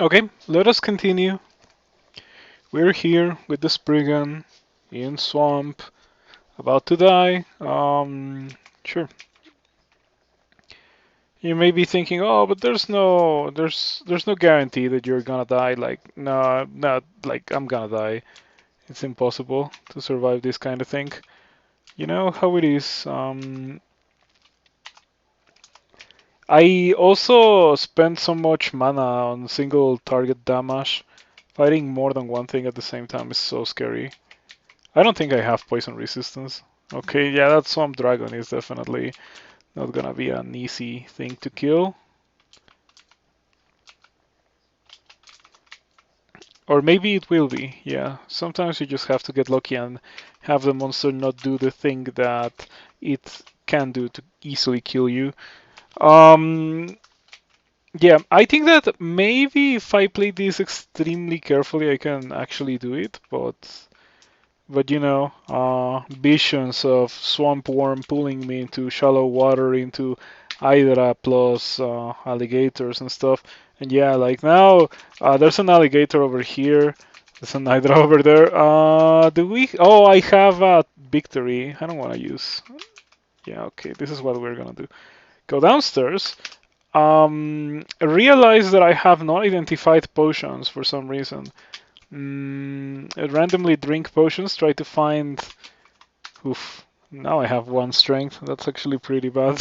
Okay, let us continue. We're here with the Spriggan in swamp, about to die. Sure. You may be thinking, oh, but there's no guarantee that you're gonna die. Like, no, not like I'm gonna die. It's impossible to survive this kind of thing. You know how it is. I also spend so much mana on single target damage. Fighting more than one thing at the same time is so scary. I don't think I have poison resistance. Okay, yeah, that Swamp Dragon is definitely not gonna be an easy thing to kill. Or maybe it will be, yeah. Sometimes you just have to get lucky and have the monster not do the thing that it can do to easily kill you. Um, yeah, I think that maybe if I play this extremely carefully, I can actually do it, but visions of swamp worm pulling me into shallow water, into Hydra plus alligators and stuff. And yeah, like now, there's an alligator over here. There's an Hydra over there. Do we? Oh, I have a victory. I don't want to use. Yeah, okay, this is what we're gonna do. Go downstairs. Realize that I have not identified potions for some reason. Randomly drink potions, try to find. Oof. Now I have one strength. That's actually pretty bad.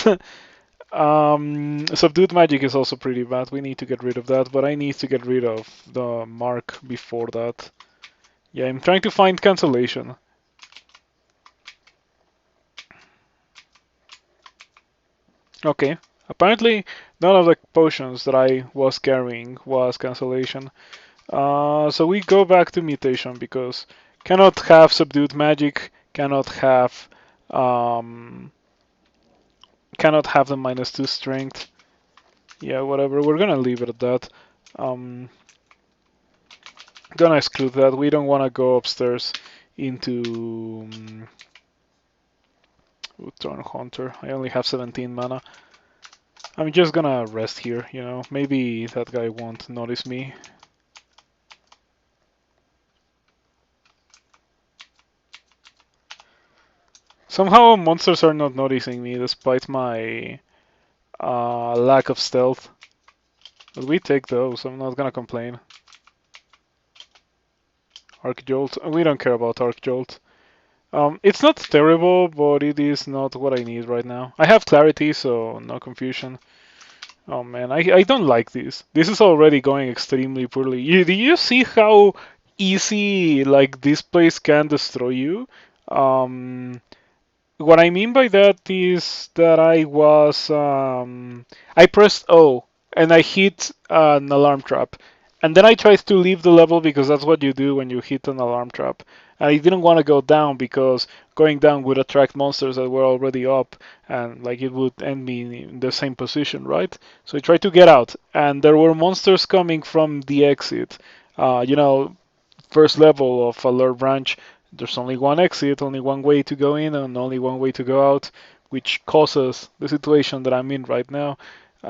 Subdued magic is also pretty bad. We need to get rid of that, but I need to get rid of the mark before that. Yeah, I'm trying to find cancellation. Okay. Apparently, none of the potions that I was carrying was cancellation. So we go back to mutation because cannot have subdued magic, um, cannot have the -2 strength. Yeah, whatever. We're gonna leave it at that. Um, gonna exclude that. We don't want to go upstairs into Turn Hunter. I only have 17 mana. I'm just gonna rest here. Maybe that guy won't notice me. Somehow monsters are not noticing me despite my lack of stealth. But we take those. I'm not gonna complain. Arc Jolt. We don't care about Arc Jolt. It's not terrible, but it is not what I need right now. I have clarity, so no confusion. Oh man, I don't like this. This is already going extremely poorly. Do you see how easy like this place can destroy you? Um, what I mean by that is that I pressed O and I hit an alarm trap. And then I tried to leave the level because that's what you do when you hit an alarm trap. And I didn't want to go down because going down would attract monsters that were already up and like it would end me in the same position, right? So I tried to get out and there were monsters coming from the exit. Uh, you know, First level of Alert Branch, there's only one exit, only one way to go in, and only one way to go out, which causes the situation that I'm in right now.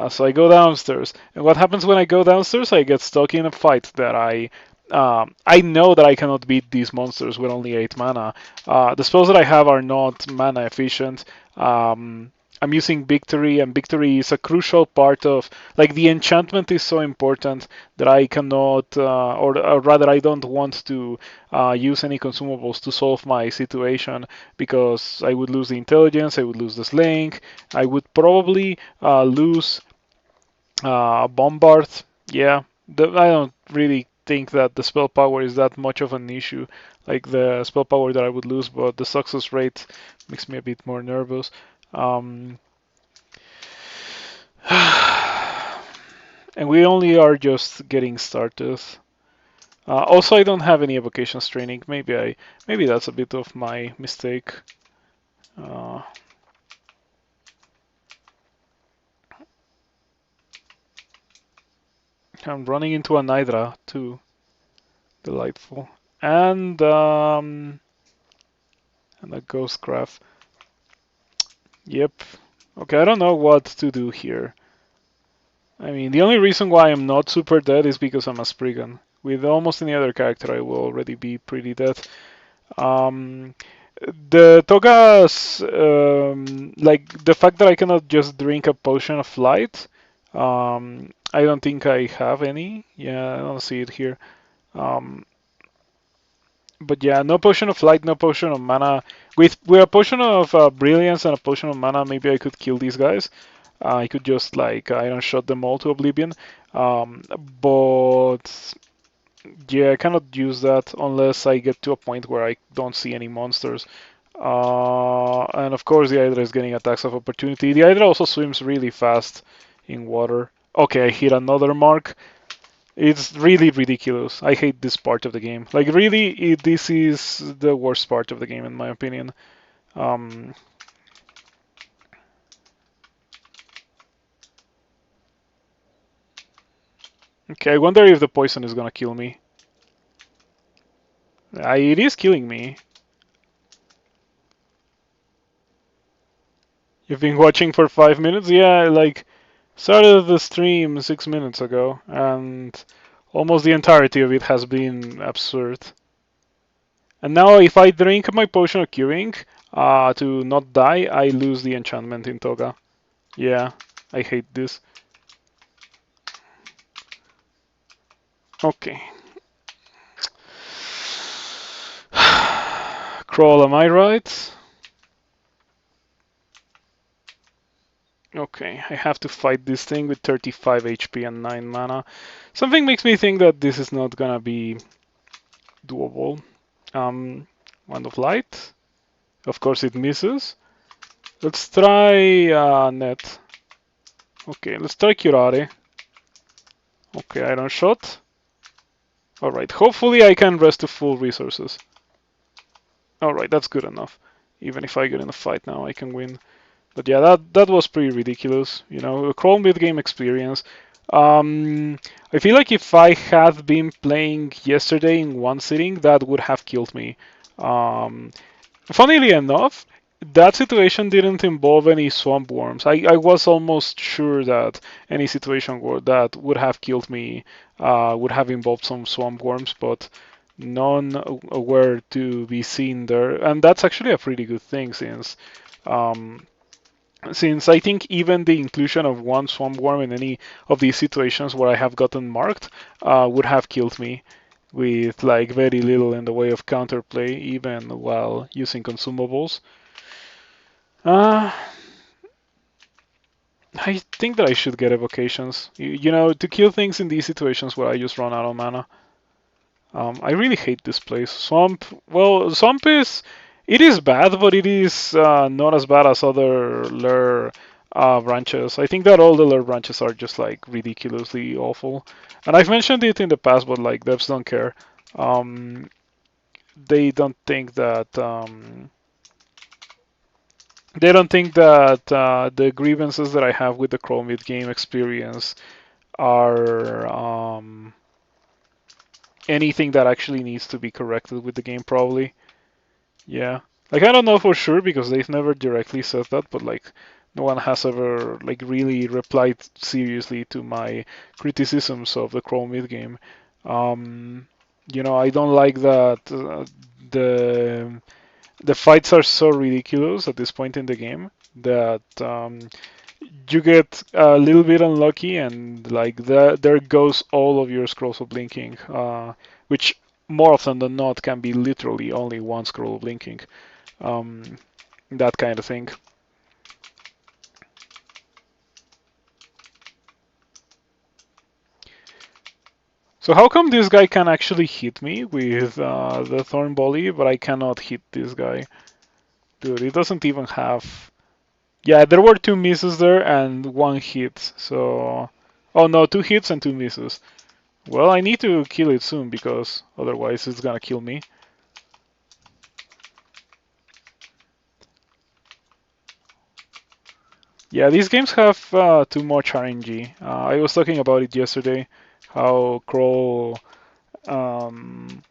So I go downstairs, and what happens when I go downstairs? I get stuck in a fight that I know that I cannot beat these monsters with only 8 mana. The spells that I have are not mana efficient. Um, I'm using Victory, and Victory is a crucial part of, like, the enchantment is so important that I cannot, or rather, I don't want to use any consumables to solve my situation because I would lose the intelligence, I would lose the slaying, I would probably lose bombard. Yeah, I don't really think that the spell power is that much of an issue, like the spell power that I would lose, but the success rate makes me a bit more nervous. Um, and we only are just getting started. Also, I don't have any evocations training. Maybe that's a bit of my mistake. Uh, I'm running into an Hydra too. Delightful. And a Ghost Craft. Yep. Okay, I don't know what to do here. I mean, the only reason why I'm not super dead is because I'm a Spriggan. With almost any other character, I will already be pretty dead. Um, the Toga's, like the fact that I cannot just drink a potion of flight, I don't think I have any. Yeah, I don't see it here. Um, but yeah, no potion of flight, no potion of mana. With a potion of brilliance and a potion of mana, maybe I could kill these guys. I could just like iron shot them all to oblivion. Um, but yeah, I cannot use that unless I get to a point where I don't see any monsters. And of course, the Hydra is getting attacks of opportunity. The Hydra also swims really fast in water. Okay, I hit another mark. It's really ridiculous. I hate this part of the game. Like, really, this is the worst part of the game, in my opinion. Um, okay, I wonder if the poison is gonna kill me. It is killing me. You've been watching for 5 minutes? Yeah, like, started the stream 6 minutes ago, and almost the entirety of it has been absurd. And now, if I drink my potion of curing to not die, I lose the enchantment in Toga. Yeah, I hate this. Okay. Crawl, am I right? Okay, I have to fight this thing with 35 HP and 9 mana. Something makes me think that this is not gonna be doable. Um, Wand of Light. Of course it misses. Let's try Net. Okay, let's try Curare. Okay, Iron Shot. Alright, hopefully I can rest to full resources. Alright, that's good enough. Even if I get in a fight now, I can win. But yeah, that was pretty ridiculous. You know, a Chrome mid game experience. I feel like if I had been playing yesterday in one sitting, that would have killed me. Um, Funnily enough, that situation didn't involve any swamp worms. I was almost sure that any situation that would have killed me would have involved some swamp worms, but none were to be seen there. And that's actually a pretty good thing um, since I think even the inclusion of one swamp worm in any of these situations where I have gotten marked would have killed me with like very little in the way of counterplay, even while using consumables. Uh, I think that I should get evocations. You know, to kill things in these situations where I just run out of mana. I really hate this place. Swamp, well, Swamp is, it is bad, but it is not as bad as other Lure branches. I think that all the Lure branches are just like ridiculously awful. And I've mentioned it in the past, but like devs don't care. Um, they don't think that the grievances that I have with the Chrome mid game experience are anything that actually needs to be corrected with the game, probably. Yeah. Like, I don't know for sure because they've never directly said that, but like, no one has ever like really replied seriously to my criticisms of the Chrome mid game. Um, I don't like that the the fights are so ridiculous at this point in the game that you get a little bit unlucky and like there goes all of your scrolls of blinking, which more often than not can be literally only one scroll of blinking, um, that kind of thing. So how come this guy can actually hit me with the Thorn Volley, but I cannot hit this guy? Dude, it doesn't even have. Yeah, there were two misses there and one hit. So, oh no, two hits and two misses. Well, I need to kill it soon because otherwise it's gonna kill me. Yeah, these games have too much RNG. I was talking about it yesterday, how Crow, um,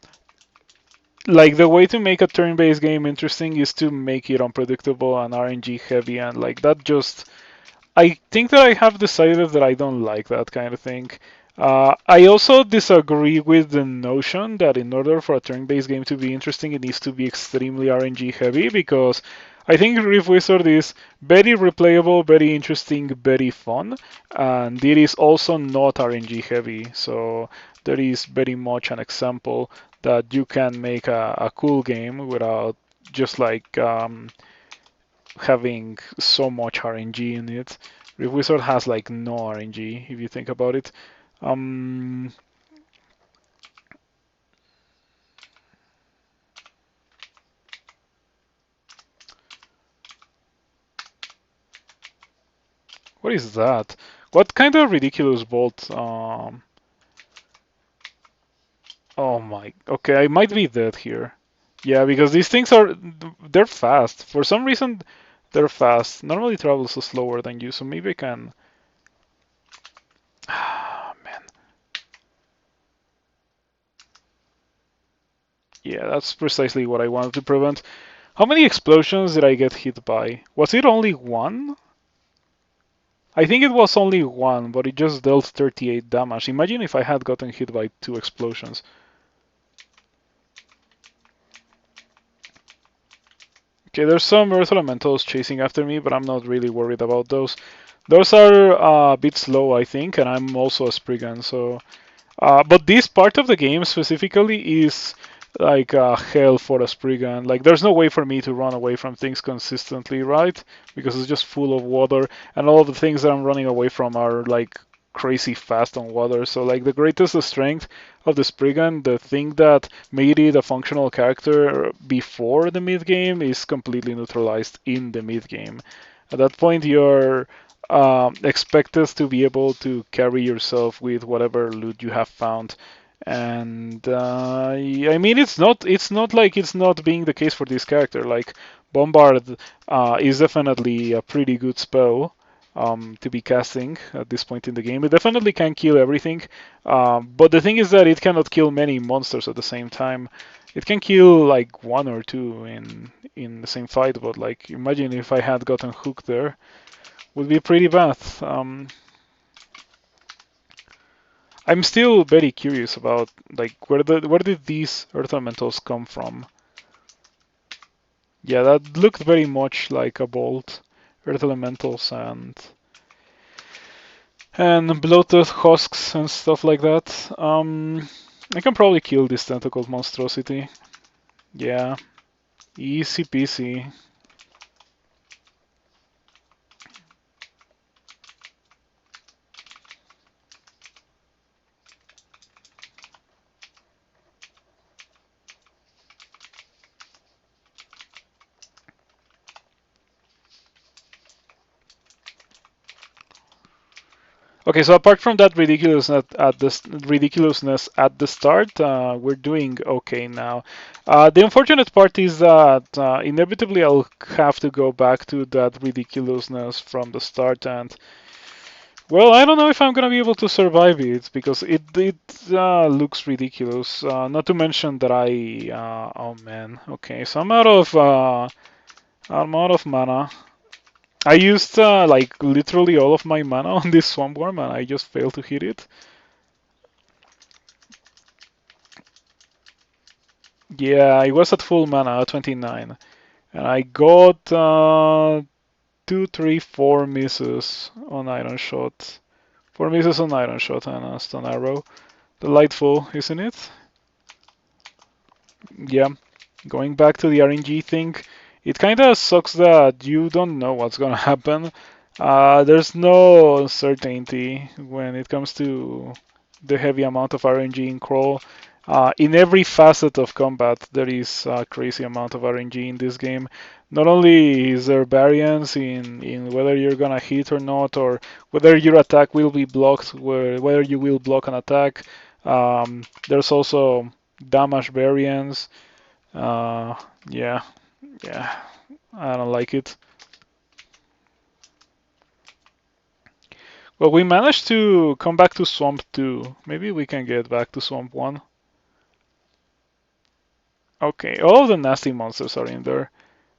like the way to make a turn-based game interesting is to make it unpredictable and RNG heavy, and like that just I think that I have decided that I don't like that kind of thing. I also disagree with the notion that in order for a turn-based game to be interesting, it needs to be extremely RNG heavy because I think Rift Wizard is very replayable, very interesting, very fun, and it is also not RNG heavy. So there is very much an example that you can make a cool game without just like having so much RNG in it. Rift Wizard has like no RNG if you think about it. Um, what is that? What kind of ridiculous bolt? Oh my. Okay, I might be dead here. Yeah, because these things they're fast. For some reason, they're fast. Normally travels slower than you, so maybe I can. Ah, man. Yeah, that's precisely what I wanted to prevent. How many explosions did I get hit by? Was it only one? I think it was only one, but it just dealt 38 damage. Imagine if I had gotten hit by two explosions. Okay, there's some Earth Elementals chasing after me, but I'm not really worried about those. Those are a bit slow, I think, and I'm also a Spriggan, so... but this part of the game specifically is like hell for a Spriggan. Like, there's no way for me to run away from things consistently, right? Because it's just full of water, and all of the things that I'm running away from are like crazy fast on water. So, like, the greatest strength of the Spriggan, the thing that made it a functional character before the mid game, is completely neutralized in the mid game. At that point, you're expected to be able to carry yourself with whatever loot you have found. And I mean, it's not like it's not being the case for this character. Like Bombard is definitely a pretty good spell to be casting at this point in the game. It definitely can kill everything, but the thing is that it cannot kill many monsters at the same time. It can kill like one or two in the same fight, but like imagine if I had gotten hooked there, would be pretty bad. I'm still very curious about like where did these earth elementals come from? Yeah, that looked very much like a bolt, earth elementals and bloated husks and stuff like that. I can probably kill this tentacled monstrosity. Yeah, easy peasy. Okay, so apart from that ridiculousness at the start, we're doing okay now. The unfortunate part is that inevitably I'll have to go back to that ridiculousness from the start, and well, I don't know if I'm gonna be able to survive it because it looks ridiculous. Not to mention that oh man, okay, so I'm out of mana. I used like literally all of my mana on this swamp worm and I just failed to hit it. Yeah, I was at full mana at 29, and I got 2, 3, 4 misses on Iron Shot. 4 misses on Iron Shot and a Stone Arrow. Delightful, isn't it? Yeah. Going back to the RNG thing, it kind of sucks that you don't know what's gonna happen. There's no certainty when it comes to the heavy amount of RNG in Crawl. In every facet of combat, there is a crazy amount of RNG in this game. Not only is there variance in whether you're gonna hit or not, or whether your attack will be blocked, whether you will block an attack. There's also damage variance. Uh, yeah, yeah, I don't like it. Well, we managed to come back to Swamp 2. Maybe we can get back to Swamp 1. Okay, all of the nasty monsters are in there.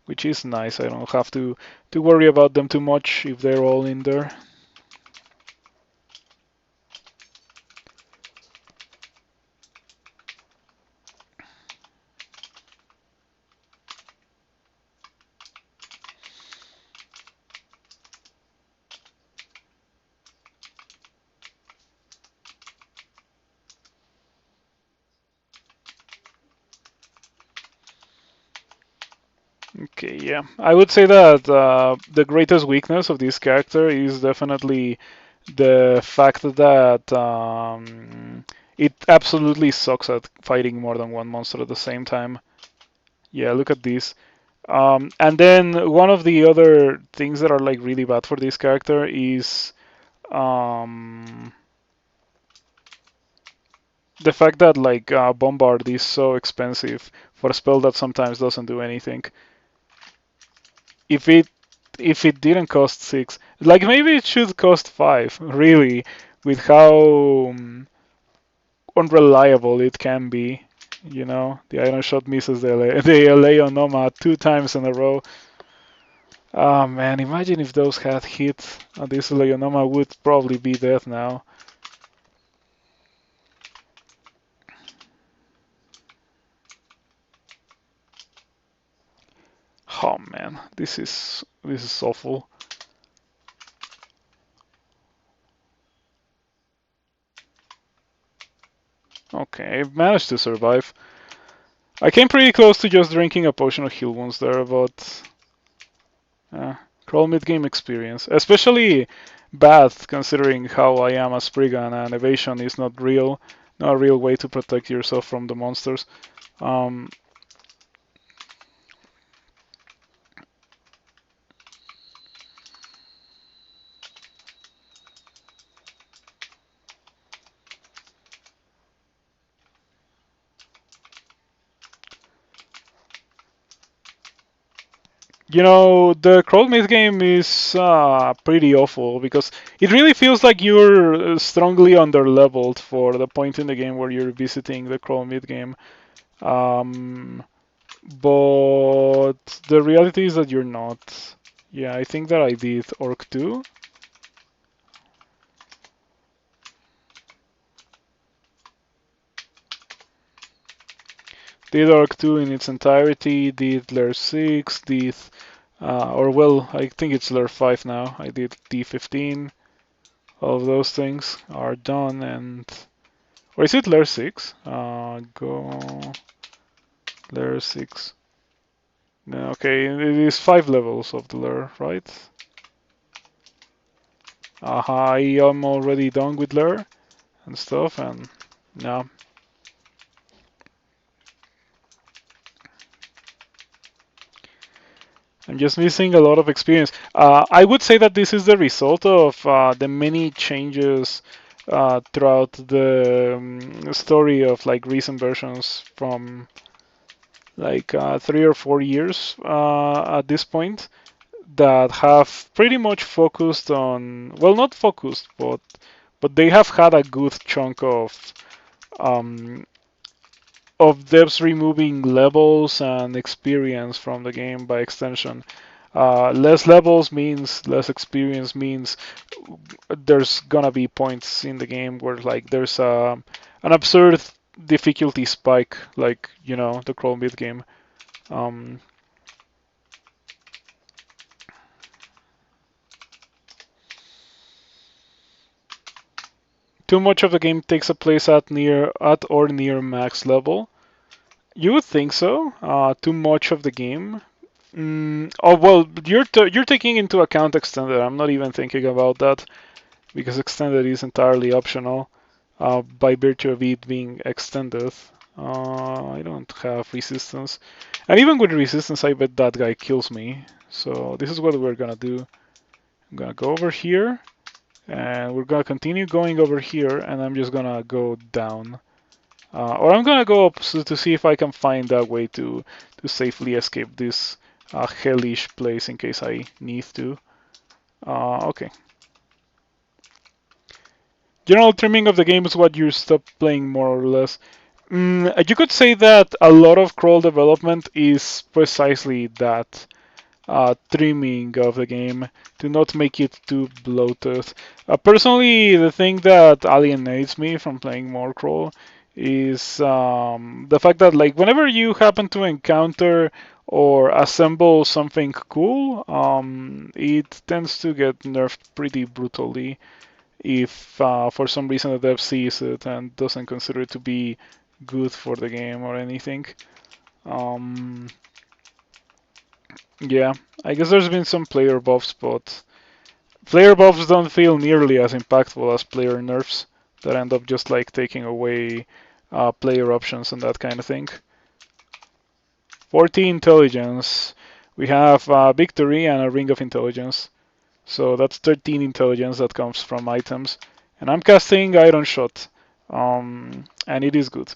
which is nice. I don't have to worry about them too much if they're all in there. Okay, yeah. I would say that the greatest weakness of this character is definitely the fact that it absolutely sucks at fighting more than one monster at the same time. Yeah, look at this. And then one of the other things that are like really bad for this character is um, the fact that like Bombard is so expensive for a spell that sometimes doesn't do anything. If it didn't cost 6, like maybe it should cost 5, really, with how unreliable it can be. You know, the iron shot misses the Leonoma 2 times in a row. Oh man, imagine if those had hit. This Leonoma would probably be dead now. Oh man, this is awful. Okay, I managed to survive. I came pretty close to just drinking a potion of heal wounds there, but crawl mid-game experience, especially bad considering how I am a Spriggan and evasion is not a real way to protect yourself from the monsters. Um, the crawl mid game is pretty awful because it really feels like you're strongly under leveled for the point in the game where you're visiting the crawl mid game. Um, but the reality is that you're not. Yeah, I think that I did Orc 2. Did Orc 2 in its entirety, did Layer 6, did, or well, I think it's Layer 5 now. I did D15. All of those things are done, and or is it Layer 6? Go Layer 6. No, okay, it is 5 levels of the layer, right? I am already done with layer and stuff, and yeah. I'm just missing a lot of experience. I would say that this is the result of the many changes throughout the story of like recent versions from like 3 or 4 years at this point that have pretty much focused on, well, not focused, but they have had a good chunk um, of devs removing levels and experience from the game by extension. Less levels means less experience, means there's gonna be points in the game where like there's an absurd difficulty spike, like the crawl mid game. Um, Too much of the game takes a place at or near max level. You would think so. Too much of the game. Oh well, you're taking into account extended. I'm not even thinking about that because extended is entirely optional by virtue of it being extended. I don't have resistance, and even with resistance, I bet that guy kills me. So this is what we're gonna do. I'm gonna go over here, and we're gonna continue going over here, and I'm just gonna go down. Or I'm gonna go up to see if I can find a way to safely escape this hellish place in case I need to. Okay. General trimming of the game is what you stop playing more or less. You could say that a lot of crawl development is precisely that. trimming of the game to not make it too bloated. Personally, the thing that alienates me from playing more Crawl is the fact that like whenever you happen to encounter or assemble something cool, it tends to get nerfed pretty brutally if for some reason the dev sees it and doesn't consider it to be good for the game or anything. Um, yeah, I guess there's been some player buffs, but player buffs don't feel nearly as impactful as player nerfs that end up just like taking away player options and that kind of thing. 40 intelligence. We have victory and a ring of intelligence. So that's 13 intelligence that comes from items. And I'm casting Iron Shot. And it is good.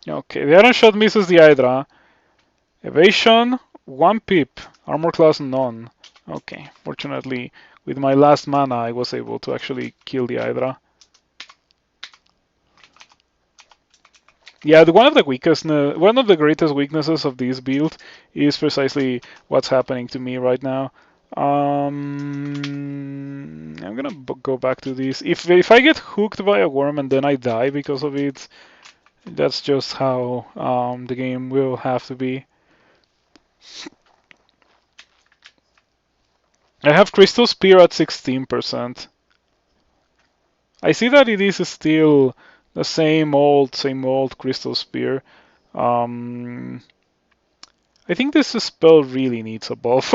Okay, the Iron Shot misses the Hydra. Evasion, 1 pip. Armor class, none. Okay, fortunately, with my last mana, I was able to actually kill the Hydra. Yeah, one of the greatest weaknesses of this build is precisely what's happening to me right now. I'm gonna go back to this. If I get hooked by a worm and then I die because of it, that's just how the game will have to be. I have Crystal Spear at 16%. I see that it is still the same old Crystal Spear. Um, I think this spell really needs a buff.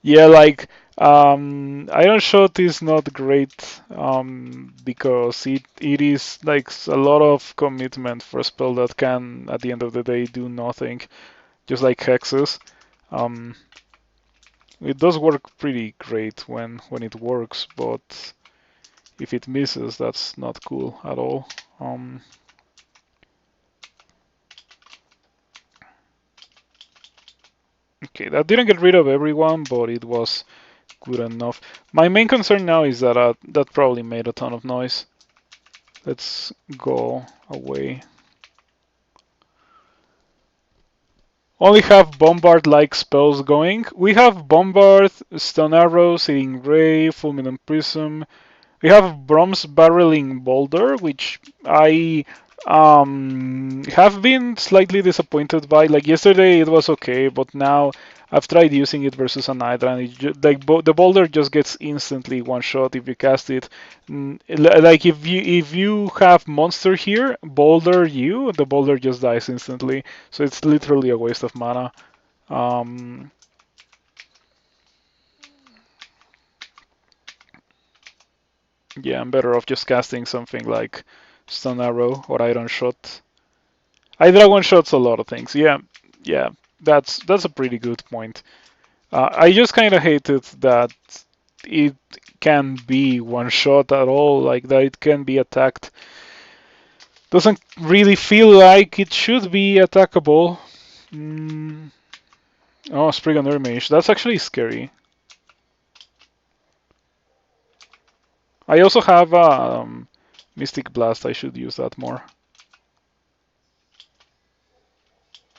Yeah, like Iron Shot is not great because it is like a lot of commitment for a spell that can, at the end of the day, do nothing, just like hexes. Um, it does work pretty great when it works, but if it misses, that's not cool at all. Okay, that didn't get rid of everyone, but it was good enough. My main concern now is that that probably made a ton of noise. Let's go away. Only have Bombard-like spells going. We have Bombard, Stone Arrow, Searing Ray, Fulminant Prism. We have Brom's Barreling Boulder, which I have been slightly disappointed by. Like yesterday, it was okay, but now I've tried using it versus an Hydra, and like the boulder just gets instantly one shot if you cast it. Like if you have monster here, boulder you, the boulder just dies instantly. So it's literally a waste of mana. Um, yeah, I'm better off just casting something like Stone Arrow or Iron Shot. Hydra one shots a lot of things. Yeah, yeah, that's a pretty good point. I just kind of hated that it can be one shot at all, like that it can be attacked. Doesn't really feel like it should be attackable. Mm. Oh, Spriggan Conjurer. That's actually scary. I also have Mystic Blast. I should use that more.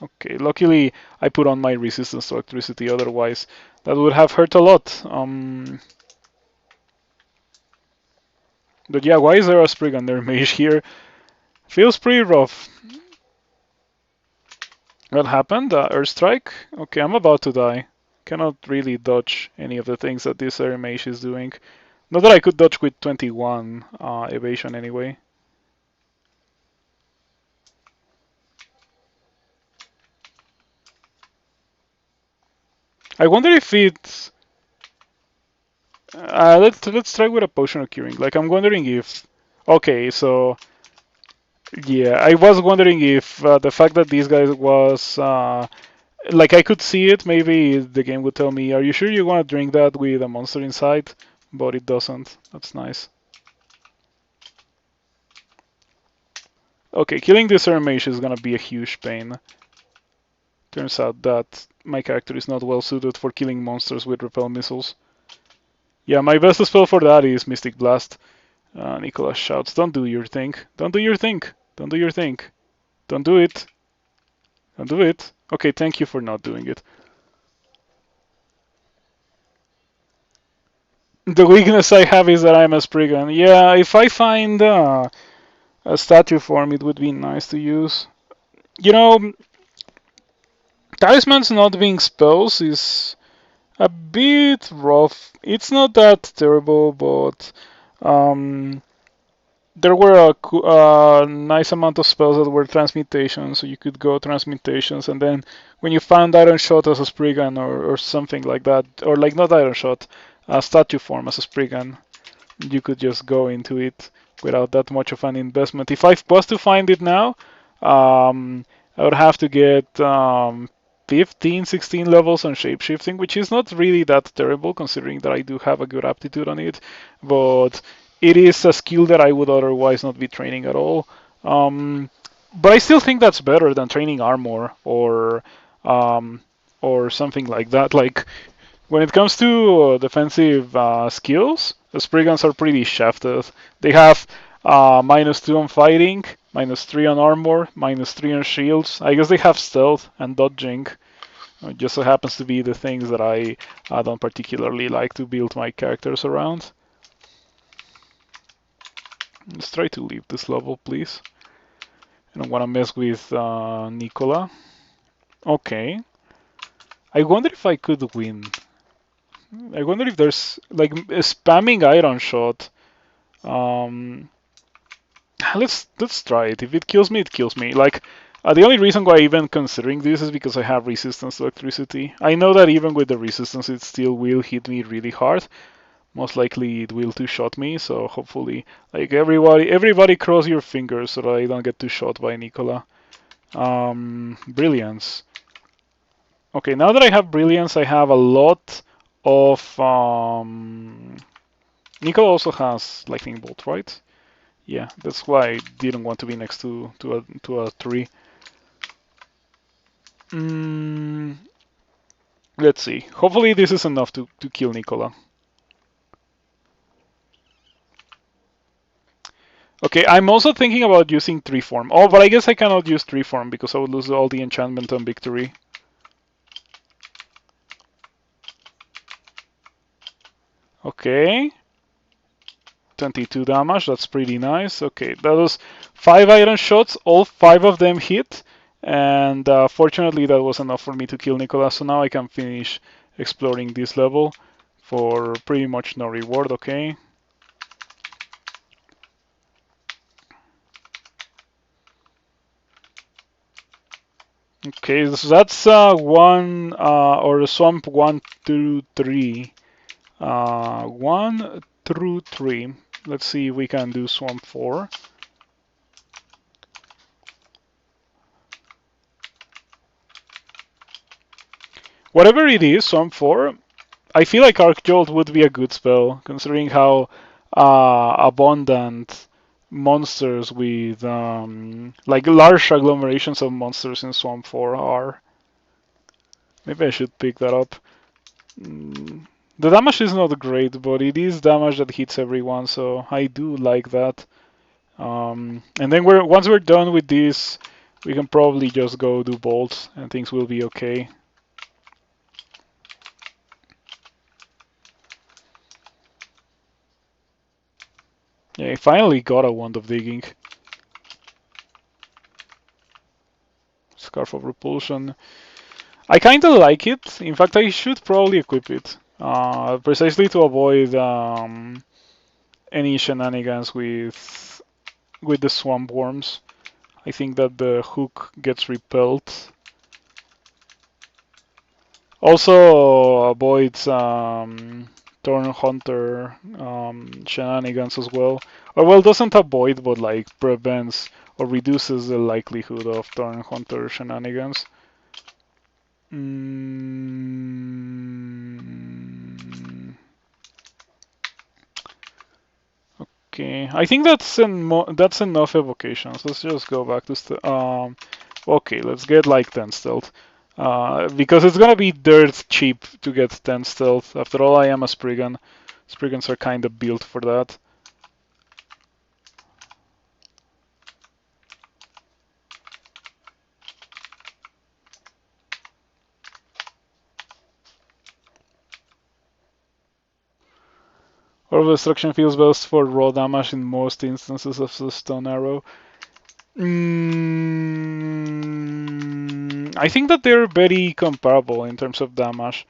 Okay, luckily I put on my resistance to electricity, otherwise that would have hurt a lot. But yeah, why is there a Spriggan Mage here? Feels pretty rough. What happened? Earth Strike? Okay, I'm about to die. Cannot really dodge any of the things that this Mage is doing. Not that I could dodge with 21 evasion anyway. I wonder if it's... let's try with a potion of curing. Like I'm wondering if... Okay, so... Yeah, I was wondering if the fact that this guy was... like I could see it, maybe the game would tell me, are you sure you want to drink that with a monster inside? But it doesn't. That's nice. Okay, killing this Mage is gonna be a huge pain. Turns out that my character is not well suited for killing monsters with repel missiles. Yeah, my best spell for that is Mystic Blast. Nicholas shouts, "Don't do your thing! Don't do your thing! Don't do your thing! Don't do it! Don't do it!" Okay, thank you for not doing it. The weakness I have is that I'm a Spriggan. Yeah, if I find a statue form, it would be nice to use. You know, talismans not being spells is a bit rough. It's not that terrible, but um, there were a nice amount of spells that were transmutations, so you could go transmutations, and then when you found Iron Shot as a Spriggan or something like that, or like not Iron Shot, a statue form as a Spriggan, you could just go into it without that much of an investment. If I was to find it now, I would have to get 15, 16 levels on shapeshifting, which is not really that terrible considering that I do have a good aptitude on it, but it is a skill that I would otherwise not be training at all. But I still think that's better than training armor um, or something like that. Like when it comes to defensive skills, the Spriggans are pretty shafted. They have -2 on fighting, -3 on armor, -3 on shields. I guess they have stealth and dodging. It just so happens to be the things that I don't particularly like to build my characters around. Let's try to leave this level, please. I don't want to mess with Nicola. Okay. I wonder if I could win. I wonder if there's like spamming Iron Shot. Um, let's try it. If it kills me, it kills me. Like the only reason why I'm even considering this is because I have resistance to electricity. I know that even with the resistance, it still will hit me really hard. Most likely, it will two-shot me. So hopefully, like everybody cross your fingers so that I don't get two-shot by Nicola. Brilliance. Okay, now that I have brilliance, I have a lot of. Nicola also has lightning bolt, right? Yeah, that's why I didn't want to be next to a tree. Mm, let's see. Hopefully this is enough to kill Nicola. Okay, I'm also thinking about using tree form. Oh, but I guess I cannot use tree form because I would lose all the enchantment on victory. Okay. 22 damage, that's pretty nice. Okay, that was 5 iron shots, all 5 of them hit, and fortunately that was enough for me to kill Nicolas, so now I can finish exploring this level for pretty much no reward, okay? Okay, so that's one, or swamp 1 through 3. 1 through 3. Let's see if we can do swamp 4. Whatever it is, swamp 4, I feel like Arc Jolt would be a good spell, considering how abundant monsters with like large agglomerations of monsters in Swamp 4 are. Maybe I should pick that up. The damage is not great, but it is damage that hits everyone, so I do like that. And then once we're done with this, we can probably just go do bolts, and things will be okay. Yeah, I finally got a Wand of Digging. Scarf of Repulsion. I kind of like it. In fact, I should probably equip it. Precisely to avoid any shenanigans with the swamp worms. I think that the hook gets repelled. Also avoids Thorn Hunter shenanigans as well. Or well, doesn't avoid, but like prevents or reduces the likelihood of Thorn Hunter shenanigans. Okay, I think that's enough evocations. Let's just go back to okay, let's get like 10 stealth. Because it's gonna be dirt cheap to get 10 stealth. After all, I am a Spriggan. Spriggans are kind of built for that. Orb of Destruction feels best for raw damage in most instances of the Stone Arrow. I think that they're very comparable in terms of damage.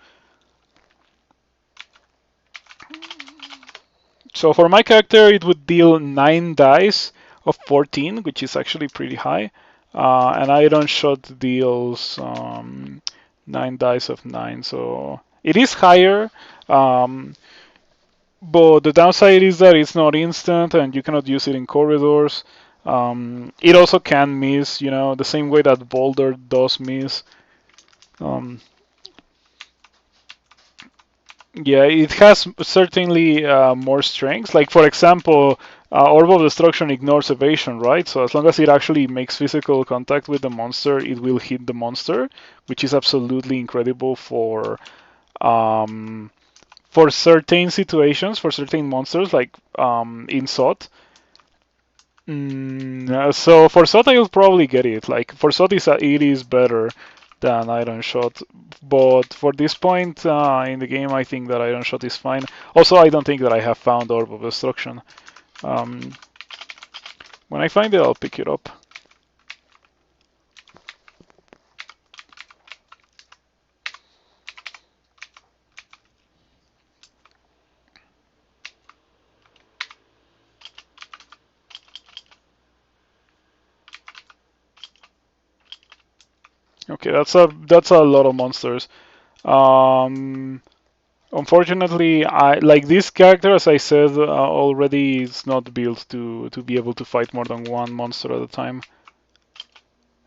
So for my character, it would deal 9 dice of 14, which is actually pretty high. And Iron Shot deals 9 dice of 9, so it is higher. Um, but the downside is that it's not instant and you cannot use it in corridors. It also can miss, the same way that Boulder does miss. Um, Yeah, it has certainly more strengths. Like, for example, Orb of Destruction ignores evasion, right? So as long as it actually makes physical contact with the monster, it will hit the monster, which is absolutely incredible um, for certain situations, for certain monsters, like in SOT. So for SOT, I will probably get it. Like, for SOT, it is better than Iron Shot. But for this point in the game, I think that Iron Shot is fine. Also, I don't think that I have found Orb of Destruction. Um, when I find it, I'll pick it up. Okay, that's a lot of monsters. Um, Unfortunately, I like this character, as I said already, is not built to be able to fight more than one monster at a time.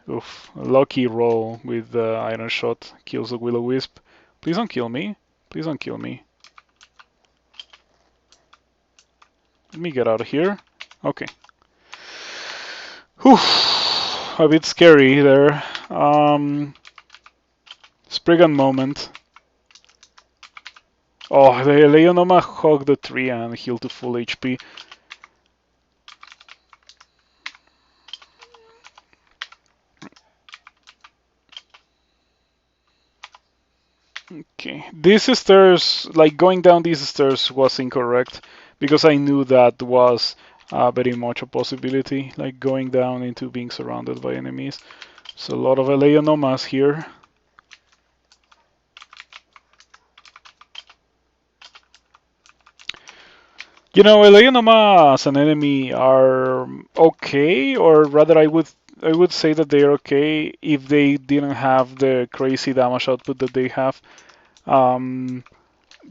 Oof, lucky roll with the Iron Shot kills the Will-O-Wisp. Please don't kill me. Please don't kill me. Let me get out of here. Okay. Whew. A bit scary there. Spriggan moment. Oh, the Leonoma hugged the tree and healed to full HP. Okay, these stairs, like going down these stairs was incorrect because I knew that was very much a possibility, like going down into being surrounded by enemies. So a lot of Eleonomas here. Eleonoma as an enemy are okay, or rather I would say that they are okay if they didn't have the crazy damage output that they have. Um,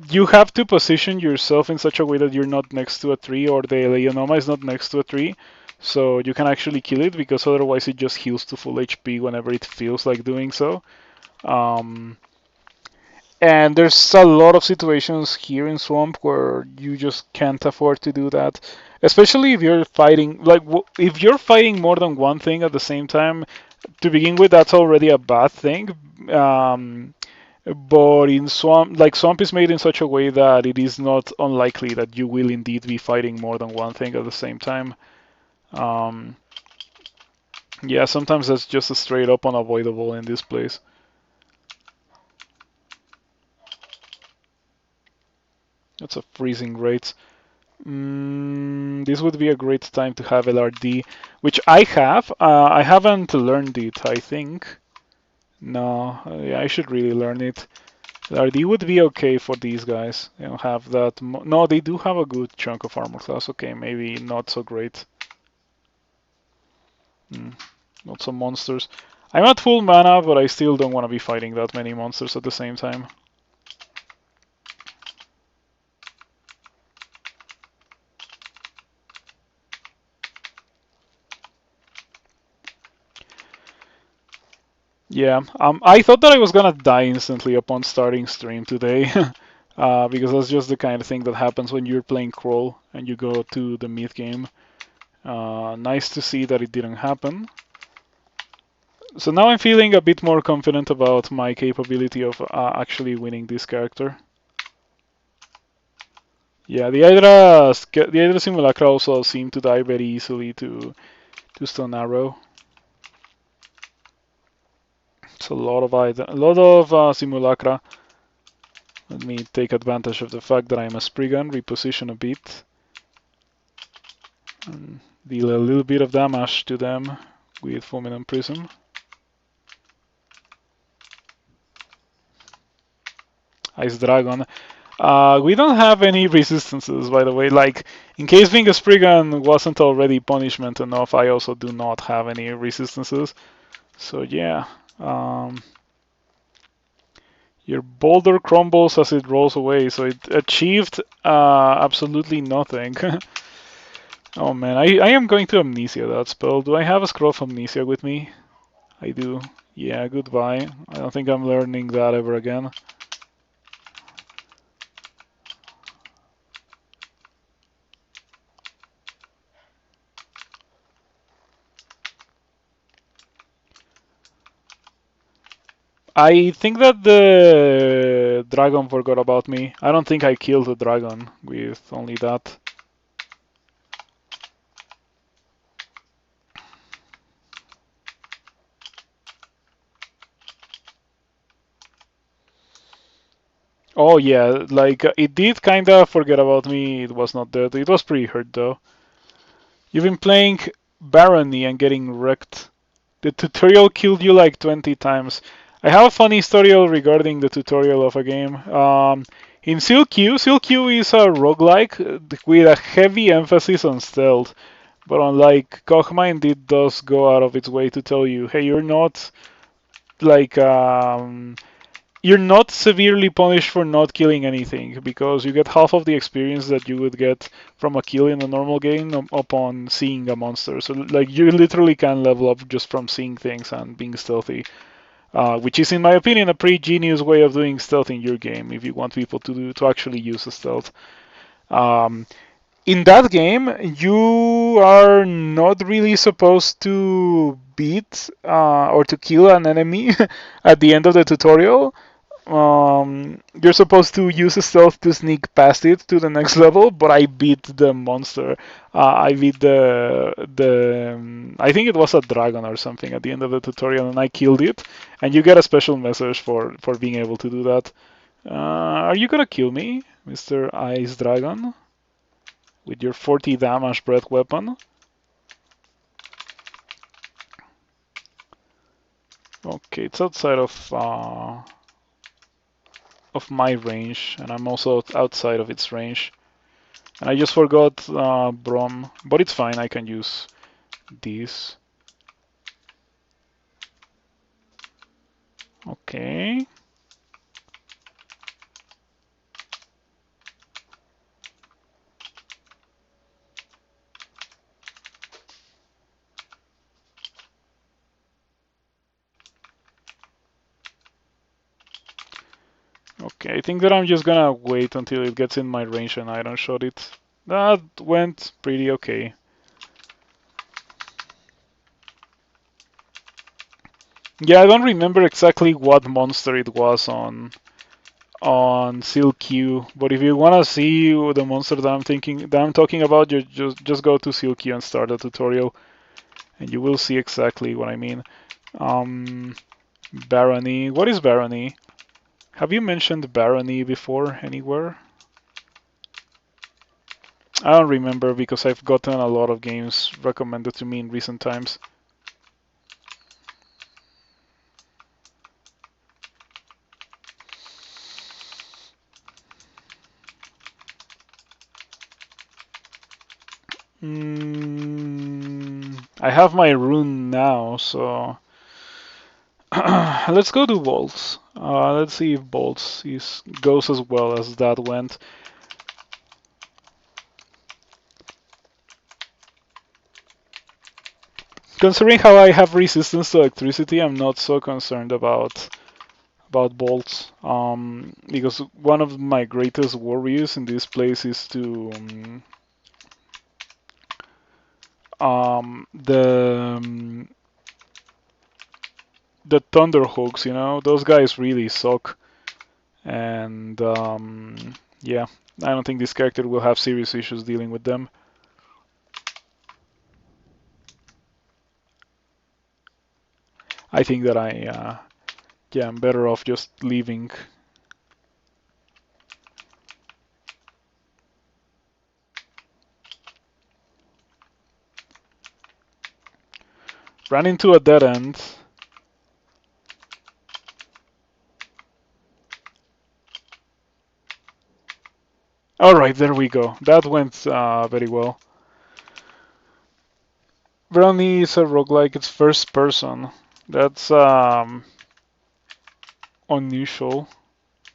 you have to position yourself in such a way that you're not next to a tree or the Leonoma is not next to a tree, so you can actually kill it because otherwise it just heals to full HP whenever it feels like doing so. Um, and there's a lot of situations here in Swamp where you just can't afford to do that. Especially if you're fighting, like, if you're fighting more than one thing at the same time, to begin with, that's already a bad thing. But in Swamp, like Swamp is made in such a way that it is not unlikely that you will indeed be fighting more than one thing at the same time. Um, yeah, sometimes that's just a straight up unavoidable in this place. That's a freezing rate. This would be a great time to have LRD, which I have. I haven't learned it, I think. No, yeah, I should really learn it. LRD would be okay for these guys. They don't have that. No, they do have a good chunk of armor class. Okay, maybe not so great. Not some monsters. I'm at full mana, but I still don't want to be fighting that many monsters at the same time. Yeah, I thought that I was gonna die instantly upon starting stream today, because that's just the kind of thing that happens when you're playing Crawl and you go to the mid game. Nice to see that it didn't happen. So now I'm feeling a bit more confident about my capability of actually winning this character. Yeah, the Hydra Simulacra also seem to die very easily to Stone Arrow. It's a lot of Simulacra. Let me take advantage of the fact that I'm a Spriggan, reposition a bit, and deal a little bit of damage to them with Fulminant Prism. Ice Dragon. We don't have any resistances, by the way. Like, in case being a Spriggan wasn't already punishment enough, I also do not have any resistances. So yeah, your boulder crumbles as it rolls away, so it achieved absolutely nothing. Oh man, I am going to Amnesia that spell. Do I have a Scroll of Amnesia with me? I do. Yeah, goodbye. I don't think I'm learning that ever again. I think that the dragon forgot about me. I don't think I killed the dragon with only that. Oh yeah, like it did kinda forget about me. It was not dead. It was pretty hurt though. You've been playing Barony and getting wrecked. The tutorial killed you like 20 times. I have a funny story regarding the tutorial of a game. In Seal Q is a roguelike with a heavy emphasis on stealth. But unlike Kochmind, it does go out of its way to tell you, hey, like you're not severely punished for not killing anything because you get half of the experience that you would get from a kill in a normal game upon seeing a monster. So like you literally can level up just from seeing things and being stealthy, which is in my opinion a pretty genius way of doing stealth in your game if you want people to actually use a stealth. Um, in that game, you are not really supposed to beat or to kill an enemy at the end of the tutorial. You're supposed to use a stealth to sneak past it to the next level, but I beat the monster. I beat I think it was a dragon or something at the end of the tutorial, and I killed it. And you get a special message for being able to do that. Are you gonna kill me, Mr. Ice Dragon, with your 40 damage breath weapon? Okay, it's outside of my range, and I'm also outside of its range. And I just forgot Brom, but it's fine, I can use this. Okay. Okay, I think that I'm just gonna wait until it gets in my range and iron shot it. That went pretty okay. Yeah, I don't remember exactly what monster it was on Seal Q, but if you wanna see the monster that I'm talking about, you just go to Seal Q and start the tutorial, and you will see exactly what I mean. Barony. What is Barony? Have you mentioned Barony before anywhere? I don't remember because I've gotten a lot of games recommended to me in recent times. I have my rune now, so let's go to bolts. Let's see if bolts goes as well as that went. Considering how I have resistance to electricity, I'm not so concerned about bolts. Because one of my greatest worries in this place is to the thunder hooks. You know, those guys really suck. And yeah, I don't think this character will have serious issues dealing with them. I think that yeah, I'm better off just leaving. Ran into a dead end. Alright, there we go. That went very well. Brownie is a roguelike, it's first person. That's unusual.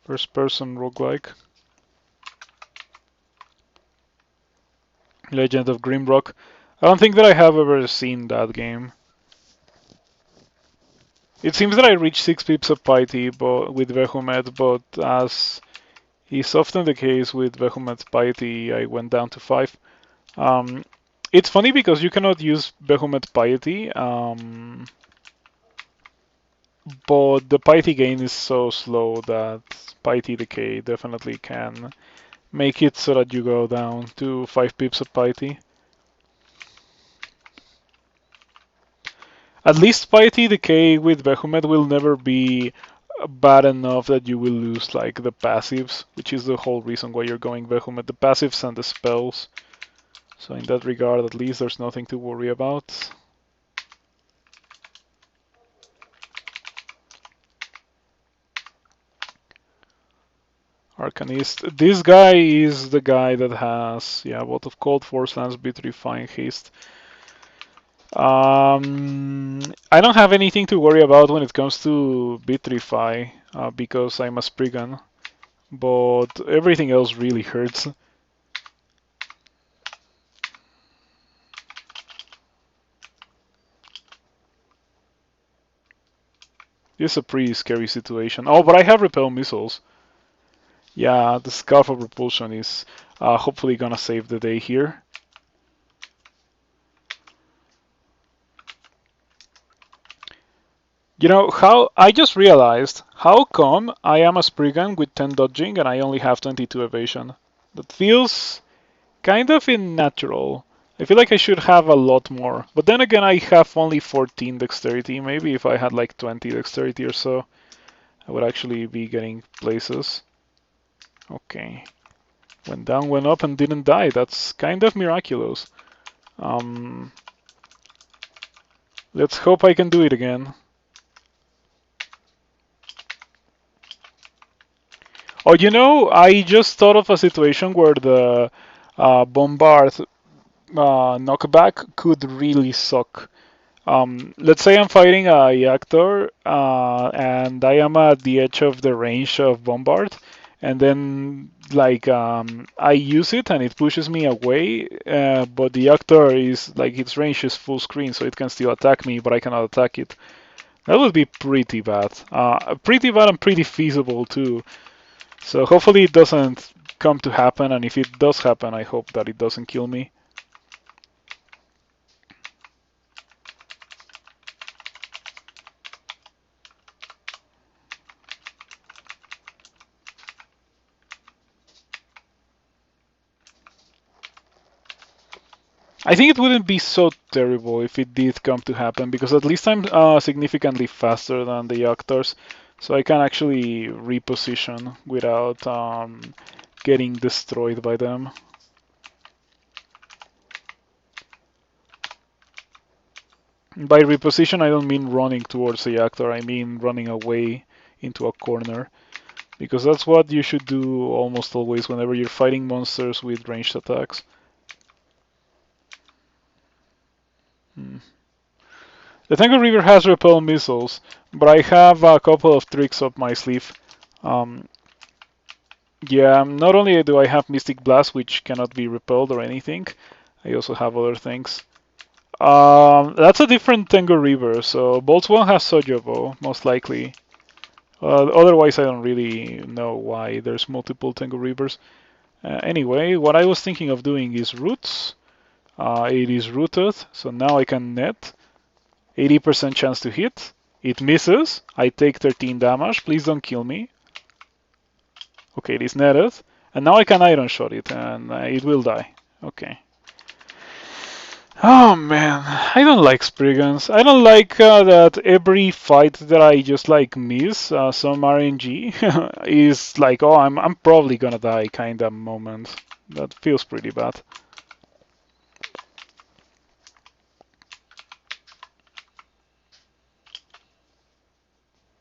First person roguelike. Legend of Grimrock. I don't think that I have ever seen that game. It seems that I reached 6 pips of piety with Vehumet, but as is often the case with Vehumet's piety, I went down to 5. Um, it's funny because you cannot use Vehumet piety, but the piety gain is so slow that piety decay definitely can make it so that you go down to 5 pips of piety. At least piety decay with Vehumet will never be bad enough that you will lose like the passives, which is the whole reason why you're going Vehumet, the passives and the spells. So in that regard, at least there's nothing to worry about. Arcanist. This guy is the guy that has, yeah, both of Cold Force Lance, Vitrifying Haste. I don't have anything to worry about when it comes to Vitrify because I'm a Spriggan, but everything else really hurts. This is a pretty scary situation. Oh, but I have Repel Missiles. Yeah, the Scarf of Repulsion is hopefully gonna save the day here. You know, how I just realized how come I am a Spriggan with 10 dodging and I only have 22 evasion. That feels kind of unnatural. I feel like I should have a lot more. But then again, I have only 14 dexterity. Maybe if I had like 20 dexterity or so, I would actually be getting places. Okay. Went down, went up, and didn't die. That's kind of miraculous. Let's hope I can do it again. Oh, you know, I just thought of a situation where the bombard knockback could really suck. Let's say I'm fighting a Yactor and I am at the edge of the range of bombard, and then like I use it and it pushes me away, but the Yactor is like its range is full screen, so it can still attack me, but I cannot attack it. That would be pretty bad. Pretty bad and pretty feasible too. So hopefully it doesn't come to happen, and if it does happen, I hope that it doesn't kill me. I think it wouldn't be so terrible if it did come to happen, because at least I'm significantly faster than the Yoctors, so I can actually reposition without getting destroyed by them. By reposition, I don't mean running towards the Yoctor, I mean running away into a corner, because that's what you should do almost always whenever you're fighting monsters with ranged attacks. The Tango River has repel missiles, but I have a couple of tricks up my sleeve. Um, yeah, not only do I have Mystic Blast, which cannot be repelled or anything, I also have other things. That's a different Tango River, so Bolts 1 has Sojobo, most likely. Otherwise, I don't really know why there's multiple Tango Rivers. Anyway, what I was thinking of doing is Roots. It is rooted, so now I can net. 80% chance to hit. It misses. I take 13 damage. Please don't kill me. Okay, it is netted. And now I can iron shot it, and it will die. Okay. Oh man, I don't like Spriggans. I don't like that every fight that I just like miss some RNG is like, oh, I'm probably gonna die kind of moment. That feels pretty bad.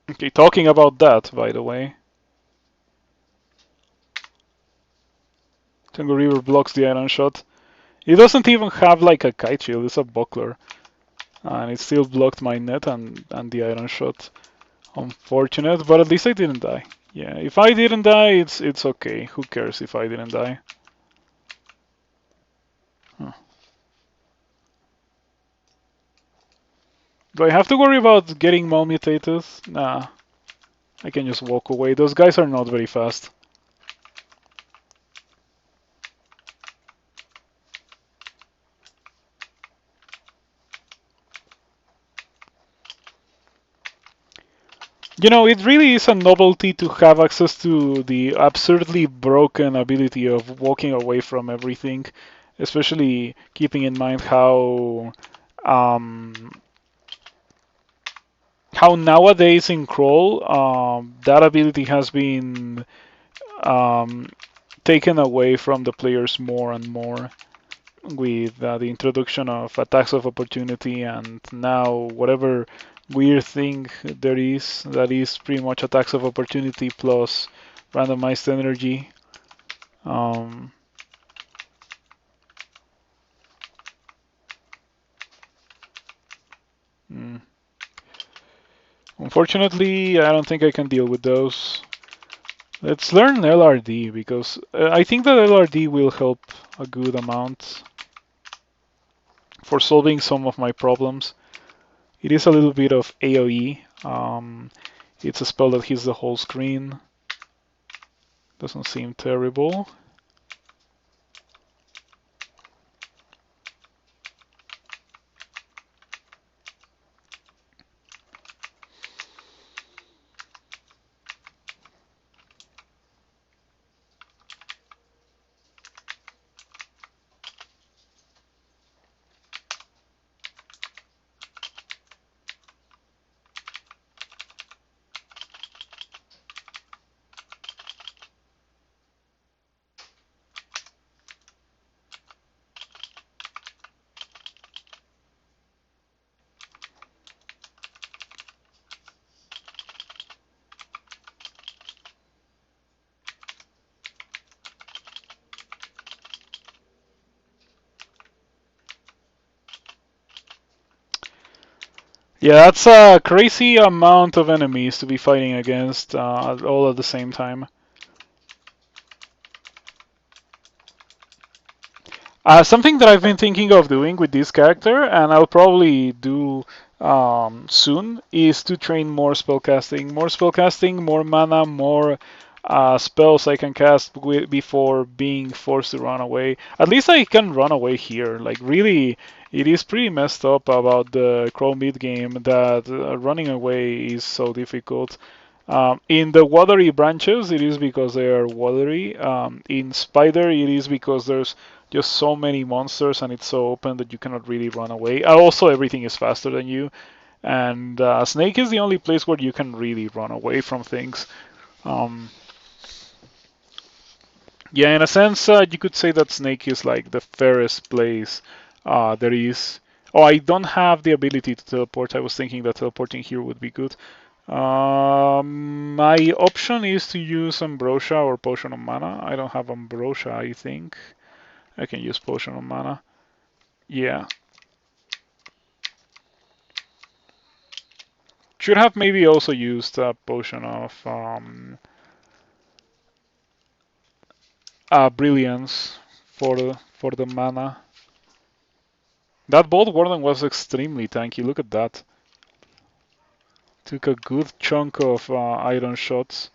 Okay, talking about that, by the way. Tango River blocks the iron shot. It doesn't even have like a kite shield, it's a buckler. And it still blocked my net and the iron shot. Unfortunate, but at least I didn't die. Yeah, if I didn't die, it's okay. Who cares if I didn't die? Huh. Do I have to worry about getting mutated? Nah, I can just walk away. Those guys are not very fast. You know, it really is a novelty to have access to the absurdly broken ability of walking away from everything, especially keeping in mind um, how nowadays in Crawl that ability has been um, taken away from the players more and more with the introduction of attacks of opportunity and now whatever weird thing there is that is pretty much attacks of opportunity plus randomized energy. Um, mm. Unfortunately, I don't think I can deal with those. Let's learn LRD because I think that LRD will help a good amount for solving some of my problems. It is a little bit of AoE. It's a spell that hits the whole screen. Doesn't seem terrible. Yeah, that's a crazy amount of enemies to be fighting against all at the same time. Something that I've been thinking of doing with this character, and I'll probably do soon, is to train more spellcasting. More spellcasting, more mana, more spells I can cast before being forced to run away. At least I can run away here. Like, really, it is pretty messed up about the Crow mid game that running away is so difficult. In the watery branches, it is because they are watery. In Spider, it is because there's just so many monsters and it's so open that you cannot really run away. Also, everything is faster than you. And Snake is the only place where you can really run away from things. Um, yeah, in a sense, you could say that Snake is like the fairest place there is. Oh, I don't have the ability to teleport. I was thinking that teleporting here would be good. My option is to use Ambrosia or Potion of Mana. I don't have Ambrosia, I think. I can use Potion of Mana. Yeah. Should have maybe also used a Potion of Brilliance for the mana. That Bolt Warden was extremely tanky. Look at that. Took a good chunk of iron shots.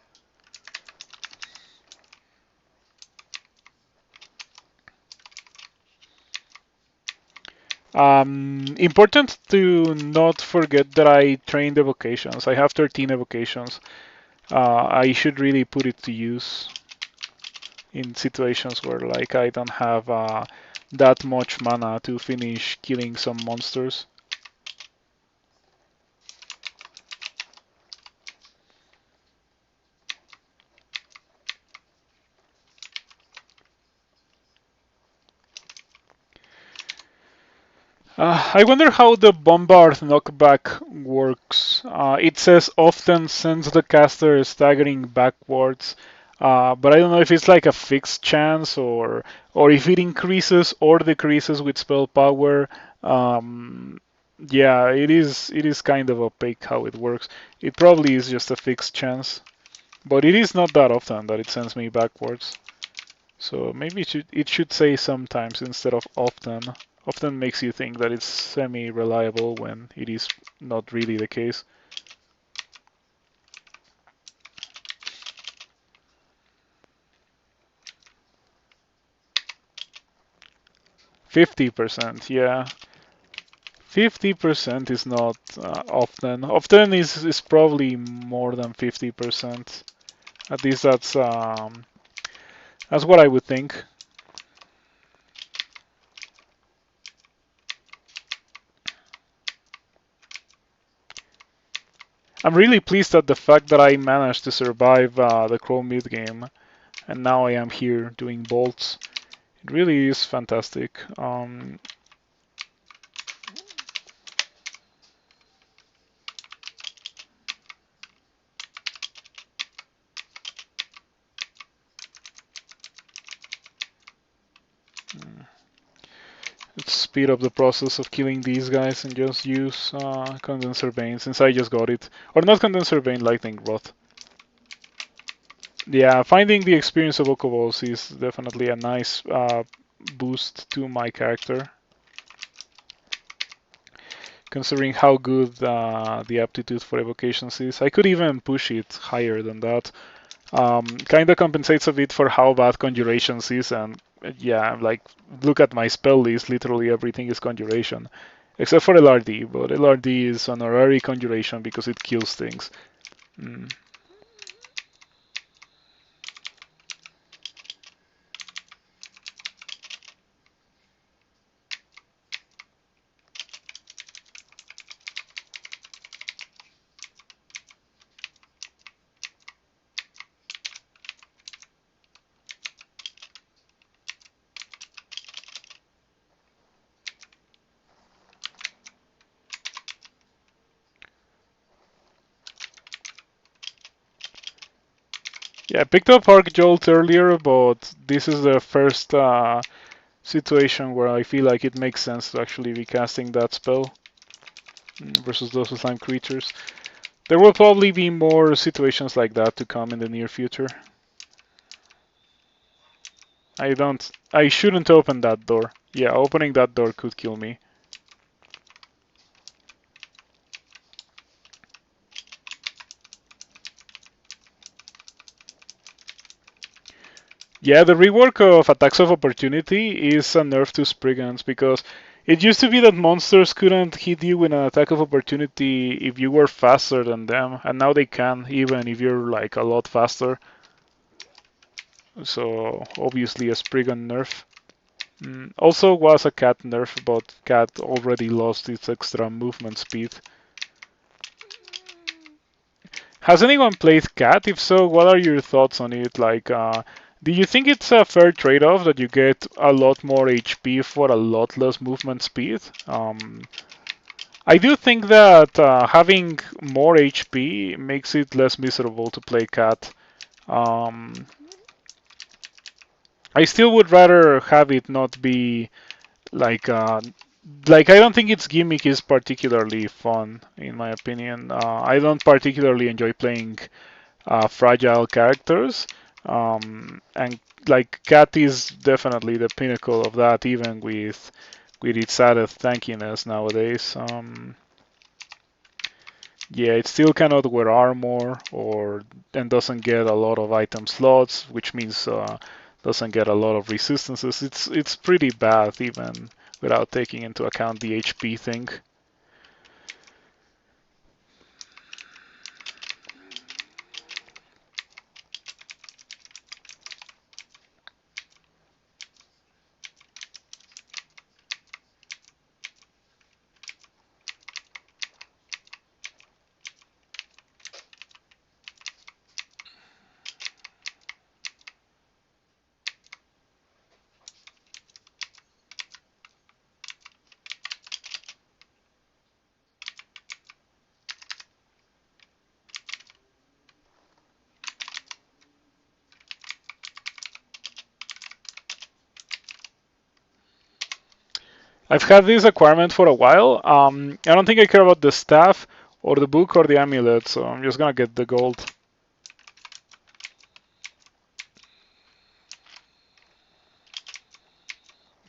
Important to not forget that I trained evocations. I have 13 evocations. I should really put it to use in situations where like I don't have that much mana to finish killing some monsters. I wonder how the bombard knockback works. It says often sends the caster staggering backwards, but I don't know if it's like a fixed chance or if it increases or decreases with spell power. Um, yeah, it is kind of opaque how it works. It probably is just a fixed chance, but it is not that often that it sends me backwards. So maybe it should say sometimes instead of often. Often makes you think that it's semi-reliable when it is not really the case. 50%, yeah. 50% is not often. Often is probably more than 50%. At least that's what I would think. I'm really pleased at the fact that I managed to survive the Crow mid game, and now I am here doing bolts. It really is fantastic. Let's speed up the process of killing these guys and just use Condenser Bane since I just got it. Or not Condenser Bane, Lightning Rod. Yeah, finding the experience of Okobos is definitely a nice boost to my character, considering how good the aptitude for evocations is. I could even push it higher than that. Kind of compensates a bit for how bad conjurations is, and yeah, like look at my spell list. Literally everything is conjuration, except for LRD. But LRD is honorary conjuration because it kills things. Mm. Yeah, I picked up Arc Jolt earlier, but this is the first situation where I feel like it makes sense to actually be casting that spell versus those slime creatures. There will probably be more situations like that to come in the near future. I shouldn't open that door. Yeah, opening that door could kill me. Yeah, the rework of attacks of opportunity is a nerf to Spriggans because it used to be that monsters couldn't hit you with an attack of opportunity if you were faster than them, and now they can, even if you're like a lot faster. So obviously a Spriggan nerf. Also was a cat nerf, but cat already lost its extra movement speed. Has anyone played cat? If so, what are your thoughts on it? Like, do you think it's a fair trade-off that you get a lot more HP for a lot less movement speed? I do think that having more HP makes it less miserable to play cat. Um, I still would rather have it not be like I don't think its gimmick is particularly fun in my opinion. I don't particularly enjoy playing fragile characters, and like Cat is definitely the pinnacle of that, even with its added tankiness nowadays. Yeah, it still cannot wear armor or and doesn't get a lot of item slots, which means doesn't get a lot of resistances. It's pretty bad even without taking into account the HP thing. I've had this acquirement for a while. I don't think I care about the staff or the book or the amulet, so I'm just gonna get the gold.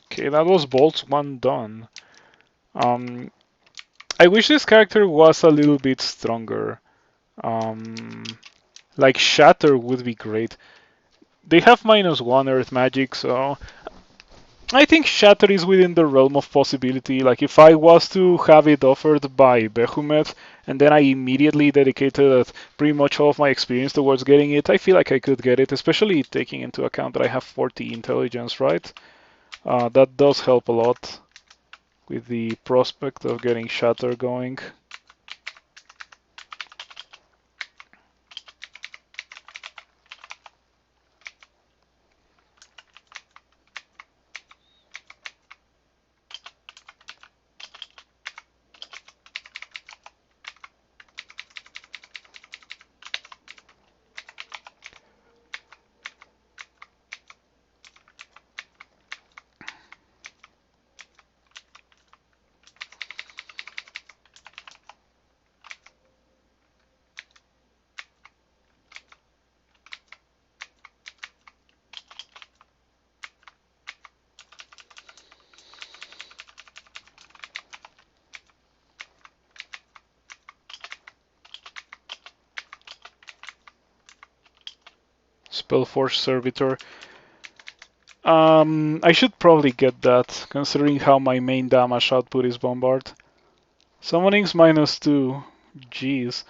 Okay, that was Bolts 1 done. Um, I wish this character was a little bit stronger. Um, like Shatter would be great. They have -1 Earth Magic, so I think Shatter is within the realm of possibility. Like if I was to have it offered by Behemoth, and then I immediately dedicated pretty much all of my experience towards getting it, I feel like I could get it, especially taking into account that I have 40 intelligence, right? That does help a lot with the prospect of getting Shatter going. Spellforce Servitor. I should probably get that, considering how my main damage output is Bombard. Summoning's -2. Jeez.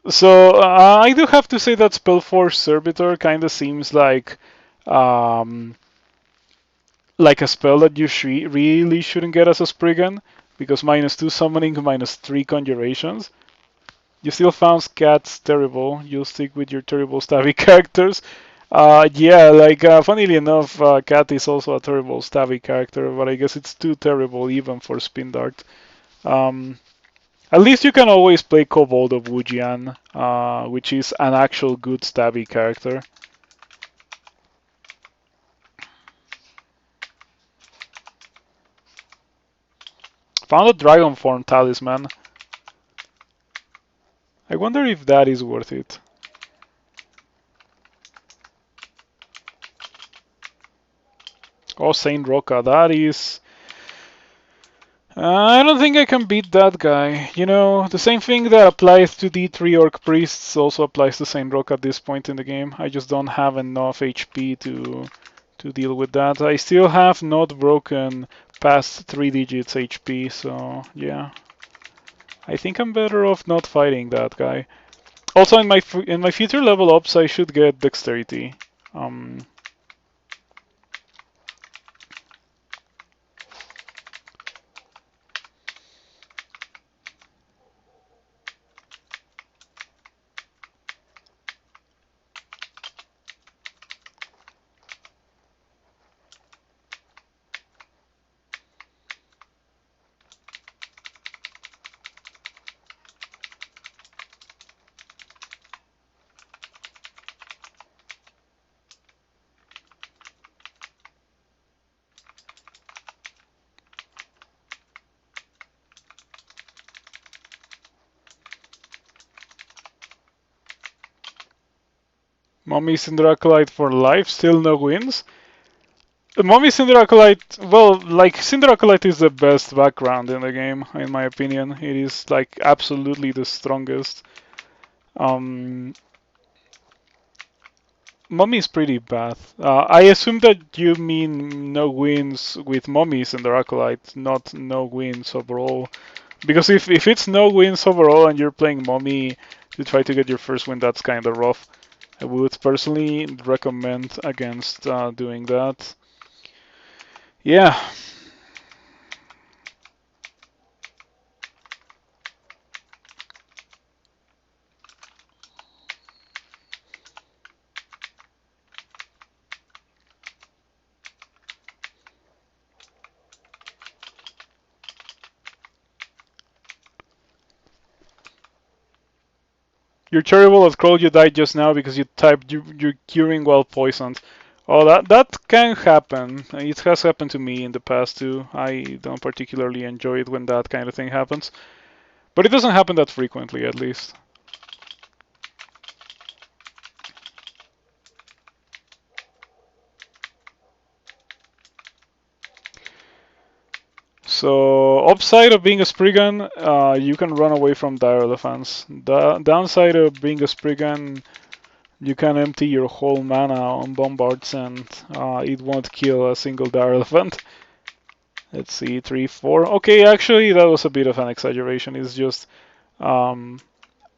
So I do have to say that Spellforce Servitor kind of seems um, like a spell that you really shouldn't get as a Spriggan, because -2 summoning, -3 conjurations. You still found cats terrible. You'll stick with your terrible stabby characters. Yeah, funnily enough, Cat is also a terrible stabby character, but I guess it's too terrible even for Spin Dart. Um, at least you can always play Kobold of Wujian, which is an actual good stabby character. Found a Dragon Form Talisman. I wonder if that is worth it. Oh, Saint Roca, that is... I don't think I can beat that guy. You know, the same thing that applies to D3 Orc Priests also applies to Saint Rock at this point in the game. I just don't have enough HP to deal with that. I still have not broken past 3 digits HP, so yeah. I think I'm better off not fighting that guy. Also, in my future level ups, I should get Dexterity. Um, Mommy Syndracolite for life, still no wins. Mommy Syndracolite, well, like, Syndracolite is the best background in the game, in my opinion. It is, like, absolutely the strongest. Um, Mommy is pretty bad. I assume that you mean no wins with Mommy Syndracolite, not no wins overall. Because if it's no wins overall and you're playing Mommy to try to get your first win, that's kind of rough. I would personally recommend against doing that. Yeah. You're terrible at Crawl, you died just now because you typed you're curing while poisoned. Oh, that can happen. It has happened to me in the past too. I don't particularly enjoy it when that kind of thing happens, but it doesn't happen that frequently, at least. So, upside of being a Spriggan, you can run away from dire elephants. The downside of being a Spriggan, you can empty your whole mana on bombards and it won't kill a single dire elephant. Let's see, 3, 4. Okay, actually, that was a bit of an exaggeration. It's just um,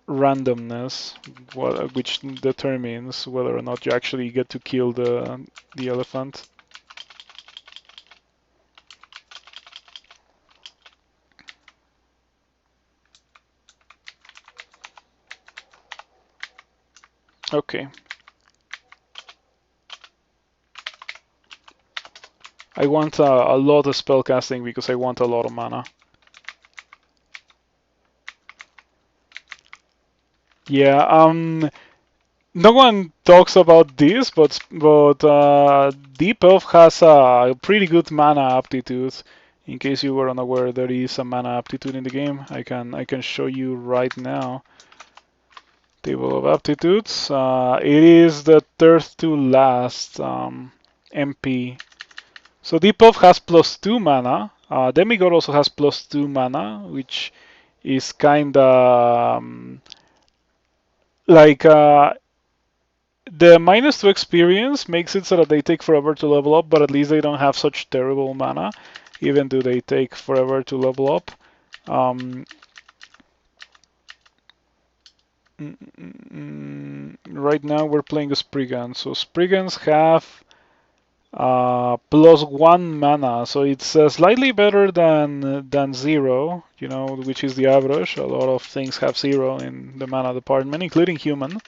randomness, which determines whether or not you actually get to kill the elephant. Okay. I want a lot of spellcasting because I want a lot of mana. Yeah, no one talks about this, but Deep Elf has a pretty good mana aptitude. In case you were unaware, there is a mana aptitude in the game. I can show you right now. Table of aptitudes. It is the third to last MP. So Deep Elf has +2 mana. Demigod also has +2 mana, which is kinda like the -2 experience makes it so that they take forever to level up, but at least they don't have such terrible mana, even though they take forever to level up. Um, right now we're playing a Spriggan, so Spriggans have +1 mana, so it's slightly better than 0, which is the average. A lot of things have 0 in the mana department, including human.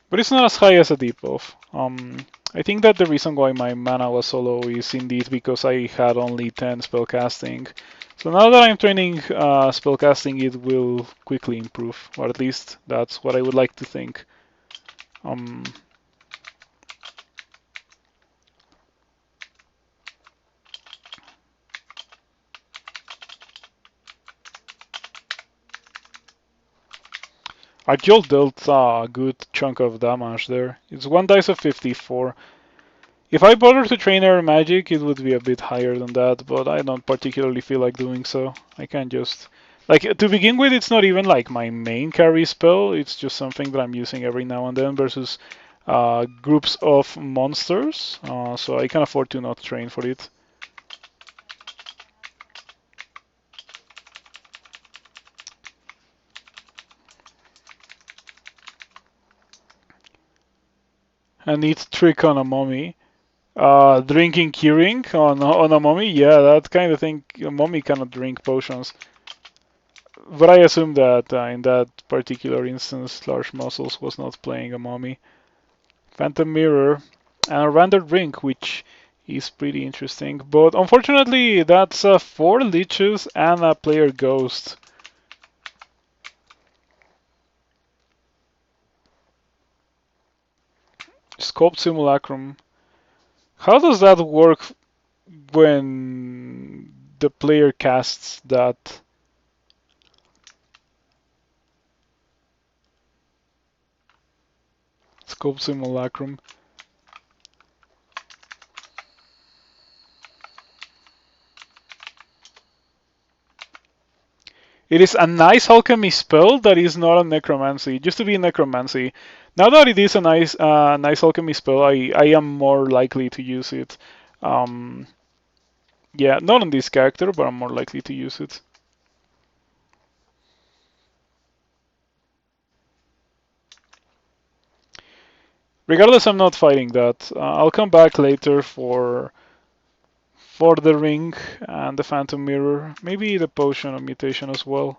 But it's not as high as a Deep Elf. I think that the reason why my mana was so low is indeed because I had only 10 spellcasting. So now that I'm training spellcasting, it will quickly improve, or at least that's what I would like to think. Um, Arjol dealt a good chunk of damage there. It's 1 dice of 54. If I bother to train air magic, it would be a bit higher than that, but I don't particularly feel like doing so. I can just... Like, to begin with, it's not even like my main carry spell, it's just something that I'm using every now and then versus groups of monsters, so I can afford to not train for it. And it's trick on a mummy. Drinking curing on a mummy, yeah, that kind of thing. A mummy cannot drink potions. But I assume that in that particular instance, Large Muscles was not playing a mummy. Phantom Mirror and a rendered ring, which is pretty interesting. But unfortunately, that's 4 leeches and a player ghost. Scoped Simulacrum. How does that work when the player casts that? Scope Simulacrum. It is a nice alchemy spell that is not a necromancy. It used to be necromancy. Now that it is a nice alchemy spell, I am more likely to use it. Yeah, not on this character, but I'm more likely to use it. Regardless, I'm not fighting that. I'll come back later for the ring and the phantom mirror. Maybe the potion of mutation as well.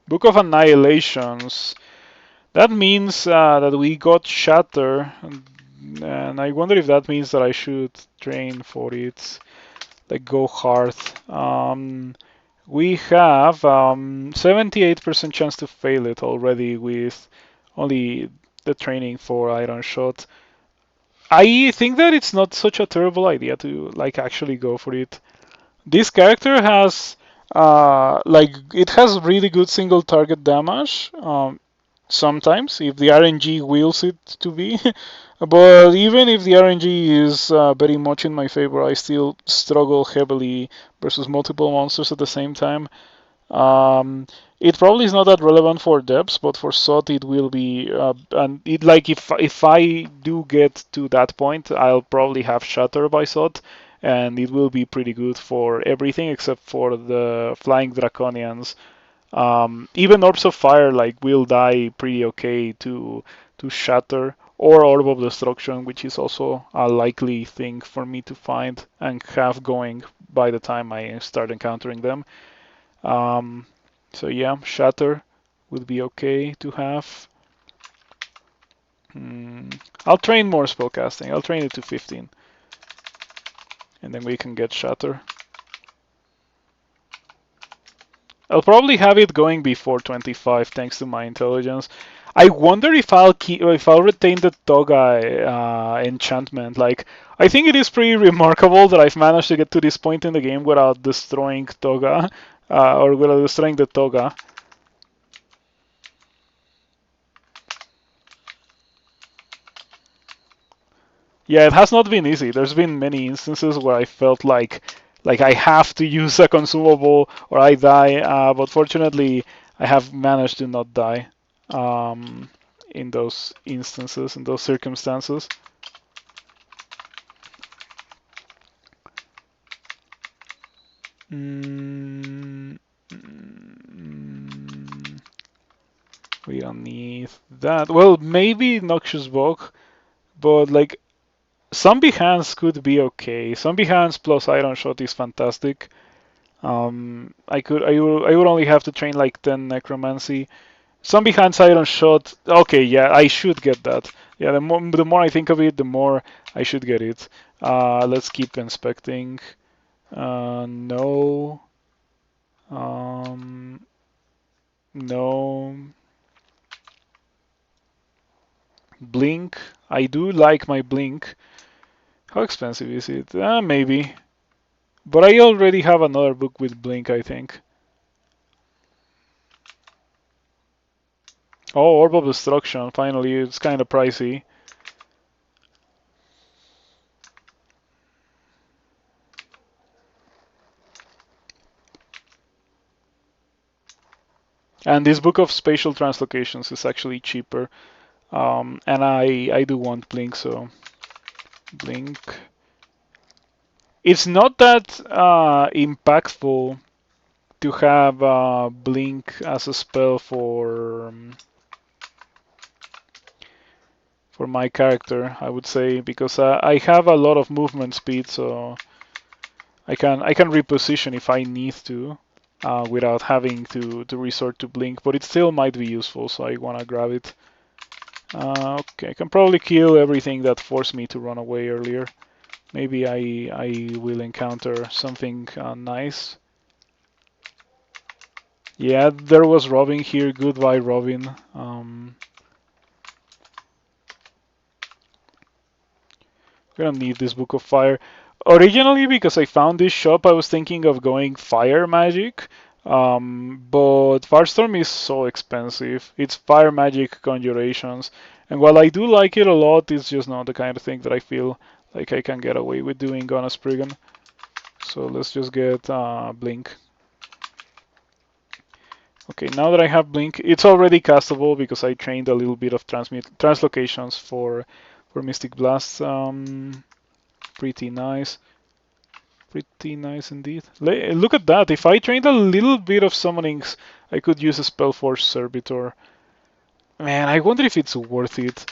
Book of Annihilations. That means that we got Shatter, and I wonder if that means that I should train for it, like go hard. We have 78% chance to fail it already with only the training for Iron Shot. I think that it's not such a terrible idea to like actually go for it. This character has like it has really good single target damage. Sometimes if the RNG wills it to be, but even if the RNG is very much in my favor, I still struggle heavily versus multiple monsters at the same time. Um, it probably is not that relevant for depths, but for SOT it will be. And it like if I do get to that point, I'll probably have Shatter by SOT, and it will be pretty good for everything except for the Flying Draconians. Even Orbs of Fire like will die pretty okay to Shatter or Orb of Destruction, which is also a likely thing for me to find and have going by the time I start encountering them. Um, so yeah, Shatter would be okay to have. I'll train more spellcasting. I'll train it to 15, and then we can get Shatter. I'll probably have it going before 25 thanks to my intelligence. I wonder if I'll retain the Toga enchantment. Like I think it is pretty remarkable that I've managed to get to this point in the game without destroying Toga or without destroying the Toga. Yeah, it has not been easy. There's been many instances where I felt like I have to use a consumable or I die. But fortunately, I have managed to not die in those instances, in those circumstances. Mm, mm, we don't need that. Well, maybe Noxious Bog, but like Zombie Hands could be okay. Zombie Hands plus Iron Shot is fantastic. I would only have to train like 10 Necromancy. Zombie Hands Iron Shot. Okay, yeah, I should get that. Yeah, the more I think of it, the more I should get it. Let's keep inspecting. No. Um, no. Blink. I do like my Blink. How expensive is it? Maybe. But I already have another book with Blink, I think. Oh, Orb of Destruction. Finally, it's kind of pricey. And this book of spatial translocations is actually cheaper. And I do want Blink, so Blink. It's not that impactful to have Blink as a spell for my character, I would say, because I have a lot of movement speed, so I can reposition if I need to. Without having to resort to Blink, but it still might be useful, so I want to grab it. Okay, I can probably kill everything that forced me to run away earlier. Maybe I will encounter something nice. Yeah, there was Robin here. Goodbye, Robin. Gonna need this Book of Fire. Originally, because I found this shop, I was thinking of going Fire Magic, but Firestorm is so expensive. It's Fire Magic Conjurations, and while I do like it a lot, it's just not the kind of thing that I feel like I can get away with doing on a Spriggan. So let's just get Blink. Okay, now that I have Blink, it's already castable because I trained a little bit of translocations for Mystic Blast. Pretty nice. Pretty nice indeed. Look at that. If I trained a little bit of summonings, I could use a Spellforce Servitor. Man, I wonder if it's worth it.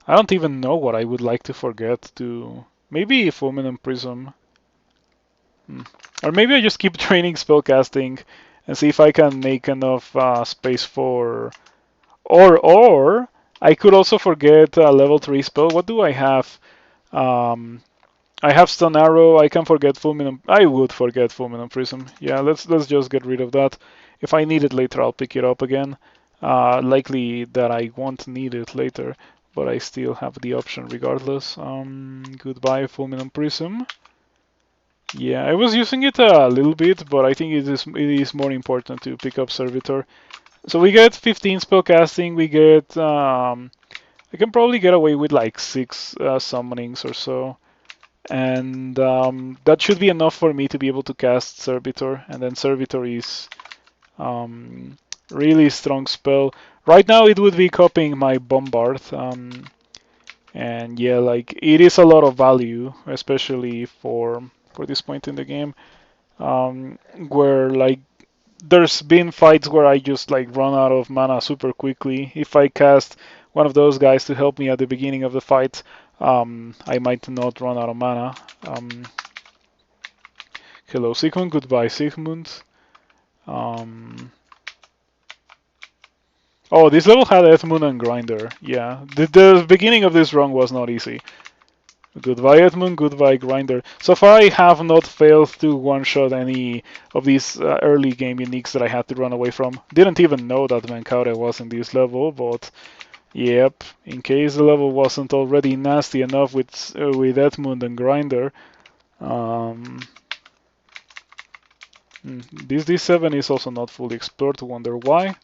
I don't even know what I would like to forget to... Maybe Fulminant Prism. Or maybe I just keep training spellcasting and see if I can make enough space for... Or I could also forget a level 3 spell. What do I have? Um, I have Stun Arrow. I can forget Fulminant. I would forget Fulminant Prism. Yeah, let's just get rid of that. If I need it later, I'll pick it up again. Likely that I won't need it later, but I still have the option regardless. Goodbye Fulminant Prism. Yeah, I was using it a little bit, but I think it is more important to pick up Servitor. So we get 15 spell casting. We get I can probably get away with like 6 summonings or so. And that should be enough for me to be able to cast Servitor. And then Servitor is um, really strong spell. Right now it would be copying my Bombard. And yeah, like it is a lot of value, especially for this point in the game, where like there's been fights where I just like run out of mana super quickly. If I cast one of those guys to help me at the beginning of the fight, I might not run out of mana. Hello Sigmund, goodbye Sigmund. Um, oh, this level had Edmund and Grinder. Yeah, the beginning of this run was not easy. Goodbye Edmund, goodbye Grinder. So far I have not failed to one-shot any of these early game uniques that I had to run away from. Didn't even know that Mankaure was in this level, but yep, in case the level wasn't already nasty enough with Edmund and Grinder. Um, this D7 is also not fully explored, wonder why.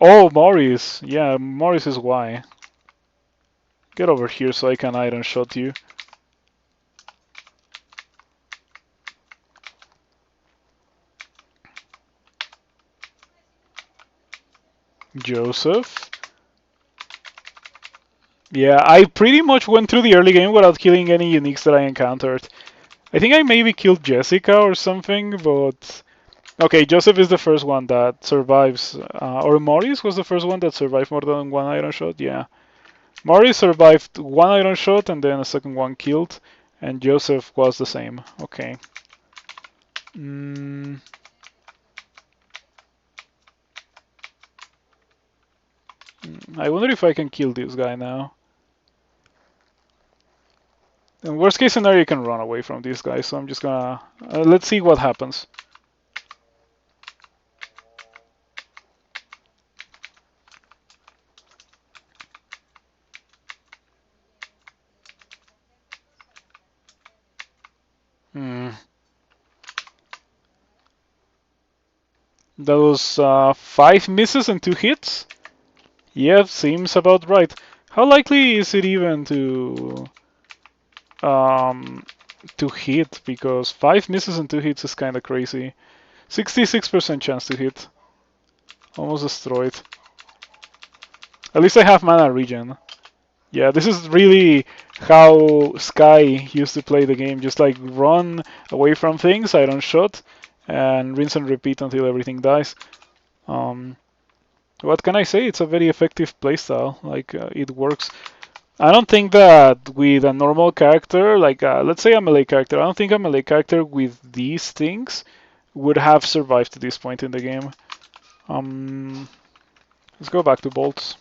Oh, Morris! Yeah, Morris is why. Get over here so I can iron shot you. Joseph. Yeah, I pretty much went through the early game without killing any uniques that I encountered. I think I maybe killed Jessica or something, but... Okay, Joseph is the first one that survives. Or Morris was the first one that survived more than one iron shot, yeah. Morris survived one iron shot and then a second one killed, and Joseph was the same. Okay. Mm, I wonder if I can kill this guy now. In worst case scenario, you can run away from this guy, so I'm just gonna... let's see what happens. Hmm. That was 5 misses and 2 hits? Yeah, seems about right. How likely is it even um, to hit? Because 5 misses and 2 hits is kind of crazy. 66% chance to hit. Almost destroyed. At least I have mana regen. Yeah, this is really how Sky used to play the game. Just like run away from things, iron shot, and rinse and repeat until everything dies. Um, what can I say? It's a very effective playstyle. Like it works. I don't think that with a normal character, like let's say a melee character, I don't think a melee character with these things would have survived to this point in the game. Let's go back to bolts.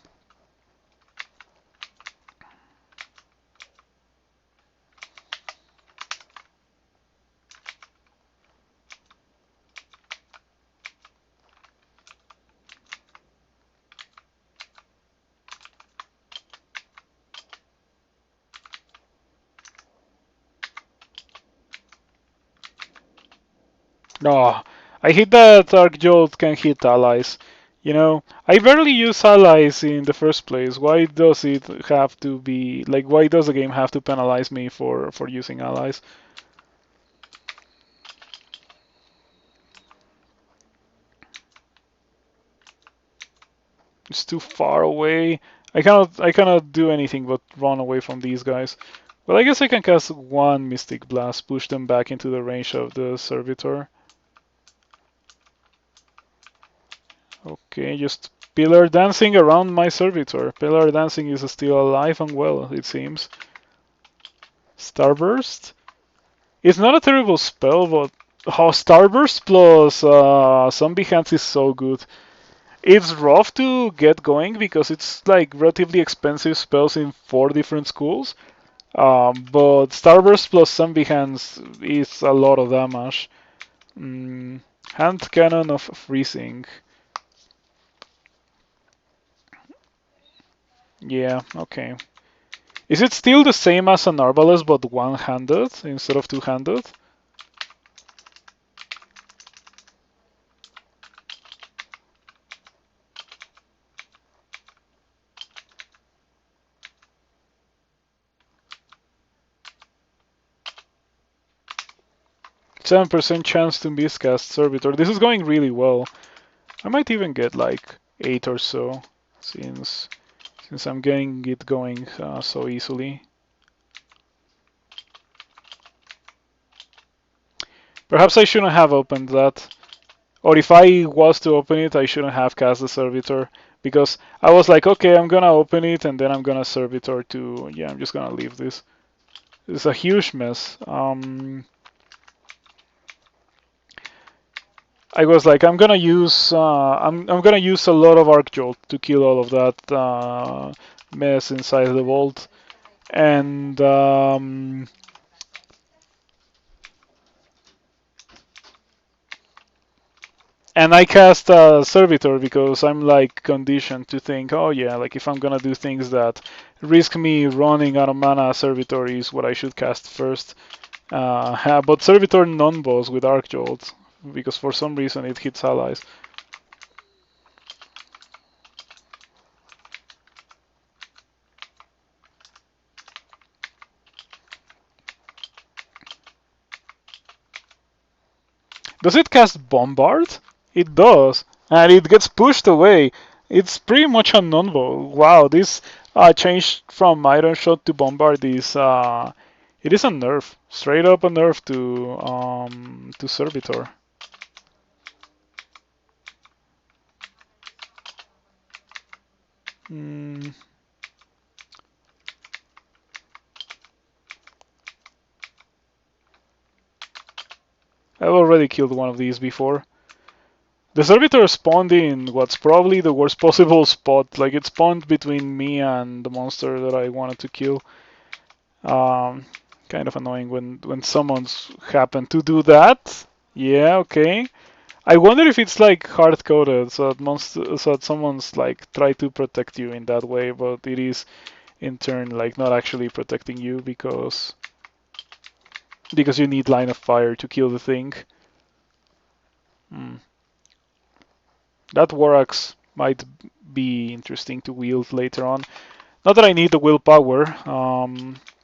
No, I hate that Arc Jolt can hit allies. You know, I barely use allies in the first place. Why does it have to be like? Why does the game have to penalize me for using allies? It's too far away. I cannot do anything but run away from these guys. Well, I guess I can cast one Mystic Blast, push them back into the range of the Servitor. Okay, just Pillar Dancing around my Servitor. Pillar Dancing is still alive and well, it seems. Starburst? It's not a terrible spell, but oh, Starburst plus Zombie Hands is so good. It's rough to get going because it's like relatively expensive spells in 4 different schools. But Starburst plus Zombie Hands is a lot of damage. Mm, Hand Cannon of Freezing. Yeah, okay. Is it still the same as an Arbalest but one-handed instead of two-handed? 7% chance to miscast Servitor. This is going really well. I might even get like 8 or so since I'm getting it going so easily. Perhaps I shouldn't have opened that. Or if I was to open it, I shouldn't have cast the Servitor. Because I was like, okay, I'm gonna open it and then I'm gonna Servitor to... Yeah, I'm just gonna leave this. It's a huge mess. I was like, I'm gonna use I'm gonna use a lot of Arc Jolt to kill all of that mess inside the vault, and I cast Servitor because I'm like conditioned to think, oh yeah, like if I'm gonna do things that risk me running out of mana, Servitor is what I should cast first. But Servitor non-boss with Arc Jolt because for some reason it hits allies. Does it cast Bombard? It does, and it gets pushed away. It's pretty much a non-bow. Wow, this change from Iron Shot to Bombard is it is a nerf, straight up a nerf to Servitor. Mm, I've already killed one of these before. The Servitor spawned in what's probably the worst possible spot. Like it spawned between me and the monster that I wanted to kill. Um, Kind of annoying when summons happen to do that. Yeah, okay. I wonder if it's like hard coded so that so that someone's like try to protect you in that way, but it is in turn like not actually protecting you because you need line of fire to kill the thing. Hmm. That War Axe might be interesting to wield later on. Not that I need the willpower,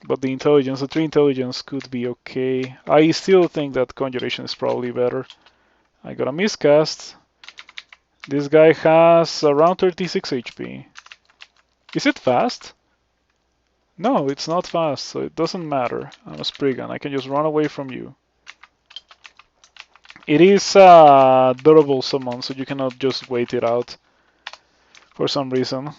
but the intelligence, the 3 intelligence could be okay. I still think that Conjuration is probably better. I got a miscast. This guy has around 36 HP. Is it fast? No, it's not fast, so it doesn't matter. I'm a Spriggan. I can just run away from you. It is a durable summon, so you cannot just wait it out for some reason.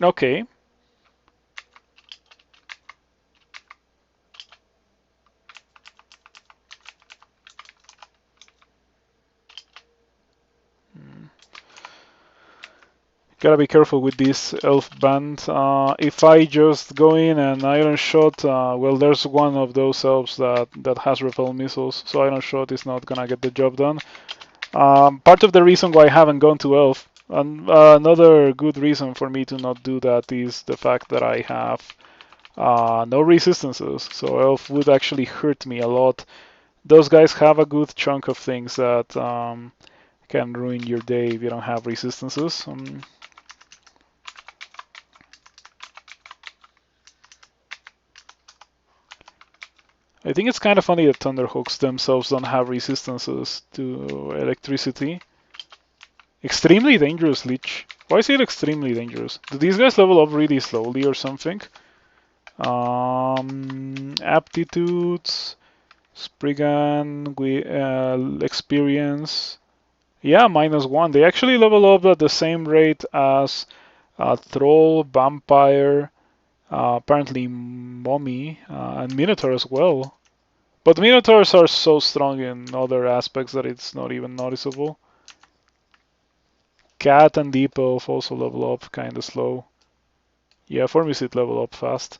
Okay. Gotta be careful with this elf band. If I just go in and Iron Shot, well, there's one of those elves that has repel missiles, so Iron Shot is not gonna get the job done. Part of the reason why I haven't gone to elf, and another good reason for me to not do that is the fact that I have no resistances, so elf would actually hurt me a lot. Those guys have a good chunk of things that can ruin your day if you don't have resistances. I think it's kind of funny that Thunderhawks themselves don't have resistances to electricity. Extremely dangerous Lich. Why is it extremely dangerous? Do these guys level up really slowly or something? Aptitudes, Spriggan, experience. Yeah, -1. They actually level up at the same rate as Troll, Vampire, apparently Mummy, and Minotaur as well. But Minotaurs are so strong in other aspects that it's not even noticeable. Cat and Depot also level up kinda slow. Yeah, Formicid level up fast.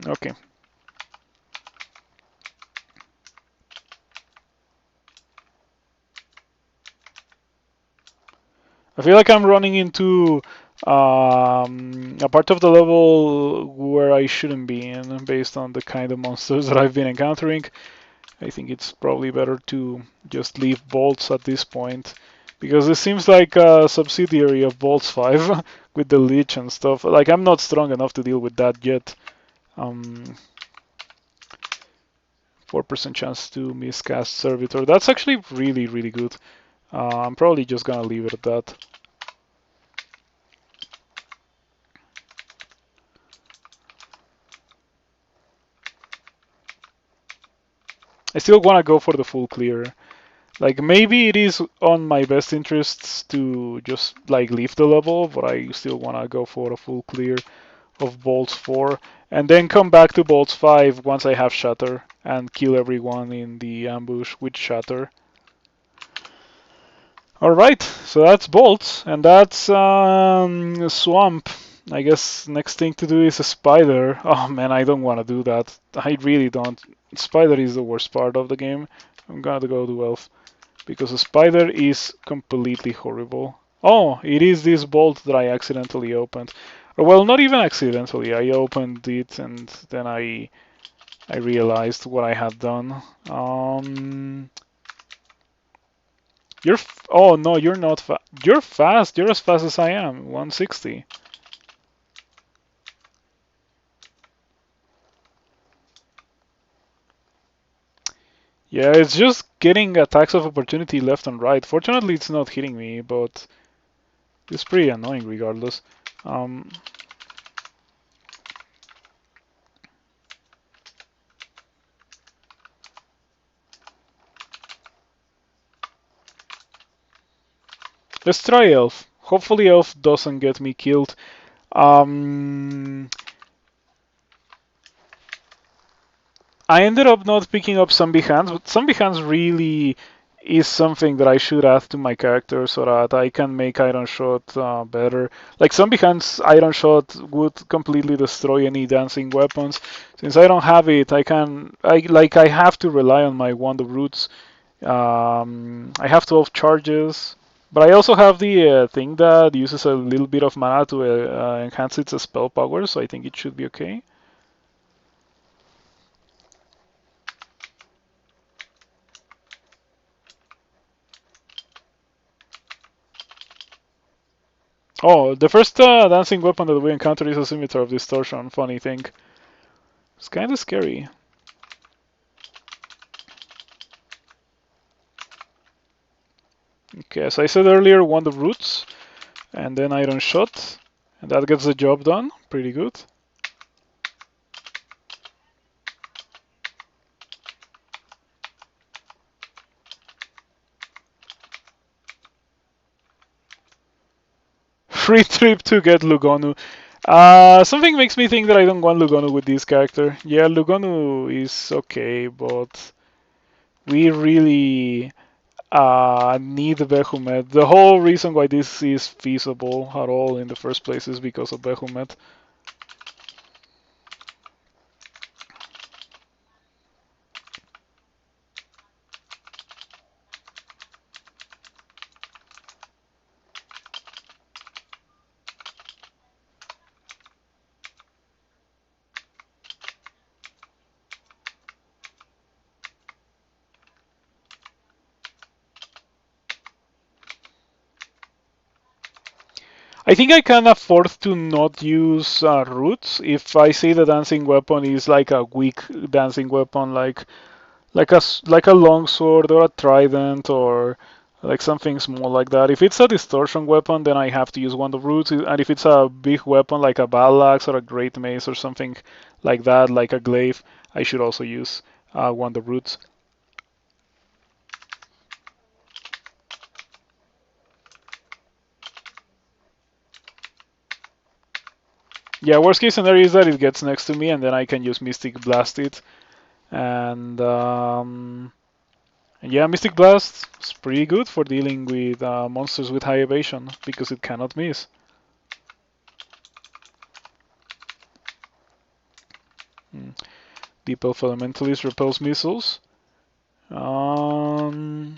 Okay. I feel like I'm running into a part of the level where I shouldn't be in based on the kind of monsters that I've been encountering. I think it's probably better to just leave bolts at this point because this seems like a subsidiary of bolts 5 with the leech and stuff. Like I'm not strong enough to deal with that yet. 4% chance to miscast Servitor. That's actually really, really good. I'm probably just gonna leave it at that. I still want to go for the full clear. Like maybe it is on my best interests to just like leave the level, but I still want to go for a full clear of bolts 4 and then come back to bolts 5 once I have shatter and kill everyone in the ambush with shatter. Alright, so that's bolts and that's swamp. I guess next thing to do is a spider. Oh man, I don't want to do that. I really don't. Spider is the worst part of the game. I'm gonna go to elf because a spider is completely horrible. Oh, it is this bolt that I accidentally opened. Or well, not even accidentally. I opened it and then I realized what I had done. You're oh no, you're not you're fast. You're as fast as I am. 160. Yeah, it's just getting attacks of opportunity left and right. Fortunately, it's not hitting me, but it's pretty annoying regardless. Um, let's try elf. Hopefully, elf doesn't get me killed. Um, I ended up not picking up zombie hands, but zombie hands really is something that I should add to my character so that I can make Iron Shot better. Like zombie hands, Iron Shot would completely destroy any dancing weapons. Since I don't have it, I have to rely on my Wand of Roots. I have 12 charges, but I also have the thing that uses a little bit of mana to enhance its spell power, so I think it should be okay. Oh, the first dancing weapon that we encounter is a scimitar of distortion. Funny thing. It's kind of scary. Okay, as I said earlier, Wand of Roots, and then Iron Shot, and that gets the job done. Pretty good. Free trip to get Lugonu. Something makes me think that I don't want Lugonu with this character. Yeah, Lugonu is okay, but we really need Behumet. The whole reason why this is feasible at all in the first place is because of Behumet. I think I can afford to not use roots if I say the dancing weapon is like a weak dancing weapon, like a long sword or a trident or like something small like that. If it's a distortion weapon, then I have to use one of the roots, and if it's a big weapon like a battle axe or a great mace or something like that, like a glaive, I should also use one of the roots. Yeah, worst case scenario is that it gets next to me and then I can use Mystic Blast it. And yeah, Mystic Blast is pretty good for dealing with monsters with high evasion because it cannot miss. Hmm. Deep Elf Elementalist repels missiles. Um,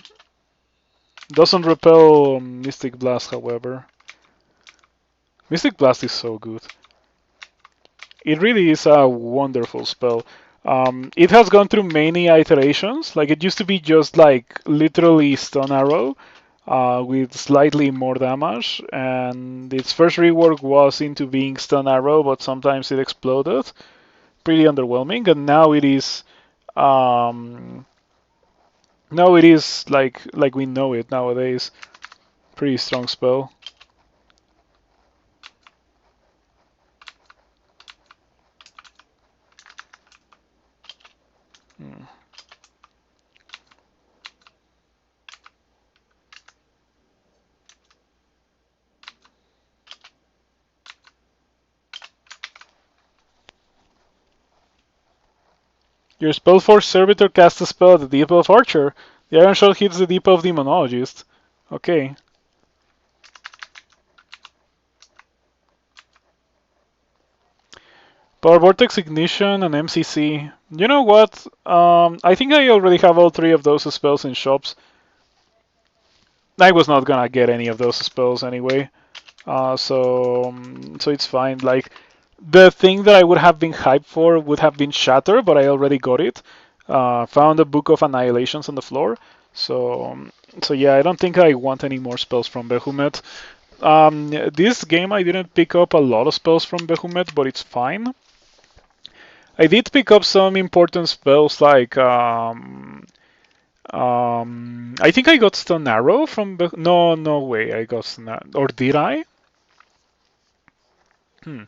doesn't repel Mystic Blast, however. Mystic Blast is so good. It really is a wonderful spell. It has gone through many iterations. Like it used to be just like literally stun arrow with slightly more damage, and its first rework was into being stun arrow, but sometimes it exploded. Pretty underwhelming, and um, now it is like we know it nowadays. Pretty strong spell. Hmm. Your Spellforce Servitor casts a spell at the Deep Elf Archer. The Iron Shot hits the Deep Elf Demonologist. Okay. Power Vortex Ignition and MCC. You know what? I think I already have all three of those spells in shops. I was not gonna get any of those spells anyway, so it's fine. Like the thing that I would have been hyped for would have been Shatter, but I already got it. Found a Book of Annihilations on the floor, so yeah, I don't think I want any more spells from Behemoth. This game I didn't pick up a lot of spells from Behemoth, but it's fine. I did pick up some important spells like I think I got Stone Arrow from no way I got Stone or did I? Hmm.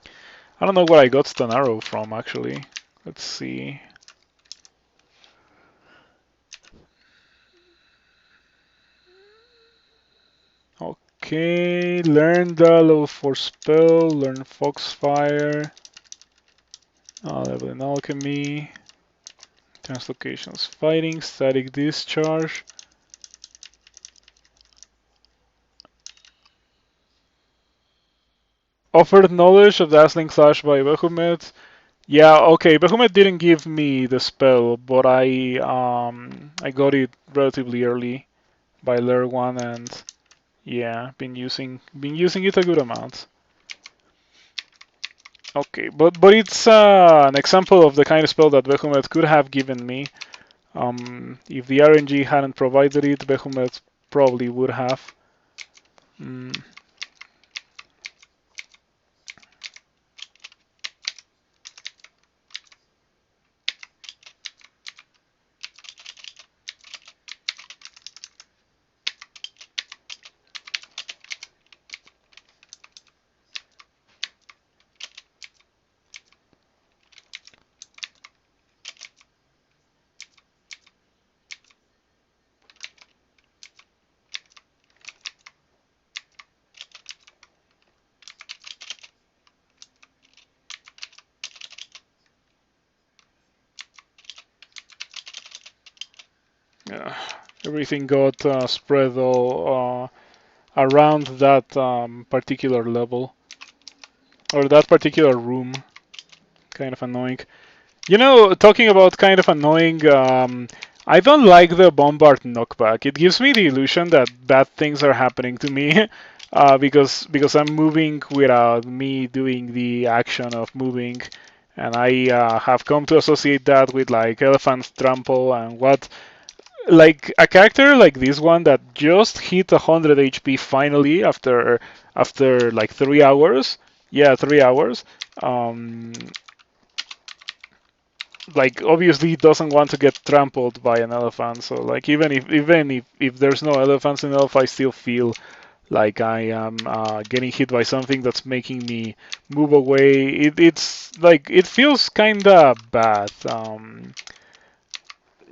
I don't know where I got Stone Arrow from actually. Let's see. Okay, learn the level 4 spell, learn Foxfire, level in Alchemy, Translocations Fighting, Static Discharge. Offered knowledge of Dazzling Slash by Behemoth. Yeah, okay. Behemoth didn't give me the spell, but I got it relatively early by Layer 1 and yeah, been using it a good amount. Okay, but it's an example of the kind of spell that Behemoth could have given me. If the RNG hadn't provided it, Behemoth probably would have. Mm, yeah, everything got spread all around that particular level or that particular room. Kind of annoying. You know, talking about kind of annoying, I don't like the Bombard knockback. It gives me the illusion that bad things are happening to me because I'm moving without me doing the action of moving, and I have come to associate that with like Elephant Trample and what like a character like this one that just hit 100 HP finally after like 3 hours. Yeah, 3 hours. Um, like obviously doesn't want to get trampled by an elephant. So like even if there's no elephants in Elf, I still feel like I am getting hit by something that's making me move away. It's like it feels kinda bad.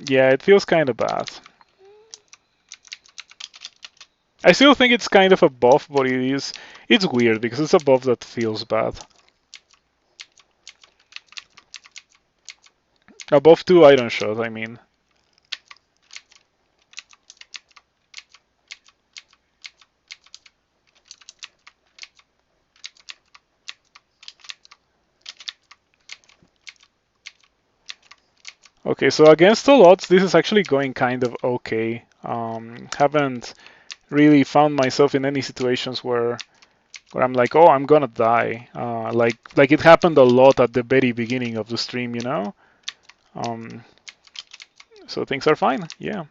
Yeah, it feels kinda bad. I still think it's kind of a buff, but it's weird because it's a buff that feels bad. Above 2 iron shot, I mean. Okay, so against all odds, this is actually going kind of okay. Haven't really found myself in any situations where I'm like, oh, I'm gonna die. Like it happened a lot at the very beginning of the stream, you know. Um, so things are fine. Yeah.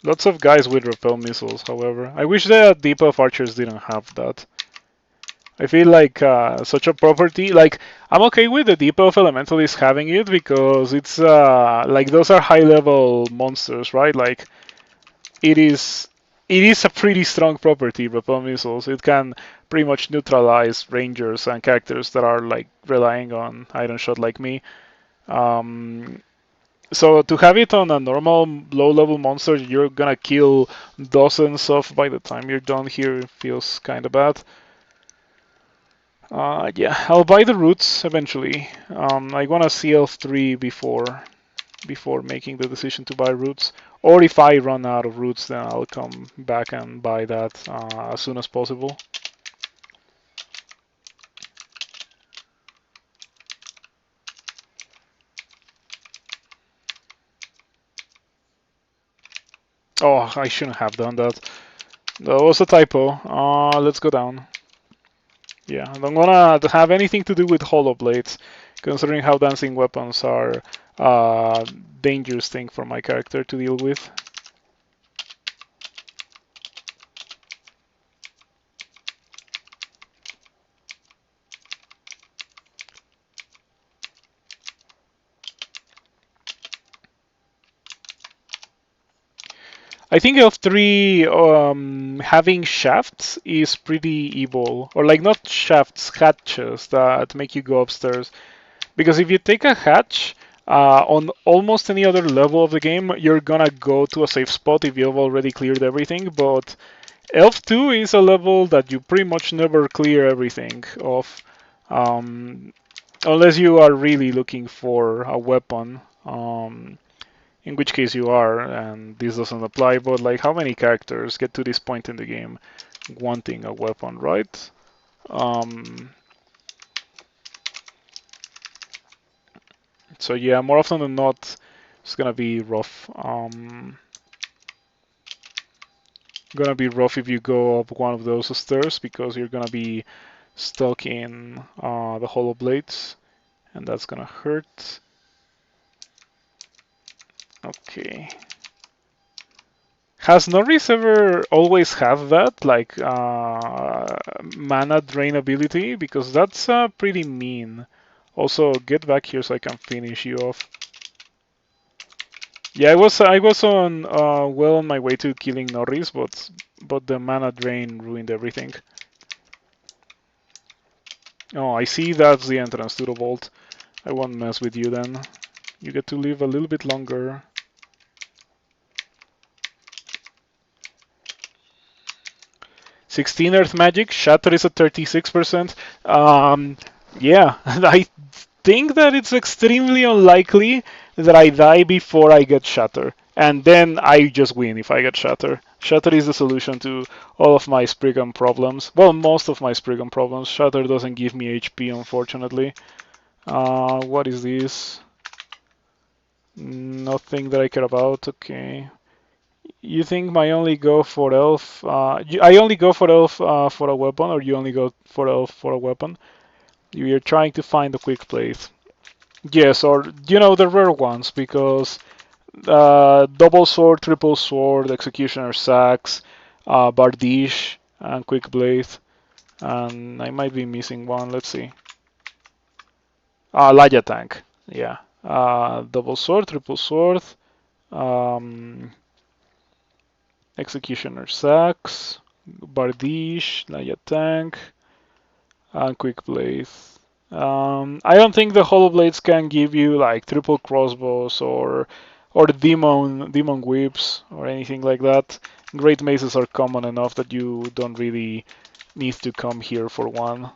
Lots of guys with repel missiles, however. I wish the deep elf archers didn't have that. I feel like such a property, like I'm okay with the deep elf elementalist having it because it's like those are high level monsters, right? Like it is it is a pretty strong property, repel missiles. It can pretty much neutralize rangers and characters that are like relying on iron shot like me. Um, so to have it on a normal low level monster, you're gonna kill dozens of by the time you're done here. It feels kind of bad. Yeah, I'll buy the roots eventually. I wanna CL3 before making the decision to buy roots. Or if I run out of roots, then I'll come back and buy that as soon as possible. Oh, I shouldn't have done that. That was a typo. Let's go down. Yeah, I don't wanna have anything to do with hollow blades, considering how dancing weapons are a dangerous thing for my character to deal with. I think F3 having shafts is pretty evil, or like not shafts, hatches that make you go upstairs. Because if you take a hatch on almost any other level of the game, you're gonna go to a safe spot if you've already cleared everything. But Elf 2 is a level that you pretty much never clear everything of, um, unless you are really looking for a weapon. In which case you are, and this doesn't apply. But like, how many characters get to this point in the game wanting a weapon, right? Um, so yeah, more often than not, it's gonna be rough. Gonna be rough if you go up one of those stairs because you're gonna be stuck in the hollow blades, and that's gonna hurt. Okay. Has Norris ever always have that, like mana drain ability? Because that's pretty mean. Also, get back here so I can finish you off. Yeah, I was on well on my way to killing Norris, but the mana drain ruined everything. Oh, I see that's the entrance to the vault. I won't mess with you then. You get to live a little bit longer. 16 Earth Magic, Shatter is at 36%. Yeah, I think that it's extremely unlikely that I die before I get Shatter. And then I just win if I get Shatter. Shatter is the solution to all of my Spriggan problems. Well, most of my Spriggan problems. Shatter doesn't give me HP, unfortunately. What is this? Nothing that I care about. Okay. You think my only go for elf? I only go for elf for a weapon, or you only go for elf for a weapon? You're trying to find a quick place. Yes, or the rare ones because double sword, triple sword, executioner sax, bardiche, and quick blade. And I might be missing one. Let's see. Laya tank. Yeah. Double sword, triple sword. Um, Executioner Sax, Bardiche, Naya Tank, and Quick Blade. I don't think the Hollow Blades can give you like triple crossbows or the demon whips or anything like that. Great maces are common enough that you don't really need to come here for one.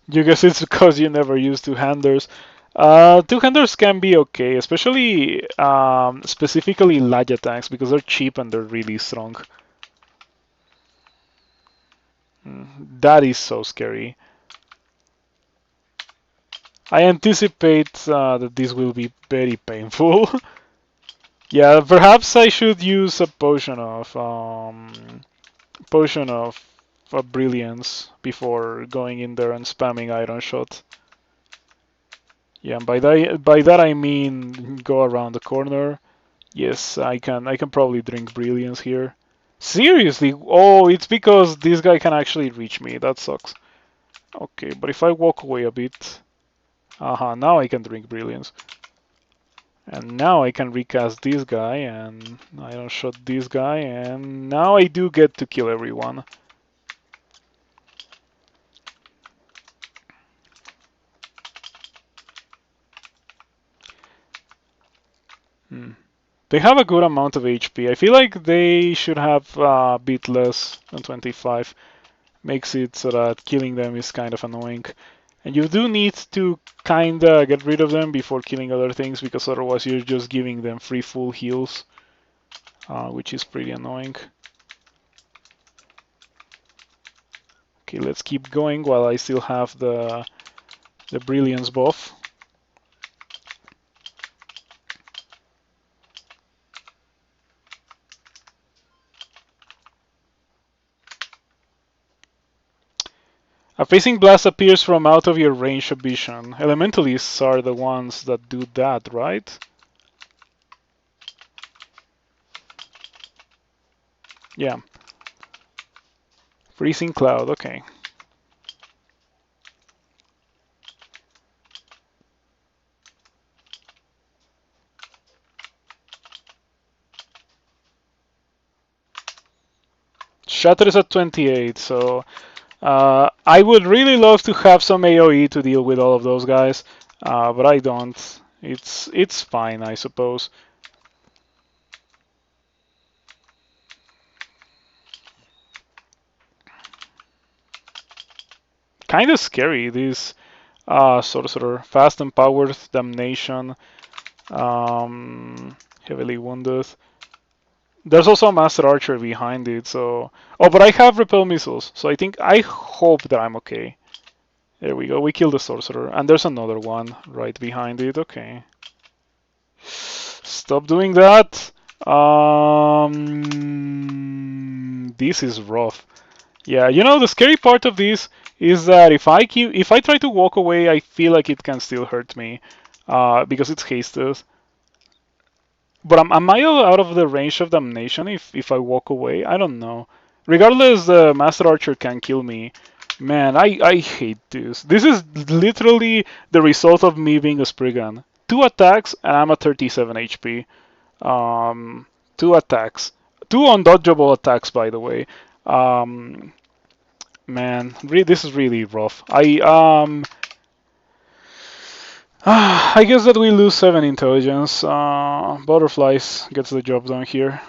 You guess it's because you never use two-handers. Two-handers can be okay, especially specifically Laja tanks because they're cheap and they're really strong. That is so scary. I anticipate that this will be very painful. Yeah, perhaps I should use a potion of brilliance before going in there and spamming iron shot. Yeah, and by that I mean go around the corner. Yes, I can probably drink brilliance here. Seriously? Oh, it's because this guy can actually reach me. That sucks. Okay, but if I walk away a bit, now I can drink brilliance. And now I can recast this guy and I don't shot this guy and now I do get to kill everyone. Hmm. They have a good amount of HP. I feel like they should have a bit less than 25. Makes it so that killing them is kind of annoying. And you do need to kinda get rid of them before killing other things because otherwise you're just giving them free full heals, which is pretty annoying. Okay, let's keep going while I still have the brilliance buff. A phasing blast appears from out of your range of vision. Elementalists are the ones that do that, right? Yeah. Freezing cloud, okay. Shatter is at 28, so I would really love to have some AoE to deal with all of those guys, but I don't. It's fine, I suppose. Kind of scary, this sorcerer. Fast and powered, damnation, heavily wounded. There's also a master archer behind it, so. Oh, but I have repel missiles, so I hope that I'm okay. There we go. We killed the sorcerer, and there's another one right behind it. Okay. Stop doing that. This is rough. Yeah, the scary part of this is that if I try to walk away, I feel like it can still hurt me, because it's hasted. But am I out of the range of damnation if I walk away? I don't know. Regardless, the Master Archer can kill me. Man, I hate this. This is literally the result of me being a Spriggan. Two attacks and I'm at 37 HP. Two attacks. Two undodgeable attacks, by the way. Um, man, this is really rough. I guess that we lose 7 intelligence. Butterflies gets the job done here.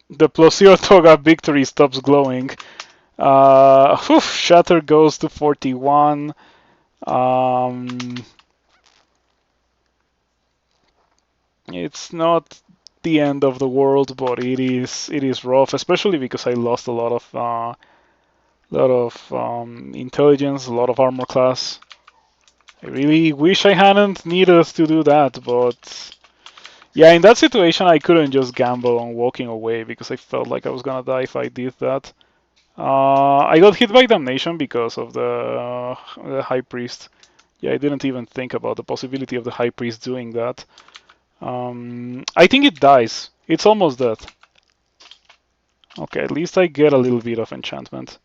The Plosio Toga victory stops glowing. Shatter goes to 41. It's not the end of the world, but it is rough, especially because I lost a lot of intelligence, a lot of armor class. I really wish I hadn't needed to do that, but yeah, in that situation I couldn't just gamble on walking away because I felt like I was gonna die if I did that. I got hit by damnation because of the high priest. Yeah, I didn't even think about the possibility of the high priest doing that. I think it dies. It's almost dead. Okay, at least I get a little bit of enchantment.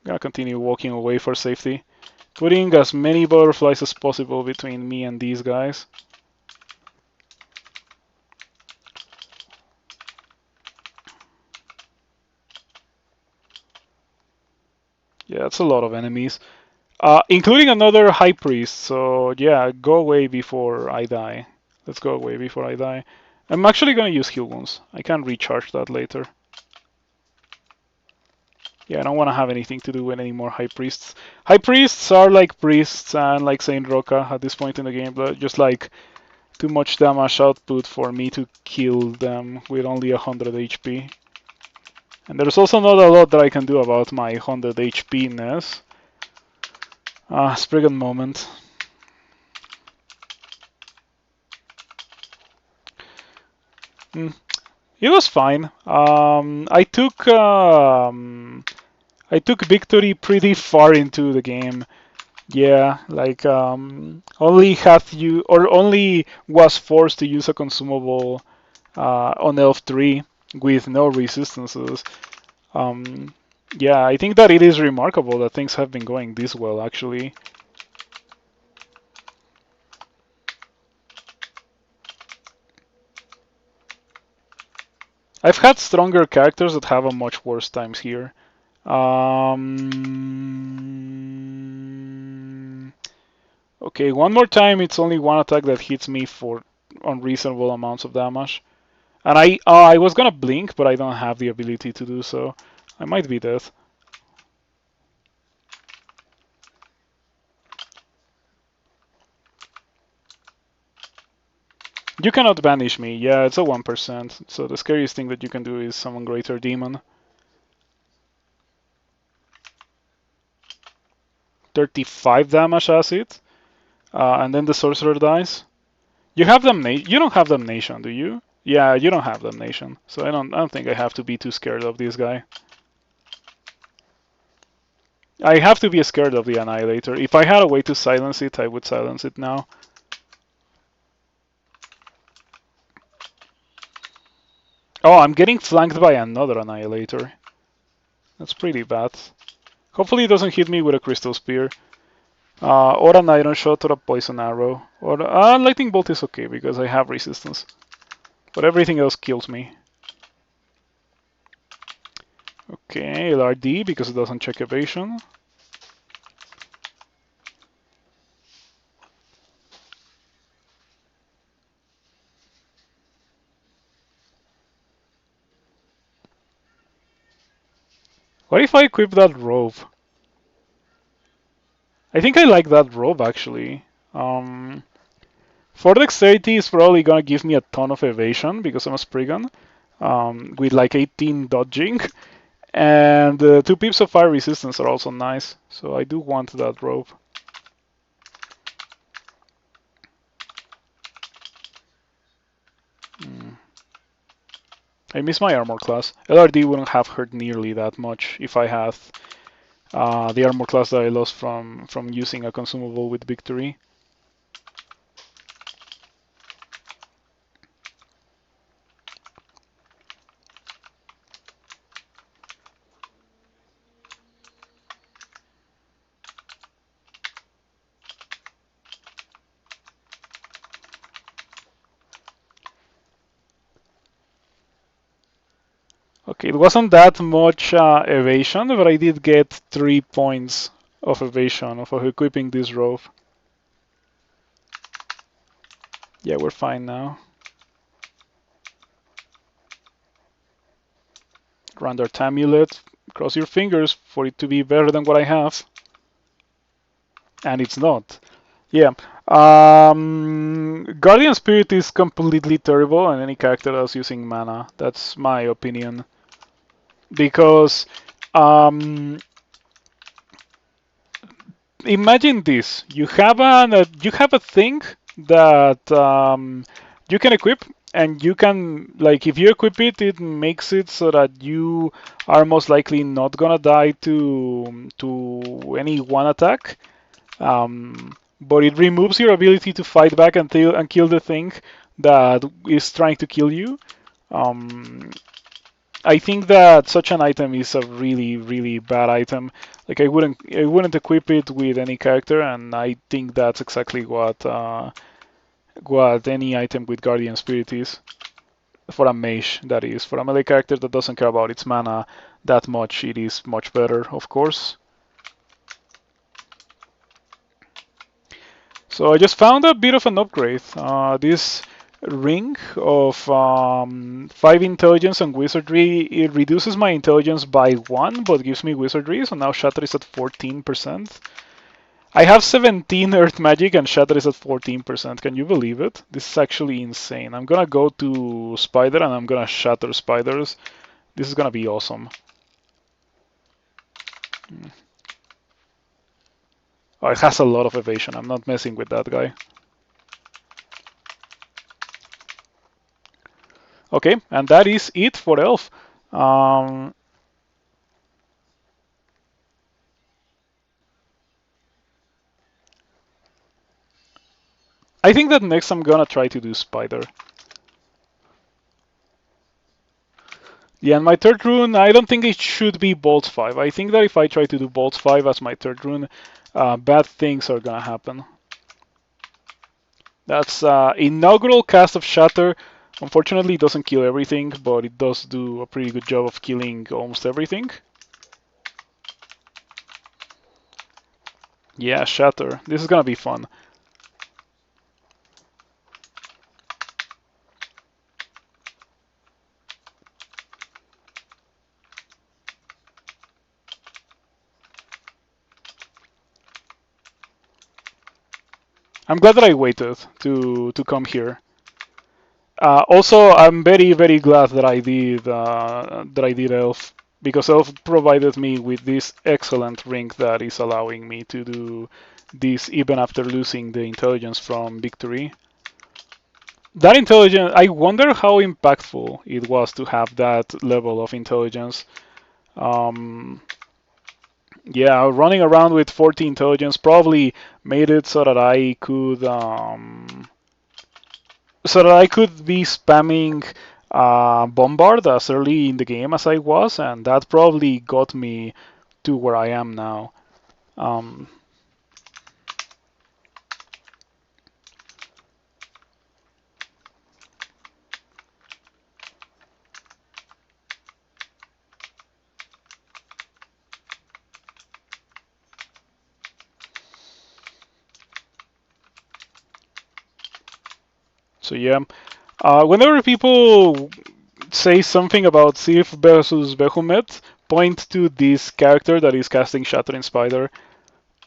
Gonna continue walking away for safety. Putting as many butterflies as possible between me and these guys. Yeah, that's a lot of enemies. Including another high priest, so yeah, go away before I die. Let's go away before I die. I'm actually gonna use heal wounds. I can recharge that later. Yeah, I don't want to have anything to do with any more high priests. High priests are like priests and like Saint Roca at this point in the game, but just like too much damage output for me to kill them with only 100 HP. And there's also not a lot that I can do about my 100 HP-ness. Spriggan moment. It was fine. I took victory pretty far into the game. Yeah, like only was forced to use a consumable on Elf 3 with no resistances. Um, yeah, I think that it is remarkable that things have been going this well, actually. I've had stronger characters that have a much worse times here. Okay, one more time. It's only one attack that hits me for unreasonable amounts of damage. And I was gonna blink, but I don't have the ability to do so. I might be dead. You cannot banish me. Yeah, it's a 1%. So the scariest thing that you can do is summon Greater Demon. 35 damage acid. And then the sorcerer dies. You have damnation. You don't have damnation, do you? Yeah, you don't have damnation. So I don't think I have to be too scared of this guy. I have to be scared of the Annihilator. If I had a way to silence it, I would silence it now. Oh, I'm getting flanked by another Annihilator. That's pretty bad. Hopefully it doesn't hit me with a Crystal Spear. Or an Iron Shot or a Poison Arrow. Or Lightning Bolt is okay because I have resistance. But everything else kills me. Okay, LRD because it doesn't check evasion. What if I equip that robe? I think I like that robe actually. For dexterity is probably gonna give me a ton of evasion because I'm a Spriggan. With like 18 dodging. And 2 pips of fire resistance are also nice. So I do want that robe. I miss my armor class. LRD wouldn't have hurt nearly that much if I had the armor class that I lost from using a consumable with victory. Okay, it wasn't that much evasion, but I did get 3 points of evasion of equipping this robe. Yeah, we're fine now. Randart Amulet. Cross your fingers for it to be better than what I have. And it's not. Yeah. Guardian Spirit is completely terrible on any character that's using mana. That's my opinion. Because imagine this: you have a thing that you can equip, and you can like if you equip it, it makes it so that you are most likely not gonna die to any one attack. But it removes your ability to fight back and kill the thing that is trying to kill you. I think that such an item is a really, really bad item. Like I wouldn't equip it with any character, and I think that's exactly what any item with Guardian Spirit is. For a mage, that is. For a melee character that doesn't care about its mana that much, it is much better, of course. So I just found a bit of an upgrade. This ring of 5 intelligence and wizardry. It reduces my intelligence by 1, but gives me wizardry, so now Shatter is at 14%. I have 17 Earth Magic and Shatter is at 14%. Can you believe it? This is actually insane. I'm gonna go to Spider and I'm gonna Shatter Spiders. This is gonna be awesome. Oh, it has a lot of evasion. I'm not messing with that guy. Okay, and that is it for Elf. Um, I think that next I'm gonna try to do Spider. Yeah, and my third rune, I don't think it should be Bolt 5. I think that if I try to do Bolt 5 as my third rune, bad things are gonna happen. That's inaugural cast of Shatter. Unfortunately, it doesn't kill everything, but it does do a pretty good job of killing almost everything. Yeah, Shatter. This is gonna be fun. I'm glad that I waited to come here. Also, I'm very glad that I did Elf because Elf provided me with this excellent ring that is allowing me to do this even after losing the intelligence from victory. That intelligence, I wonder how impactful it was to have that level of intelligence. Um, yeah, running around with 40 intelligence probably made it so that I could be spamming Bombard as early in the game as I was, and that probably got me to where I am now. Um, so yeah, whenever people say something about Sif versus Behemoth, point to this character that is casting Shattering Spider.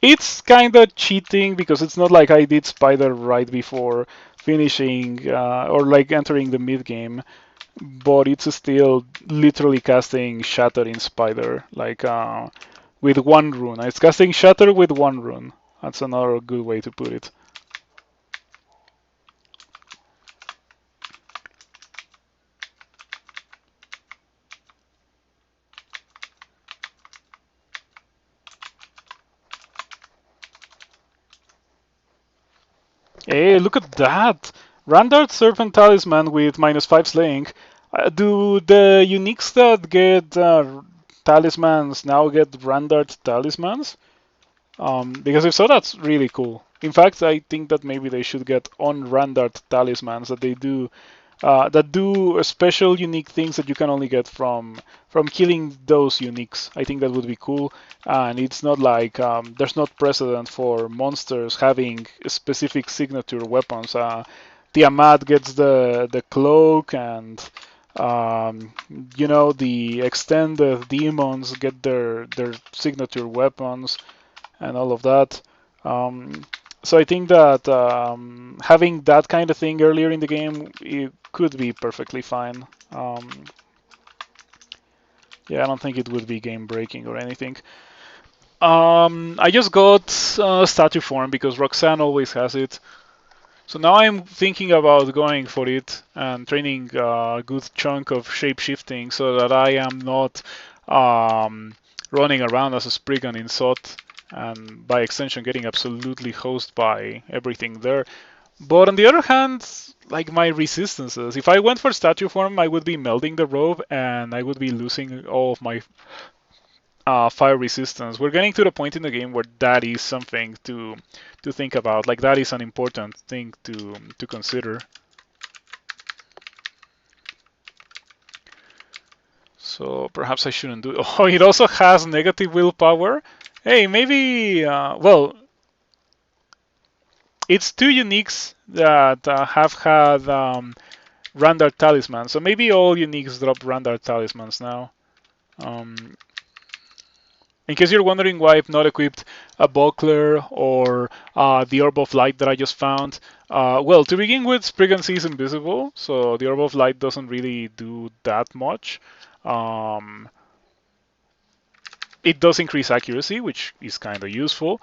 It's kind of cheating because it's not like I did Spider right before finishing or like entering the mid game, but it's still literally casting Shatter in Spider, like with one rune. It's casting Shatter with one rune. That's another good way to put it. Hey, look at that! Randart Serpent Talisman with -5 slaying. Do the uniques that get talismans now get Randart Talismans? Because if so, that's really cool. In fact, I think that maybe they should get on Randart talismans that do special unique things that you can only get from killing those uniques. I think that would be cool, and it's not like there's not precedent for monsters having specific signature weapons. Tiamat gets the cloak, and the extended demons get their signature weapons and all of that. Um, so I think that having that kind of thing earlier in the game it could be perfectly fine. Yeah, I don't think it would be game breaking or anything. I just got statue form because Roxanne always has it. So now I'm thinking about going for it and training a good chunk of shape shifting so that I am not running around as a Spriggan in SOT and by extension getting absolutely hosed by everything there. But on the other hand, like my resistances, if I went for statue form, I would be melting the robe and I would be losing all of my fire resistance. We're getting to the point in the game where that is something to think about. Like that is an important thing to consider. So perhaps I shouldn't do it. Oh, it also has negative willpower. Hey, maybe. Well, It's two uniques that have had Randar talismans. So maybe all uniques drop Randar talismans now. Um, in case you're wondering why I've not equipped a buckler or the Orb of Light that I just found, well, to begin with, Spriggan is invisible, so the Orb of Light doesn't really do that much. Um, it does increase accuracy, which is kind of useful.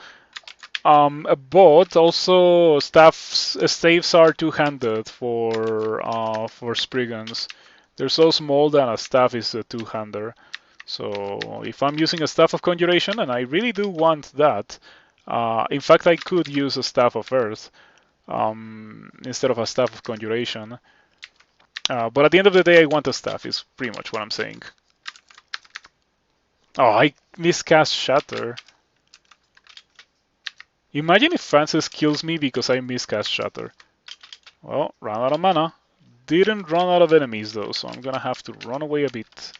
But also staves are two-handed for Spriggans. They're so small that a staff is a two-hander. So if I'm using a Staff of Conjuration, and I really do want that, in fact I could use a Staff of Earth instead of a Staff of Conjuration. But at the end of the day, I want a staff, is pretty much what I'm saying. Oh, I miscast Shatter. Imagine if Francis kills me because I miscast Shatter. Well, ran out of mana. Didn't run out of enemies though, so I'm gonna have to run away a bit.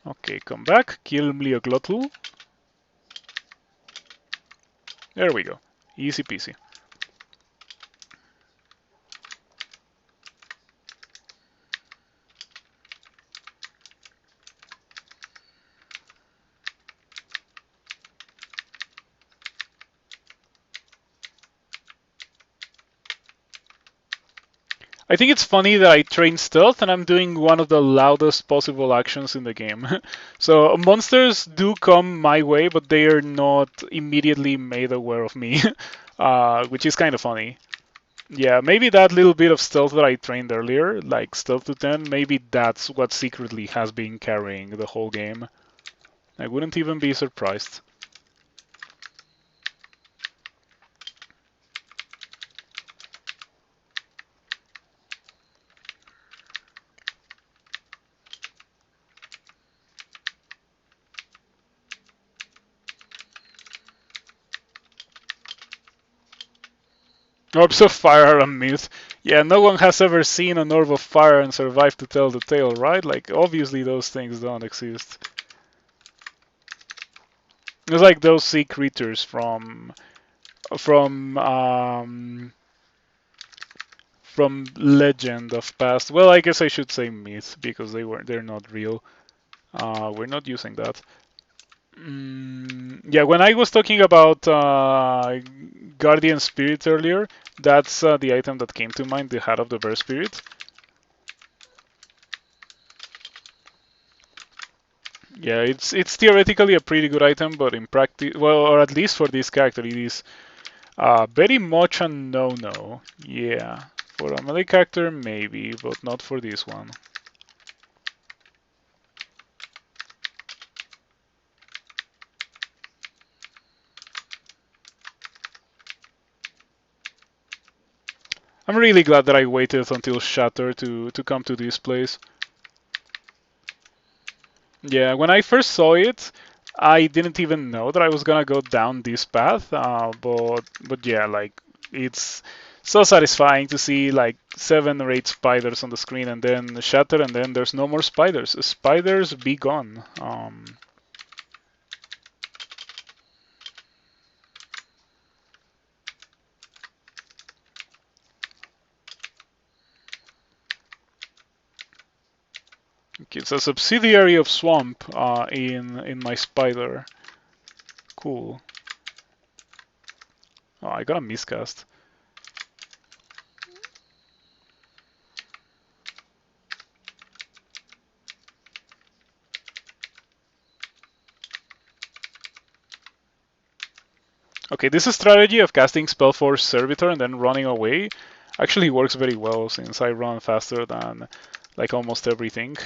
Okay, come back, kill Mlioglotul. There we go. Easy peasy. I think it's funny that I train stealth and I'm doing one of the loudest possible actions in the game. So monsters do come my way, but they are not immediately made aware of me, which is kind of funny. Yeah, maybe that little bit of stealth that I trained earlier, like stealth to 10, maybe that's what secretly has been carrying the whole game. I wouldn't even be surprised. Orbs of fire are a myth. Yeah, no one has ever seen an orb of fire and survived to tell the tale, right? Like, obviously those things don't exist. It's like those sea creatures from from legend of past. Well, I guess I should say myth because they're not real. We're not using that. Yeah, when I was talking about Guardian Spirit earlier, that's the item that came to mind, the Hat of the Bear Spirit. Yeah, it's theoretically a pretty good item, but in practice, well, or at least for this character, it is very much a no-no. Yeah, for a melee character, maybe, but not for this one. I'm really glad that I waited until Shatter to come to this place. Yeah, when I first saw it, I didn't even know that I was gonna go down this path. But yeah, like it's so satisfying to see like 7 or 8 spiders on the screen and then Shatter and then there's no more spiders. Spiders be gone. It's a subsidiary of Swamp in my spider. Cool. Oh, I got a miscast. Okay, this strategy of casting Spellforce Servitor and then running away actually works very well since I run faster than like almost everything.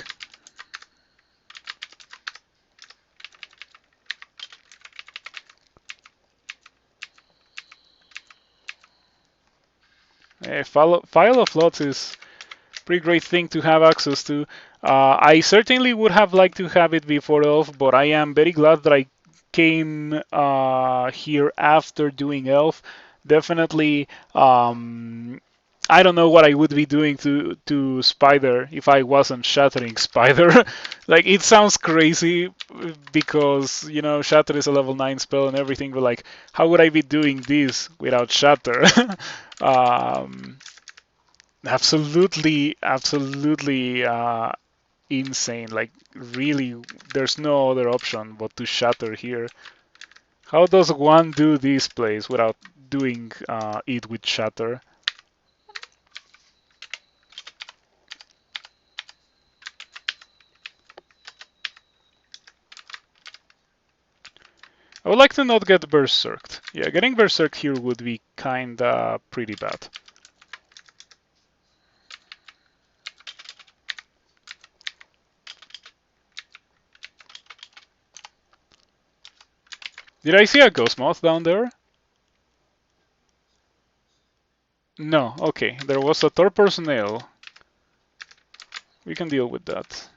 File of Lots is a pretty great thing to have access to. I certainly would have liked to have it before Elf, but I am very glad that I came here after doing Elf. Definitely I don't know what I would be doing to Spider if I wasn't shattering Spider. Like it sounds crazy because Shatter is a level 9 spell and everything, but like how would I be doing this without Shatter? um, absolutely insane. Like really, there's no other option but to Shatter here. How does one do this plays without doing it with Shatter? I would like to not get berserked. Yeah, getting berserked here would be kinda pretty bad. Did I see a ghost moth down there? No, okay. There was a torpor snail. We can deal with that.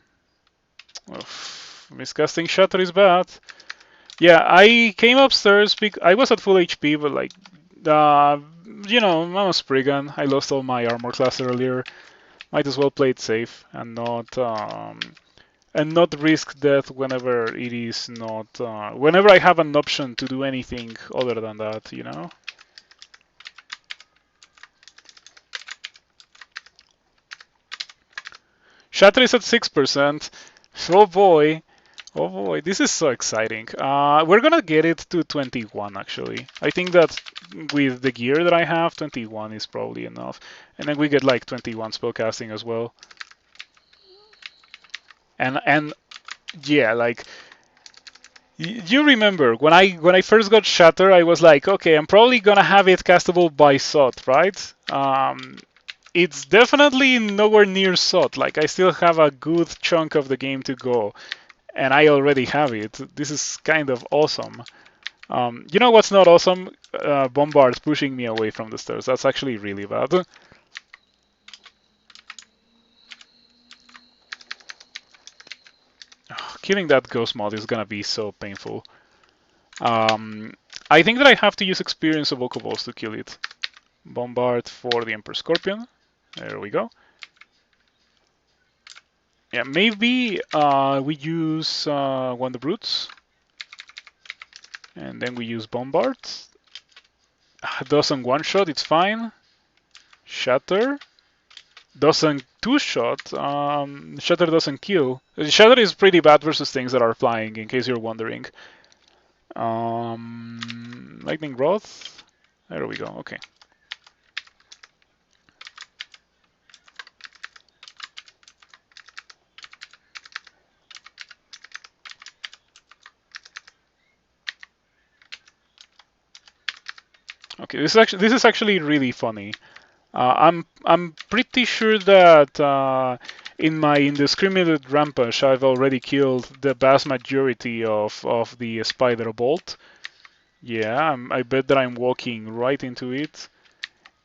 Miscasting Shatter is bad. Yeah, I came upstairs. I was at full HP, but like, uh, I'm a Spriggan. I lost all my armor class earlier. Might as well play it safe and not risk death whenever it is not whenever I have an option to do anything other than that. Shatter is at 6%. Oh boy. Oh boy, this is so exciting. We're gonna get it to 21 actually. I think that with the gear that I have, 21 is probably enough. And then we get like 21 spellcasting as well. And yeah, like you remember when I first got Shatter, I was like, okay, I'm probably gonna have it castable by Sot, right? It's definitely nowhere near Sot. Like I still have a good chunk of the game to go, and I already have it. This is kind of awesome. You know what's not awesome? Bombard pushing me away from the stairs. That's actually really bad. Killing that ghost mod is gonna be so painful. Um, I think that I have to use experience of Okoballs to kill it. Bombard for the Emperor Scorpion. There we go. Yeah, maybe we use one of the brutes, and then we use Bombard. Doesn't one shot, it's fine. Shatter. Doesn't two shot. Shatter doesn't kill. Shatter is pretty bad versus things that are flying, in case you're wondering. Lightning Rod. There we go. Okay. Okay. This is actually really funny. I'm pretty sure that in my indiscriminate rampage, I've already killed the vast majority of the spider bolt. Yeah, I bet that I'm walking right into it.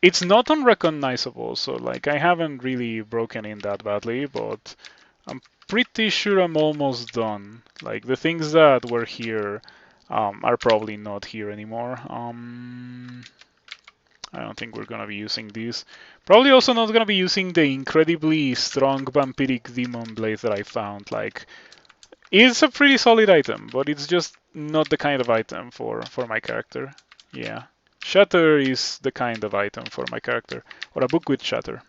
It's not unrecognizable, so like I haven't really broken in that badly, but I'm pretty sure I'm almost done. Like the things that were here are probably not here anymore. I don't think we're gonna be using these. Probably also not gonna be using the incredibly strong vampiric demon blade that I found. Like, it's a pretty solid item, but it's just not the kind of item for my character. Yeah. Shatter is the kind of item for my character. Or a book with Shatter.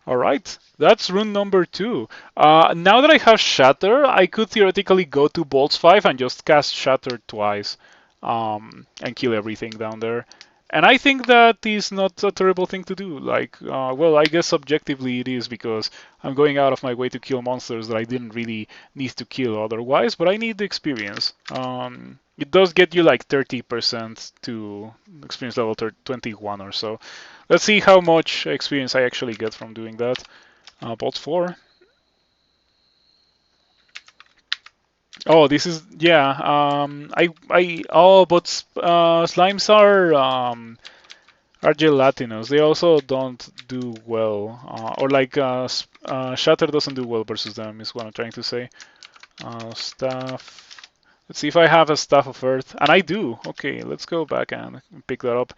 Alright, that's rune number 2. Now that I have Shatter, I could theoretically go to Bolts 5 and just cast Shatter twice and kill everything down there. And I think that is not a terrible thing to do. Like, well, I guess subjectively it is because I'm going out of my way to kill monsters that I didn't really need to kill otherwise, but I need the experience. It does get you like 30% to experience level 21 or so. Let's see how much experience I actually get from doing that. Bolt 4. Oh, this is yeah. But slimes are gelatinous. They also don't do well, or like Shatter doesn't do well versus them. Is what I'm trying to say. Staff. Let's see if I have a Staff of Earth, and I do. Okay, let's go back and pick that up.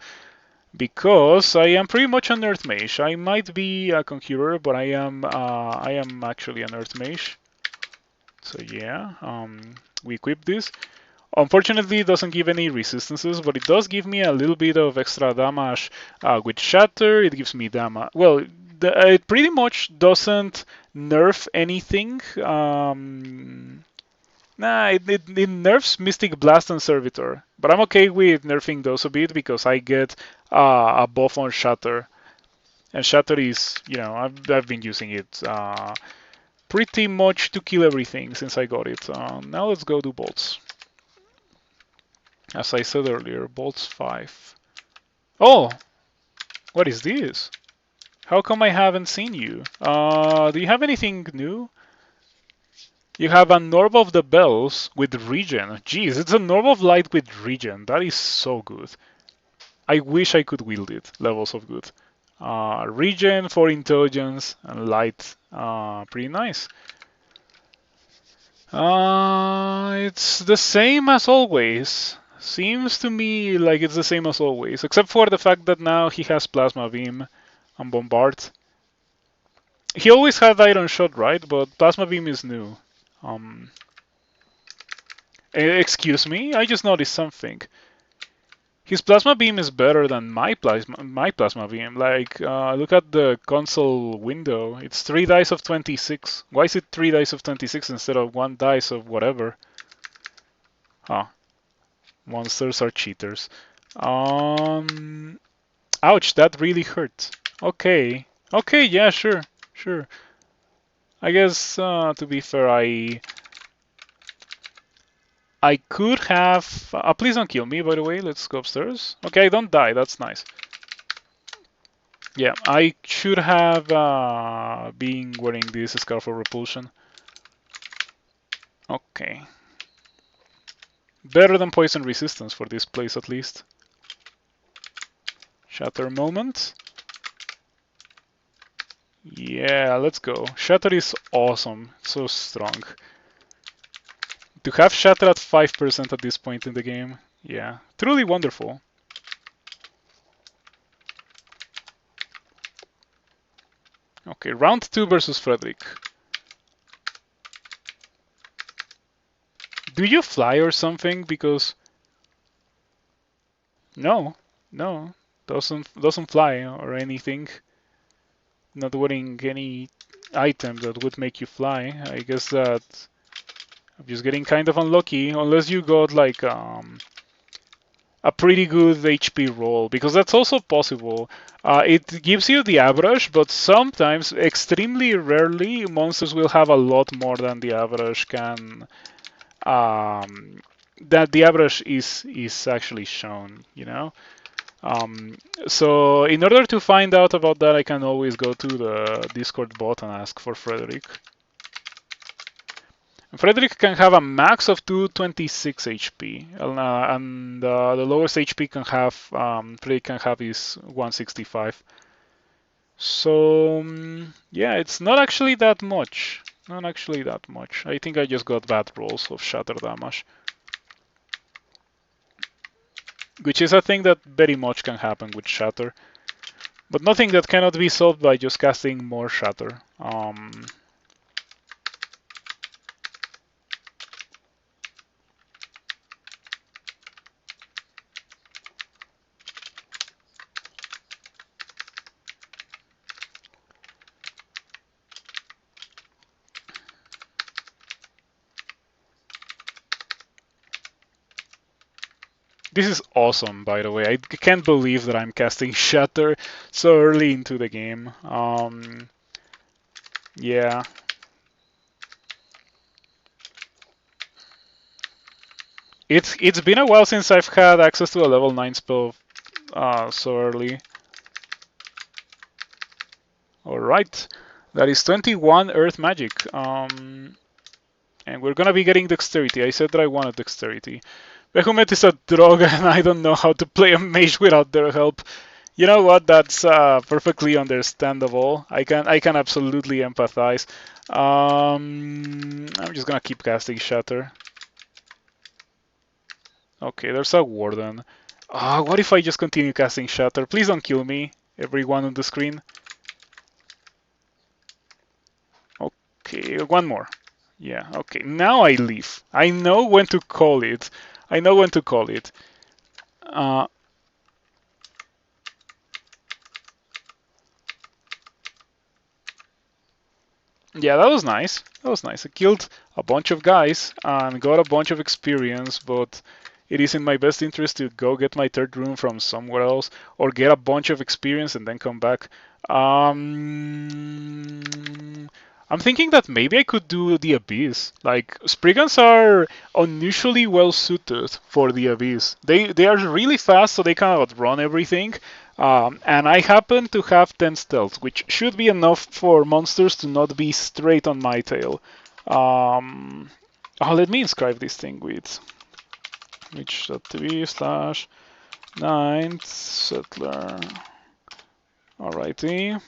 because I am pretty much an Earth Mage. I might be a Conjurer, but I am actually an Earth Mage. So yeah, we equip this. Unfortunately, it doesn't give any resistances, but it does give me a little bit of extra damage with Shatter. It gives me damage. Well, it pretty much doesn't nerf anything. Nah, it nerfs Mystic Blast and Servitor, but I'm okay with nerfing those a bit because I get a buff on Shatter, and Shatter is, I've been using it pretty much to kill everything since I got it. Now let's go do bolts. As I said earlier, bolts 5. Oh, what is this? How come I haven't seen you? Do you have anything new? You have a Norb of the Bells with regen. Jeez, it's a Norb of Light with regen. That is so good. I wish I could wield it. Levels of good. Regen for intelligence and light. Pretty nice. It's the same as always. Seems to me like it's the same as always, except for the fact that now he has Plasma Beam and Bombard. He always had Iron Shot, right? But Plasma Beam is new. Excuse me, I just noticed something. His Plasma Beam is better than my Plasma Beam. Like, look at the console window. It's 3 dice of 26. Why is it 3 dice of 26 instead of 1 dice of whatever? Huh. Monsters are cheaters. Ouch, that really hurt. Okay. Okay, yeah, sure. Sure. I guess, to be fair, I could have... please don't kill me, by the way. Let's go upstairs. Okay, I don't die. That's nice. Yeah, I should have been wearing this Scarf of Repulsion. Okay. Better than Poison Resistance for this place, at least. Shatter moment. Yeah, let's go. Shatter is awesome. So strong. To have Shatter at 5% at this point in the game, yeah, truly wonderful. Okay, round 2 versus Frederick. Do you fly or something? Because no, doesn't fly or anything. Not wearing any item that would make you fly. I guess that I'm just getting kind of unlucky, unless you got like a pretty good HP roll, because that's also possible. It gives you the average, but sometimes, extremely rarely, monsters will have a lot more than the average can. That the average is actually shown, you know. So in order to find out about that, I can always go to the Discord bot and ask for Frederick. Frederick can have a max of 226 HP, and the lowest HP Frederick can have is 165. So yeah, it's not actually that much. Not actually that much. I think I just got bad rolls of shatter damage, which is a thing that very much can happen with shatter, but nothing that cannot be solved by just casting more shatter. This is awesome, by the way. I can't believe that I'm casting Shatter so early into the game. Yeah. It's been a while since I've had access to a level 9 spell so early. Alright. That is 21 Earth Magic. And we're gonna be getting Dexterity. I said that I wanted Dexterity. Behemoth is a drug and I don't know how to play a mage without their help. You know what? That's perfectly understandable. I can absolutely empathize. I'm just gonna keep casting Shatter. Okay, there's a Warden. What if I just continue casting Shatter? Please don't kill me, everyone on the screen. Okay, one more. Yeah, okay. Now I leave. I know when to call it. I know when to call it. Uh, yeah, that was nice. That was nice. I killed a bunch of guys and got a bunch of experience, but it is in my best interest to go get my third room from somewhere else or get a bunch of experience and then come back. Um, I'm thinking that maybe I could do the Abyss. Like, Spriggans are unusually well suited for the Abyss. They are really fast, so they can outrun everything. And I happen to have 10 stealth, which should be enough for monsters to not be straight on my tail. Let me inscribe this thing with which.tv slash ninth settler. Alrighty.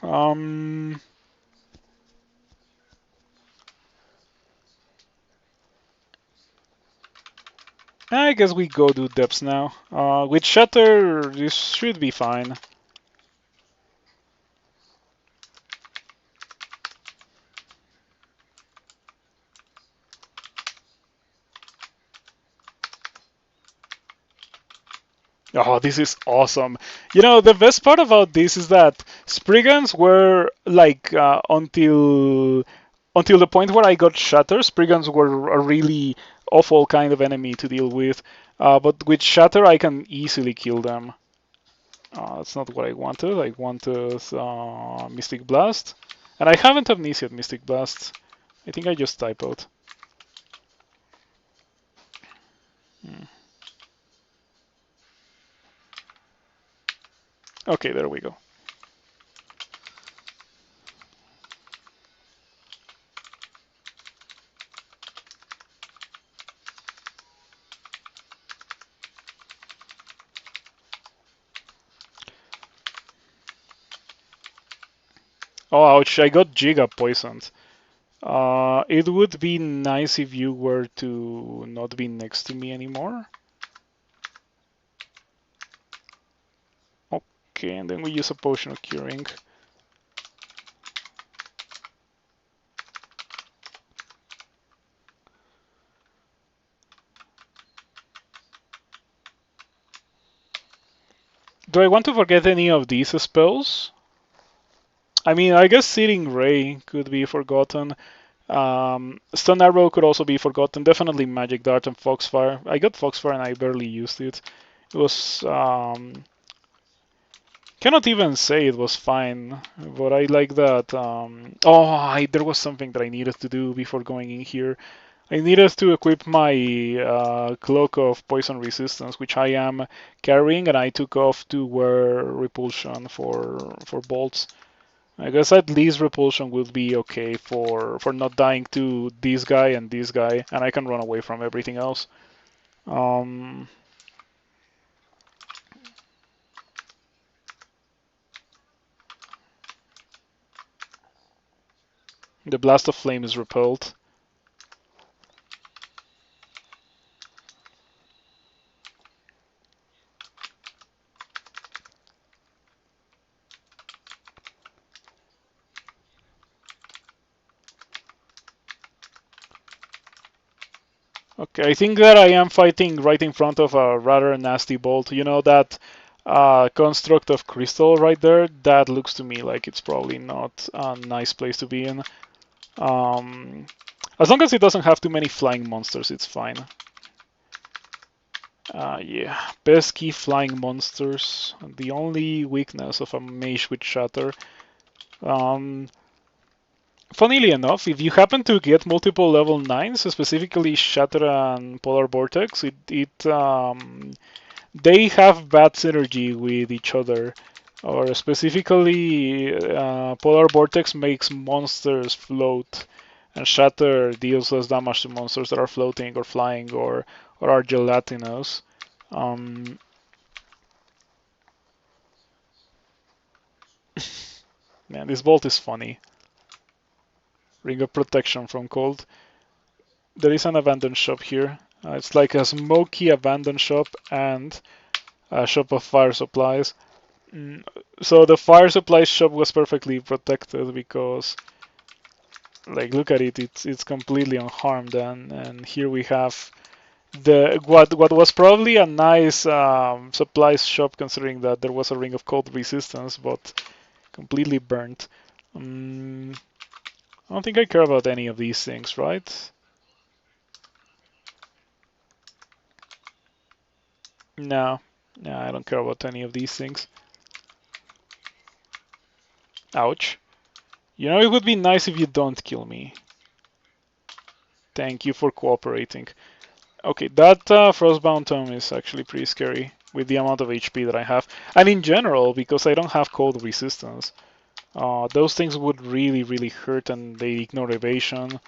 I guess we go to depths now. With Shatter, this should be fine. Oh, this is awesome. You know, the best part about this is that Spriggans were like until the point where I got Shatter, Spriggans were a really awful kind of enemy to deal with. But with Shatter, I can easily kill them. That's not what I wanted. I wanted Mystic Blast. And I haven't Amnesia Mystic Blast. I think I just typoed. Hmm. Okay, there we go. Oh, ouch, I got Giga poisoned. It would be nice if you were to not be next to me anymore. Okay, and then we use a potion of curing. Do I want to forget any of these spells? I mean, I guess Searing Ray could be forgotten. Stun Arrow could also be forgotten. Definitely Magic Dart and Foxfire. I got Foxfire and I barely used it. It was cannot even say it was fine, but I like that. There was something that I needed to do before going in here. I needed to equip my cloak of poison resistance, which I am carrying, and I took off to wear repulsion for bolts. I guess at least repulsion will be okay for not dying to this guy, and I can run away from everything else. Um, the blast of flame is repelled. Okay, I think that I am fighting right in front of a rather nasty bolt. You know that construct of crystal right there? That looks to me like it's probably not a nice place to be in. Um, as long as it doesn't have too many flying monsters, it's fine. Yeah, pesky flying monsters. The only weakness of a mage with Shatter. Um, Funnily enough, if you happen to get multiple level 9s, specifically Shatter and Polar Vortex, they have bad synergy with each other. Or specifically, Polar Vortex makes monsters float, and Shatter deals less damage to monsters that are floating or flying or are gelatinous. Um, Man, this bolt is funny. Ring of protection from cold. There is an abandoned shop here. It's like a smoky abandoned shop, and a shop of fire supplies. Mm, So the fire supply shop was perfectly protected because, like, look at it, it's completely unharmed, and here we have the what was probably a nice supplies shop considering that there was a ring of cold resistance, but completely burnt. Um, I don't think I care about any of these things, right? No, no, I don't care about any of these things. Ouch. You know, it would be nice if you don't kill me. Thank you for cooperating. Okay, that Frostbound Tome is actually pretty scary with the amount of HP that I have. And in general, because I don't have cold resistance, those things would really, really hurt and they ignore evasion.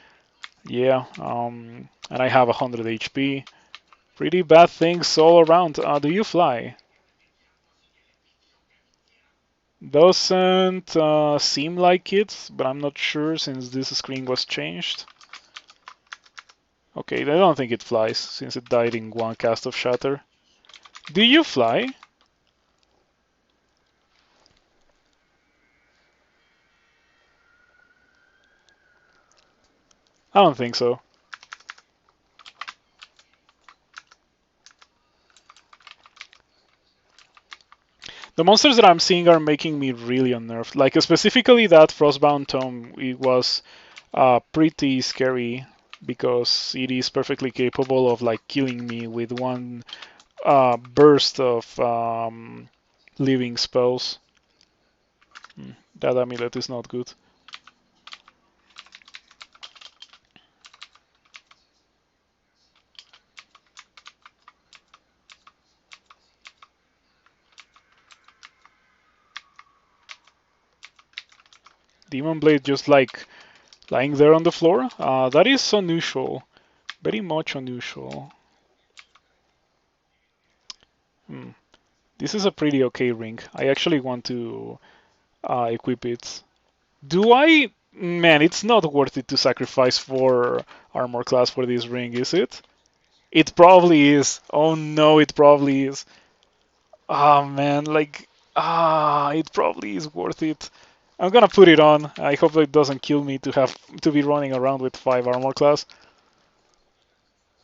Yeah, and I have 100 HP. Pretty bad things all around. Do you fly? Doesn't seem like it, but I'm not sure since this screen was changed. Okay, I don't think it flies since it died in one cast of Shatter. Do you fly? I don't think so. The monsters that I'm seeing are making me really unnerved. Like specifically that Frostbound Tome, it was pretty scary because it is perfectly capable of like killing me with one burst of living spells. That amulet is not good. Demon Blade just like lying there on the floor. That is unusual. Very much unusual. Hmm. This is a pretty okay ring. I actually want to equip it. Do I? Man, it's not worth it to sacrifice 4 armor class for this ring, is it? It probably is. Oh no, it probably is. Ah man, like it probably is worth it. I'm gonna put it on. I hope it doesn't kill me to have to be running around with 5 armor class.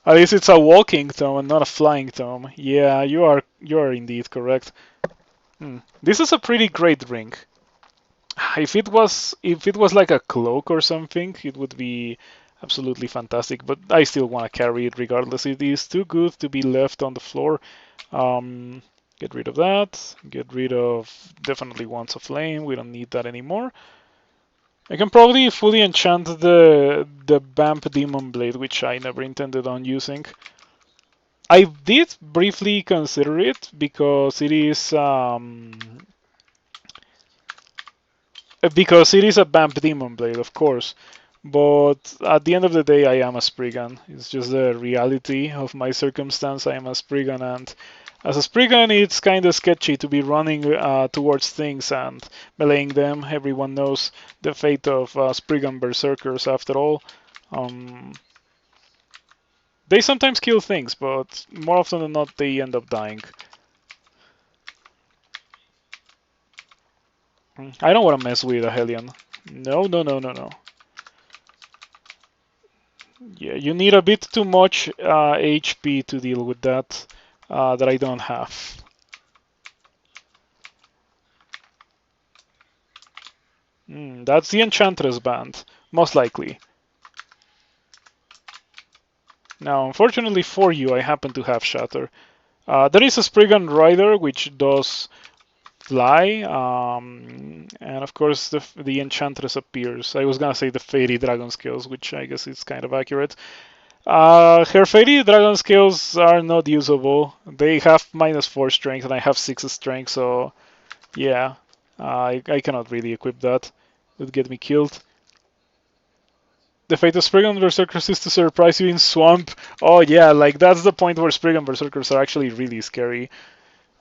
At least it's a walking tome and not a flying tome. Yeah, you are indeed correct. This is a pretty great ring. If it was like a cloak or something, it would be absolutely fantastic. But I still want to carry it regardless. It is too good to be left on the floor. Um, get rid of that. Get rid of definitely Wands of Flame. We don't need that anymore. I can probably fully enchant the Bamp Demon Blade, which I never intended on using. I did briefly consider it because it is a Bamp Demon Blade, of course. But at the end of the day, I am a Spriggan. It's just the reality of my circumstance. I am a Spriggan, and as a Spriggan, it's kind of sketchy to be running towards things and meleeing them. Everyone knows the fate of Spriggan Berserkers, after all. Um, they sometimes kill things, but more often than not, they end up dying. I don't want to mess with a Hellion. No, no, no, no, no. Yeah, you need a bit too much HP to deal with that I don't have. That's the Enchantress band, most likely. Now, unfortunately for you, I happen to have Shatter. There is a Spriggan Rider, which does fly, and of course the Enchantress appears. I was gonna say the Fairy Dragon Scales, which I guess is kind of accurate. Her Fairy Dragon Scales are not usable. They have -4 strength, and I have 6 strength, so yeah, I cannot really equip that. It would get me killed. The fate of Spriggan Berserkers is to surprise you in Swamp. Oh yeah, like that's the point where Spriggan Berserkers are actually really scary.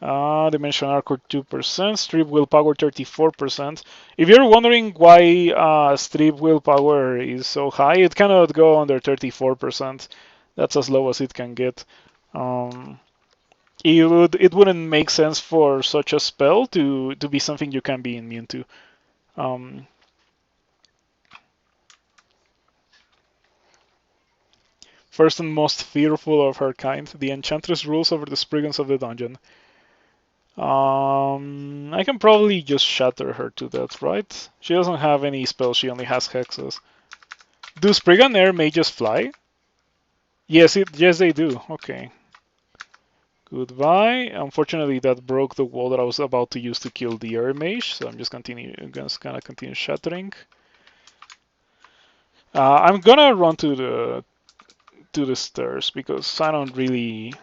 Dimension Arcor 2%, Strip Willpower 34%. If you're wondering why Strip Willpower is so high, it cannot go under 34%. That's as low as it can get. Um, it wouldn't make sense for such a spell to be something you can be immune to. Um, First and most fearful of her kind, the Enchantress rules over the Spriggans of the dungeon. I can probably just shatter her to death, right? She doesn't have any spells, she only has hexes. Do Spriggan Air mages fly? Yes they do. Okay. Goodbye. Unfortunately, that broke the wall that I was about to use to kill the air mage, so I'm just gonna continue shattering. I'm gonna run to the stairs because I don't really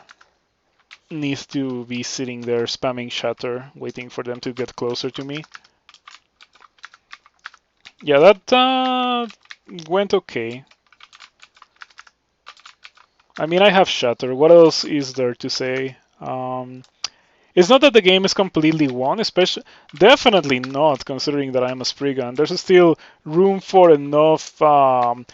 need to be sitting there spamming shatter, waiting for them to get closer to me. Yeah, that went okay. I mean, I have shatter. What else is there to say? It's not that the game is completely won, especially definitely not considering that I'm a Spriggan. There's still room for enough of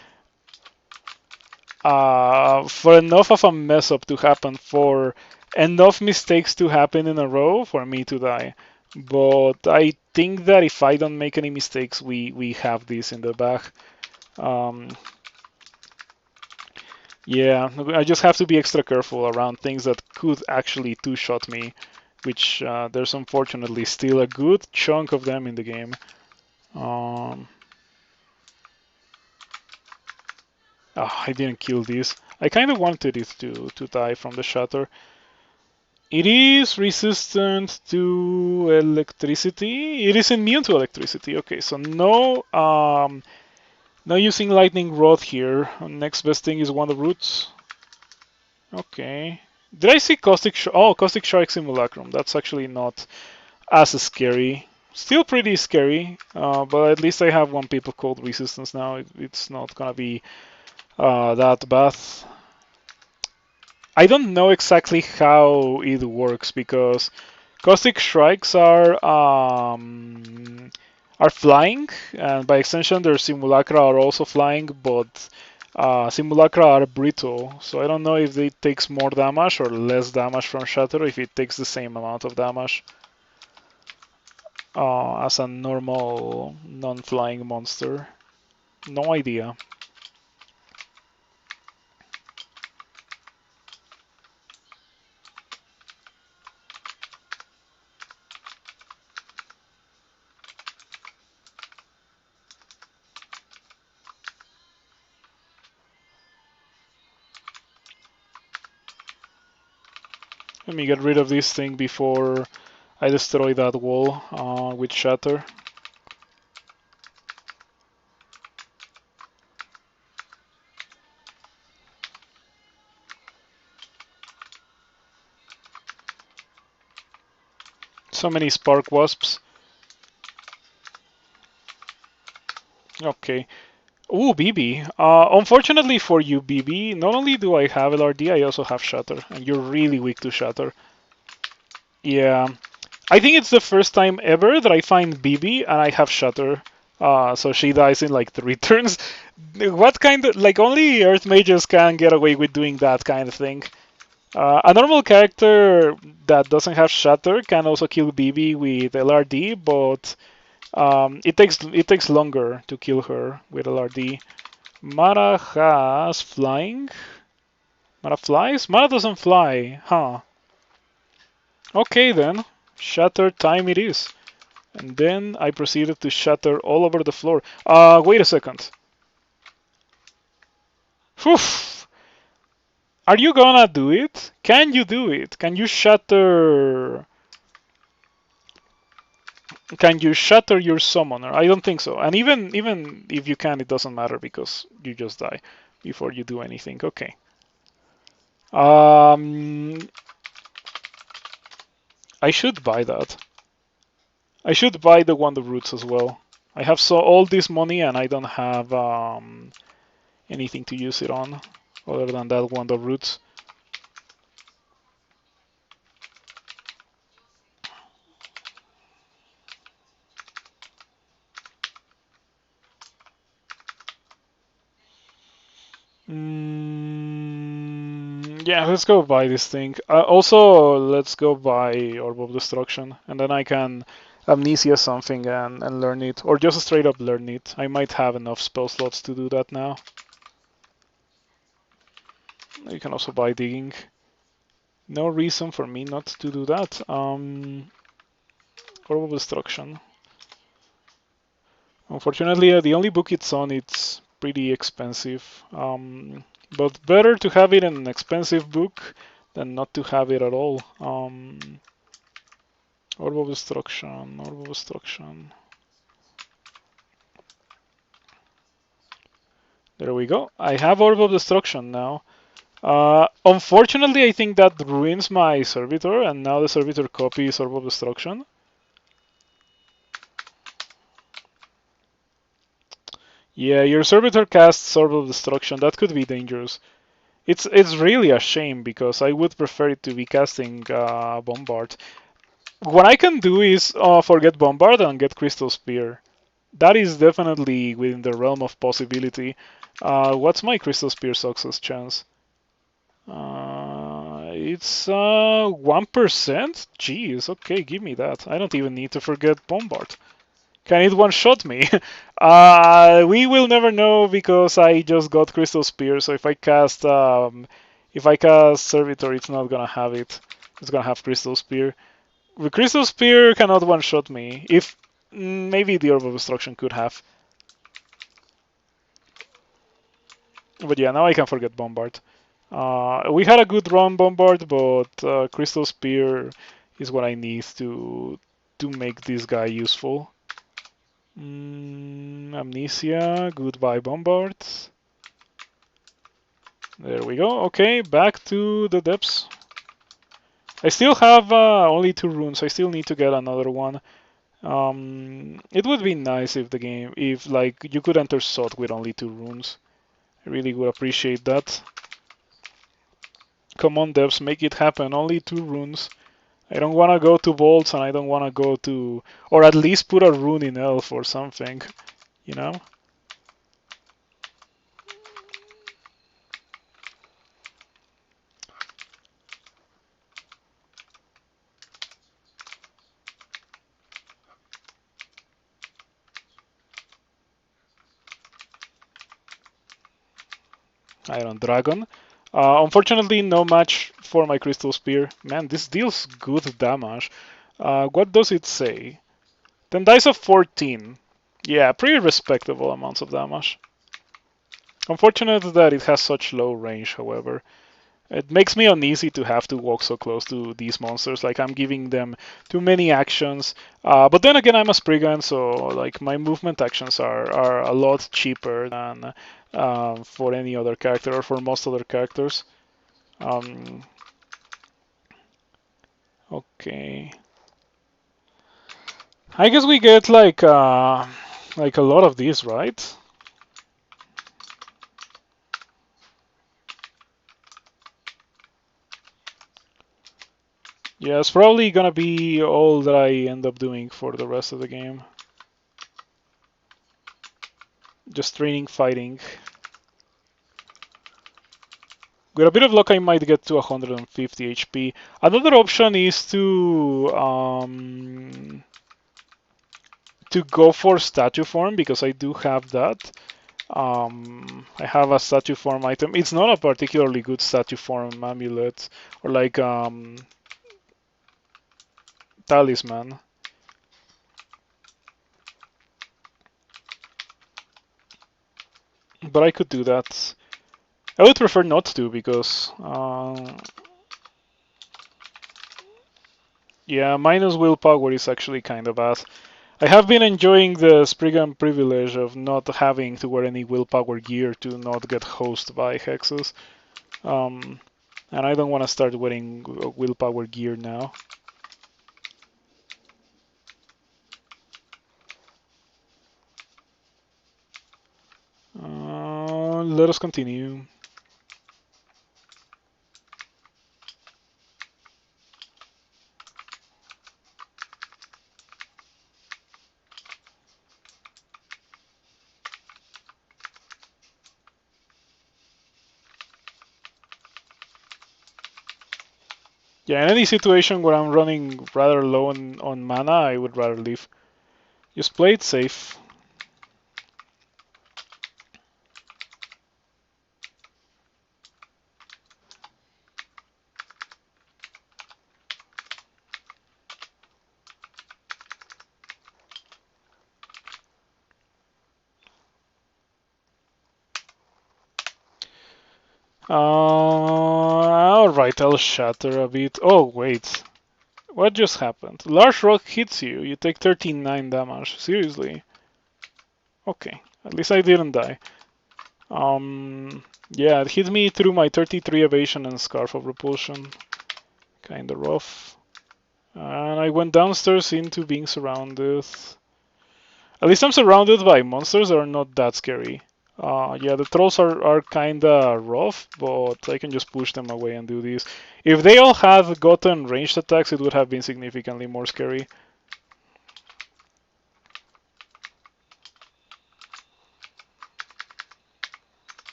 a mess up to happen, for enough mistakes to happen in a row for me to die. But I think that if I don't make any mistakes, we have this in the bag. Um, yeah, I just have to be extra careful around things that could actually two-shot me, which there's unfortunately still a good chunk of them in the game. Um, I didn't kill this. I kind of wanted it to die from the shatter. It is resistant to electricity. It is immune to electricity. Okay, so no using lightning rod here. Next best thing is Wonder Roots. Okay. Did I see Caustic Shark Simulacrum? That's actually not as scary. Still pretty scary, but at least I have one people called resistance now. It's not gonna be that bad. I don't know exactly how it works because Caustic Strikes are flying, and by extension their Simulacra are also flying, but Simulacra are brittle, so I don't know if it takes more damage or less damage from Shatter, if it takes the same amount of damage as a normal non-flying monster. No idea. Let me get rid of this thing before I destroy that wall with Shatter. So many Spark Wasps. Okay. Ooh, BB. Unfortunately for you, BB, not only do I have LRD, I also have Shatter, and you're really weak to Shatter. Yeah. I think it's the first time ever that I find BB and I have Shatter. So she dies in like 3 turns. What kind of, like, only Earth Mages can get away with doing that kind of thing. A normal character that doesn't have Shatter can also kill BB with LRD, but it takes longer to kill her with LRD. Mara has flying. Mara flies? Mara doesn't fly, huh? Okay then, shatter time it is. And then I proceeded to shatter all over the floor. Wait a second. Whew. Are you gonna do it? Can you do it? Can you shatter? Can you shatter your summoner? I don't think so. And even if you can, it doesn't matter because you just die before you do anything. Okay. Um, I should buy that. I should buy the Wonder Roots as well. I have all this money and I don't have anything to use it on other than that Wonder Roots. Yeah, let's go buy this thing. Also, let's go buy Orb of Destruction, and then I can amnesia something and learn it, or just straight up learn it. I might have enough spell slots to do that now. You can also buy digging. No reason for me not to do that. Orb of Destruction. Unfortunately, the only book it's on, it's pretty expensive. But better to have it in an expensive book than not to have it at all. Orb of Destruction, Orb of Destruction. There we go. I have Orb of Destruction now. Unfortunately, I think that ruins my Servitor, and now the Servitor copy is Orb of Destruction. Yeah, your Servitor casts Orb of Destruction. That could be dangerous. It's really a shame because I would prefer it to be casting Bombard. What I can do is forget Bombard and get Crystal Spear. That is definitely within the realm of possibility. What's my Crystal Spear success chance? It's 1%? Jeez, okay, give me that. I don't even need to forget Bombard. Can it one-shot me? We will never know because I just got Crystal Spear, so if I cast Servitor, it's not gonna have it. It's gonna have Crystal Spear. The Crystal Spear cannot one-shot me. If maybe the Orb of Destruction could have. But yeah, now I can forget Bombard. We had a good run Bombard, but Crystal Spear is what I need to make this guy useful. Amnesia, goodbye Bombard. There we go. Okay, back to the depths. I still have only 2 runes. I still need to get another one. It would be nice if the game, if like you could enter Sot with only 2 runes. I really would appreciate that. Come on, devs, make it happen. Only 2 runes. I don't want to go to bolts, and I don't want to go to, or at least put a rune in elf or something, you know? Iron Dragon. Unfortunately, no match for my Crystal Spear. Man, this deals good damage. What does it say? 10 dice of 14. Yeah, pretty respectable amounts of damage. Unfortunate that it has such low range, however. It makes me uneasy to have to walk so close to these monsters. Like I'm giving them too many actions. But then again, I'm a Spriggan, so like my movement actions are a lot cheaper than for any other character or for most other characters. Um, okay. I guess we get like a lot of these, right? Yeah, it's probably gonna be all that I end up doing for the rest of the game. Just training, fighting. With a bit of luck, I might get to 150 HP. Another option is to go for statue form because I do have that. I have a statue form item. It's not a particularly good statue form amulet or like talisman, but I could do that. I would prefer not to because yeah, minus willpower is actually kind of bad. I have been enjoying the Spriggan privilege of not having to wear any willpower gear to not get hosed by hexes. Um, and I don't want to start wearing willpower gear now. Let us continue. Yeah, in any situation where I'm running rather low on mana, I would rather leave. Just play it safe. Alright, I'll shatter a bit. Oh, wait. What just happened? Large rock hits you. You take 39 damage. Seriously? Okay. At least I didn't die. Yeah, it hit me through my 33 evasion and Scarf of Repulsion. Kinda rough. And I went downstairs into being surrounded. At least I'm surrounded by monsters that are not that scary. Yeah, the trolls are kinda rough, but I can just push them away and do this. If they all had gotten ranged attacks, it would have been significantly more scary.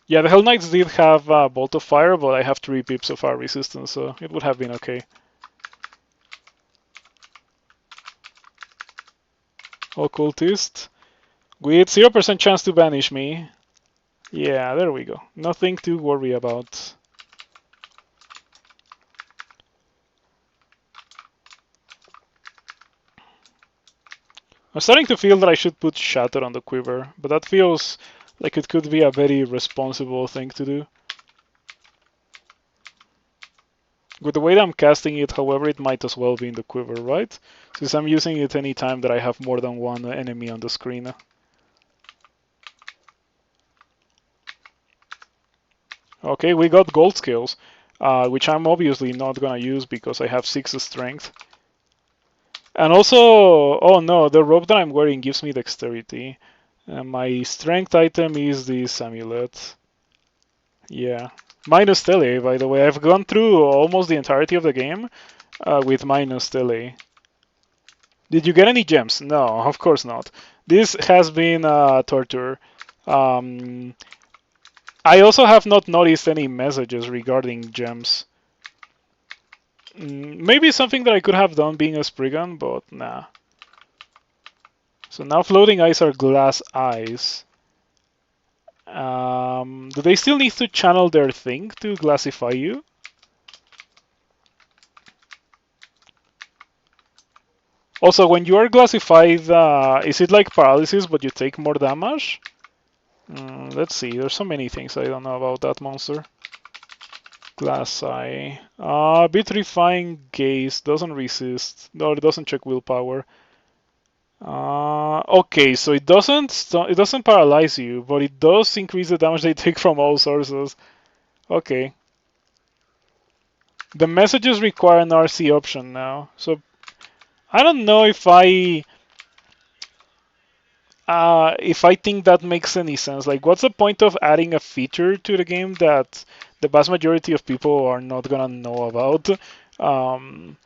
Yeah, the Hell Knights did have Bolt of Fire, but I have 3 pips of fire resistance, so it would have been okay. Occultist. With 0% chance to banish me. Yeah, there we go. Nothing to worry about. I'm starting to feel that I should put Shatter on the quiver, but that feels like it could be a very responsible thing to do. With the way that I'm casting it, however, it might as well be in the quiver, right? Since I'm using it any time that I have more than one enemy on the screen. Okay, we got gold skills, which I'm obviously not gonna use because I have 6 strength. And also, oh no, the robe that I'm wearing gives me dexterity. My strength item is this amulet. Yeah. Minus tele, by the way. I've gone through almost the entirety of the game with minus tele. Did you get any gems? No, of course not. This has been torture. Um, I also have not noticed any messages regarding gems. Maybe something that I could have done being a Spriggan, but nah. So now floating eyes are glass eyes. Do they still need to channel their thing to glassify you? Also, when you are glassified, is it like paralysis, but you take more damage? Let's see. There's so many things I don't know about that monster. Glass eye. Vitrifying gaze doesn't resist. No, it doesn't check willpower. Okay, so it doesn't paralyze you, but it does increase the damage they take from all sources. Okay. The messages require an RC option now, so I don't know if I think that makes any sense. Like, what's the point of adding a feature to the game that the vast majority of people are not gonna know about? Um,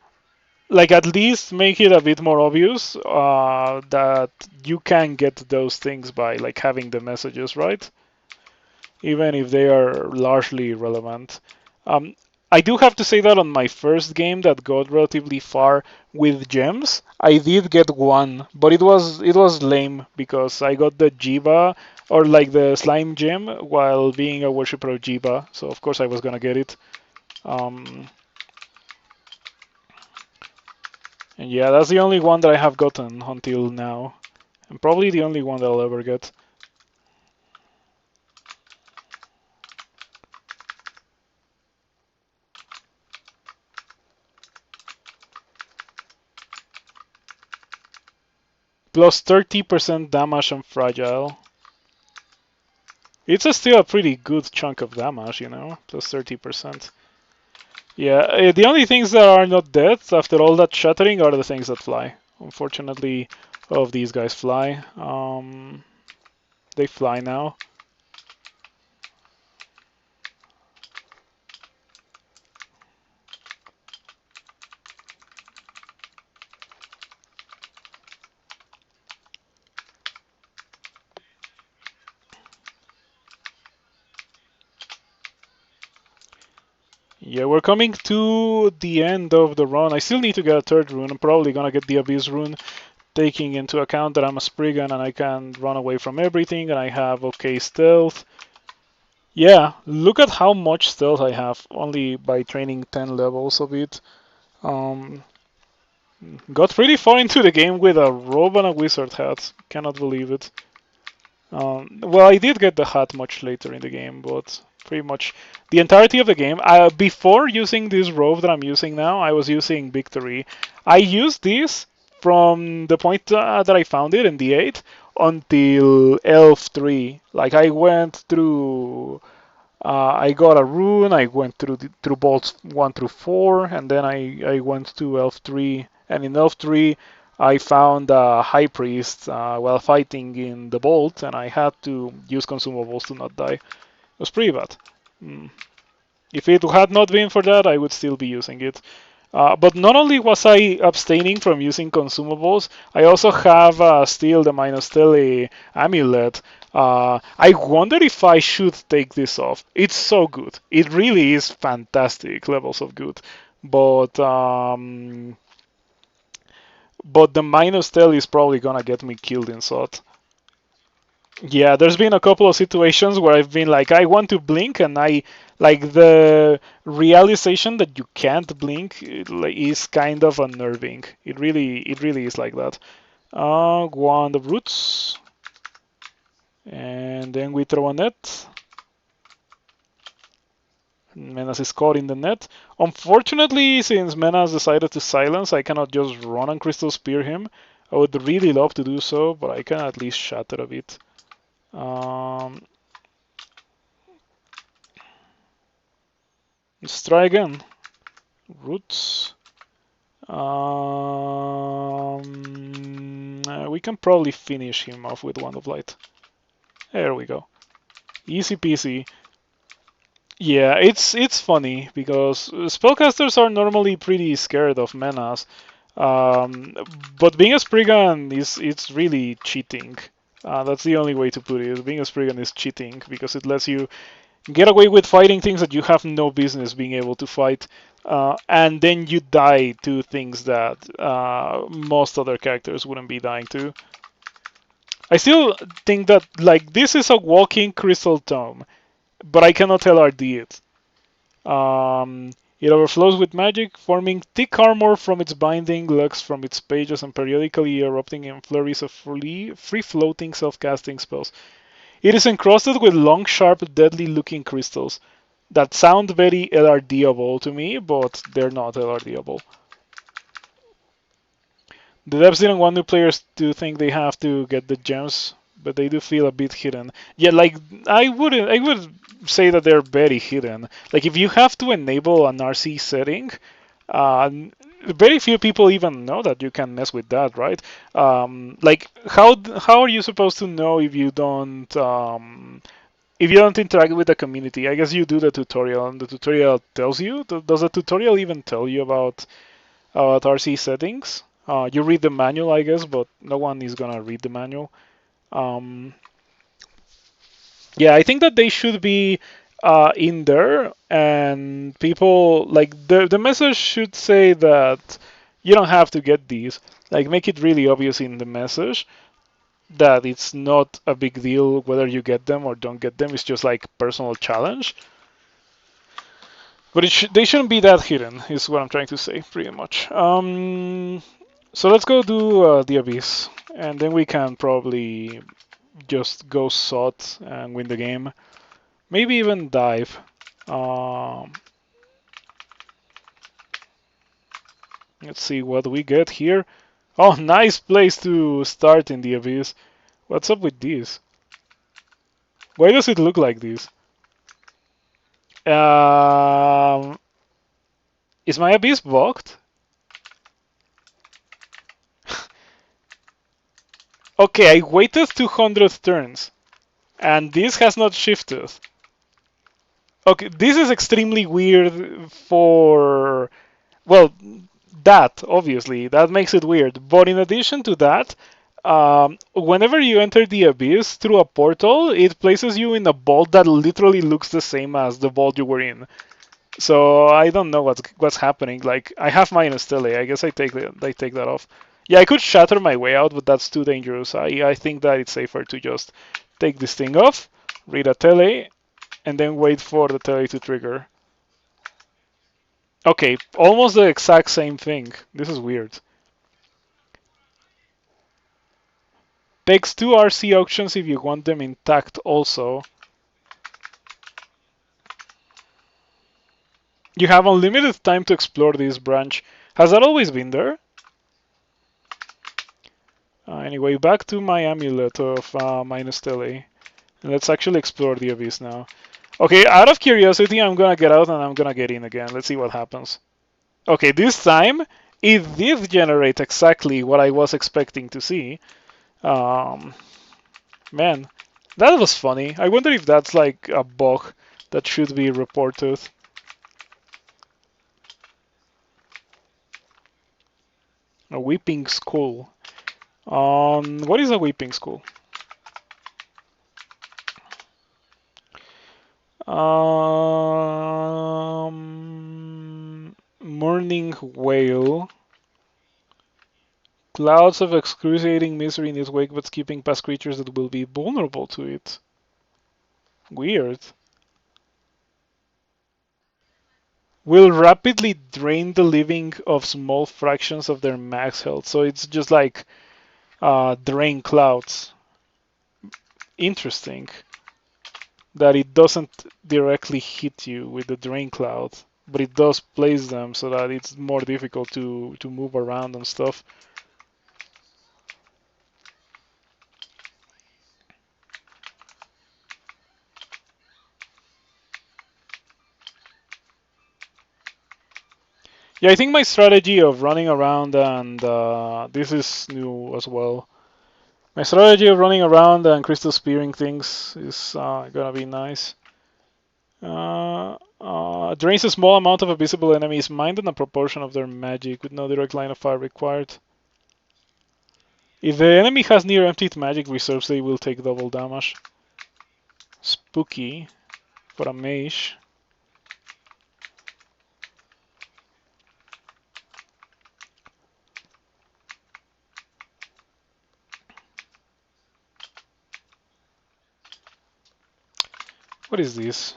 like, at least make it a bit more obvious that you can get those things by like having the messages, right? Even if they are largely irrelevant. Um, I do have to say that on my first game that got relatively far with gems, I did get one, but it was lame because I got the Jiva or like the slime gem while being a worshipper of Jiva, so of course I was gonna get it. Um, and yeah, that's the only one that I have gotten until now, and probably the only one that I'll ever get. Plus 30% damage on fragile. It's still a pretty good chunk of damage, plus 30%. Yeah, the only things that are not dead after all that shattering are the things that fly. Unfortunately, all of these guys fly. They fly now. Yeah, we're coming to the end of the run. I still need to get a third rune. I'm probably gonna get the Abyss rune, taking into account that I'm a Spriggan and I can run away from everything and I have okay stealth. Yeah, look at how much stealth I have only by training 10 levels of it. Um, got pretty far into the game with a robe and a wizard hat. Cannot believe it. Well, I did get the hat much later in the game, but pretty much the entirety of the game. Before using this robe that I'm using now, I was using Victory. I used this from the point that I found it in the 8 until Elf 3. Like I went through I got a rune. I went through bolts 1 through 4, and then I went to Elf 3. And in Elf 3, I found a high priest while fighting in the bolt, and I had to use consumables to not die. It was pretty bad. Mm. If it had not been for that, I would still be using it. But not only was I abstaining from using consumables, I also have still the minus tele amulet. I wonder if I should take this off. It's so good. It really is fantastic levels of good. But but the minus tele is probably gonna get me killed in SOT. Yeah, there's been a couple of situations where I've been like, I want to blink, and I like the realization that you can't blink is kind of unnerving. It really is like that. Go on the roots, and then we throw a net. Menace is caught in the net. Unfortunately, since Menace decided to silence, I cannot just run and Crystal Spear him. I would really love to do so, but I can at least shatter a bit. Let's try again. Roots. We can probably finish him off with Wand of Light. There we go. Easy peasy. Yeah, it's funny because spellcasters are normally pretty scared of menace, um, but being a Spriggan is it's really cheating. That's the only way to put it. Being a Spriggan is cheating because it lets you get away with fighting things that you have no business being able to fight, and then you die to things that most other characters wouldn't be dying to. I still think that like this is a walking crystal tome, but I cannot LRD it. It overflows with magic, forming thick armor from its binding, lux from its pages, and periodically erupting in flurries of free-floating self-casting spells. It is encrusted with long, sharp, deadly-looking crystals that sound very LRDable to me, but they're not LRDable. The devs didn't want new players to think they have to get the gems, but they do feel a bit hidden. Yeah, like I would say that they're very hidden. Like if you have to enable an RC setting, uh, very few people even know that you can mess with that, right? Like how are you supposed to know if you don't interact with the community? I guess you do the tutorial, and the tutorial tells you. Does the tutorial even tell you about RC settings? You read the manual, I guess, but no one is gonna read the manual. Um, yeah, I think that they should be in there, and people like the message should say that you don't have to get these. Like, make it really obvious in the message that it's not a big deal whether you get them or don't get them. It's just like personal challenge. But they shouldn't be that hidden, is what I'm trying to say, pretty much. So let's go do the Abyss, and then we can probably just go SOT and win the game. Maybe even dive. Let's see what we get here. Oh, nice place to start in the Abyss. What's up with this? Why does it look like this? Um, is my Abyss bugged? Okay, I waited 200 turns, and this has not shifted. Okay, this is extremely weird for... Well, that, obviously, that makes it weird. But in addition to that, whenever you enter the Abyss through a portal, it places you in a vault that literally looks the same as the vault you were in. So I don't know what's happening. Like I have minus tele. I guess I take that off. Yeah, I could shatter my way out, but that's too dangerous. I think that it's safer to just take this thing off, read a tele, and then wait for the tele to trigger. Okay, almost the exact same thing. This is weird. Takes two RC auctions if you want them intact also. You have unlimited time to explore this branch. Has that always been there? Anyway, back to my amulet of minus tele. Let's actually explore the abyss now. Okay, out of curiosity, I'm gonna get out and I'm gonna get in again. Let's see what happens. Okay, this time it did generate exactly what I was expecting to see. Um, Man, that was funny. I wonder if that's like a bug that should be reported. A weeping skull. What is a weeping skull? Mourning whale. Clouds of excruciating misery in its wake, but skipping past creatures that will be vulnerable to it. Weird. Will rapidly drain the living of small fractions of their max health. So it's just like drain clouds. Interesting that it doesn't directly hit you with the drain cloud, but it does place them so that it's more difficult to move around and stuff. Yeah, I think my strategy of running around and this is new as well. My strategy of running around and crystal spearing things is gonna be nice. Drains a small amount of a visible enemy's mind and a proportion of their magic with no direct line of fire required. If the enemy has near emptied magic reserves, they will take double damage. Spooky for a mage. What is this?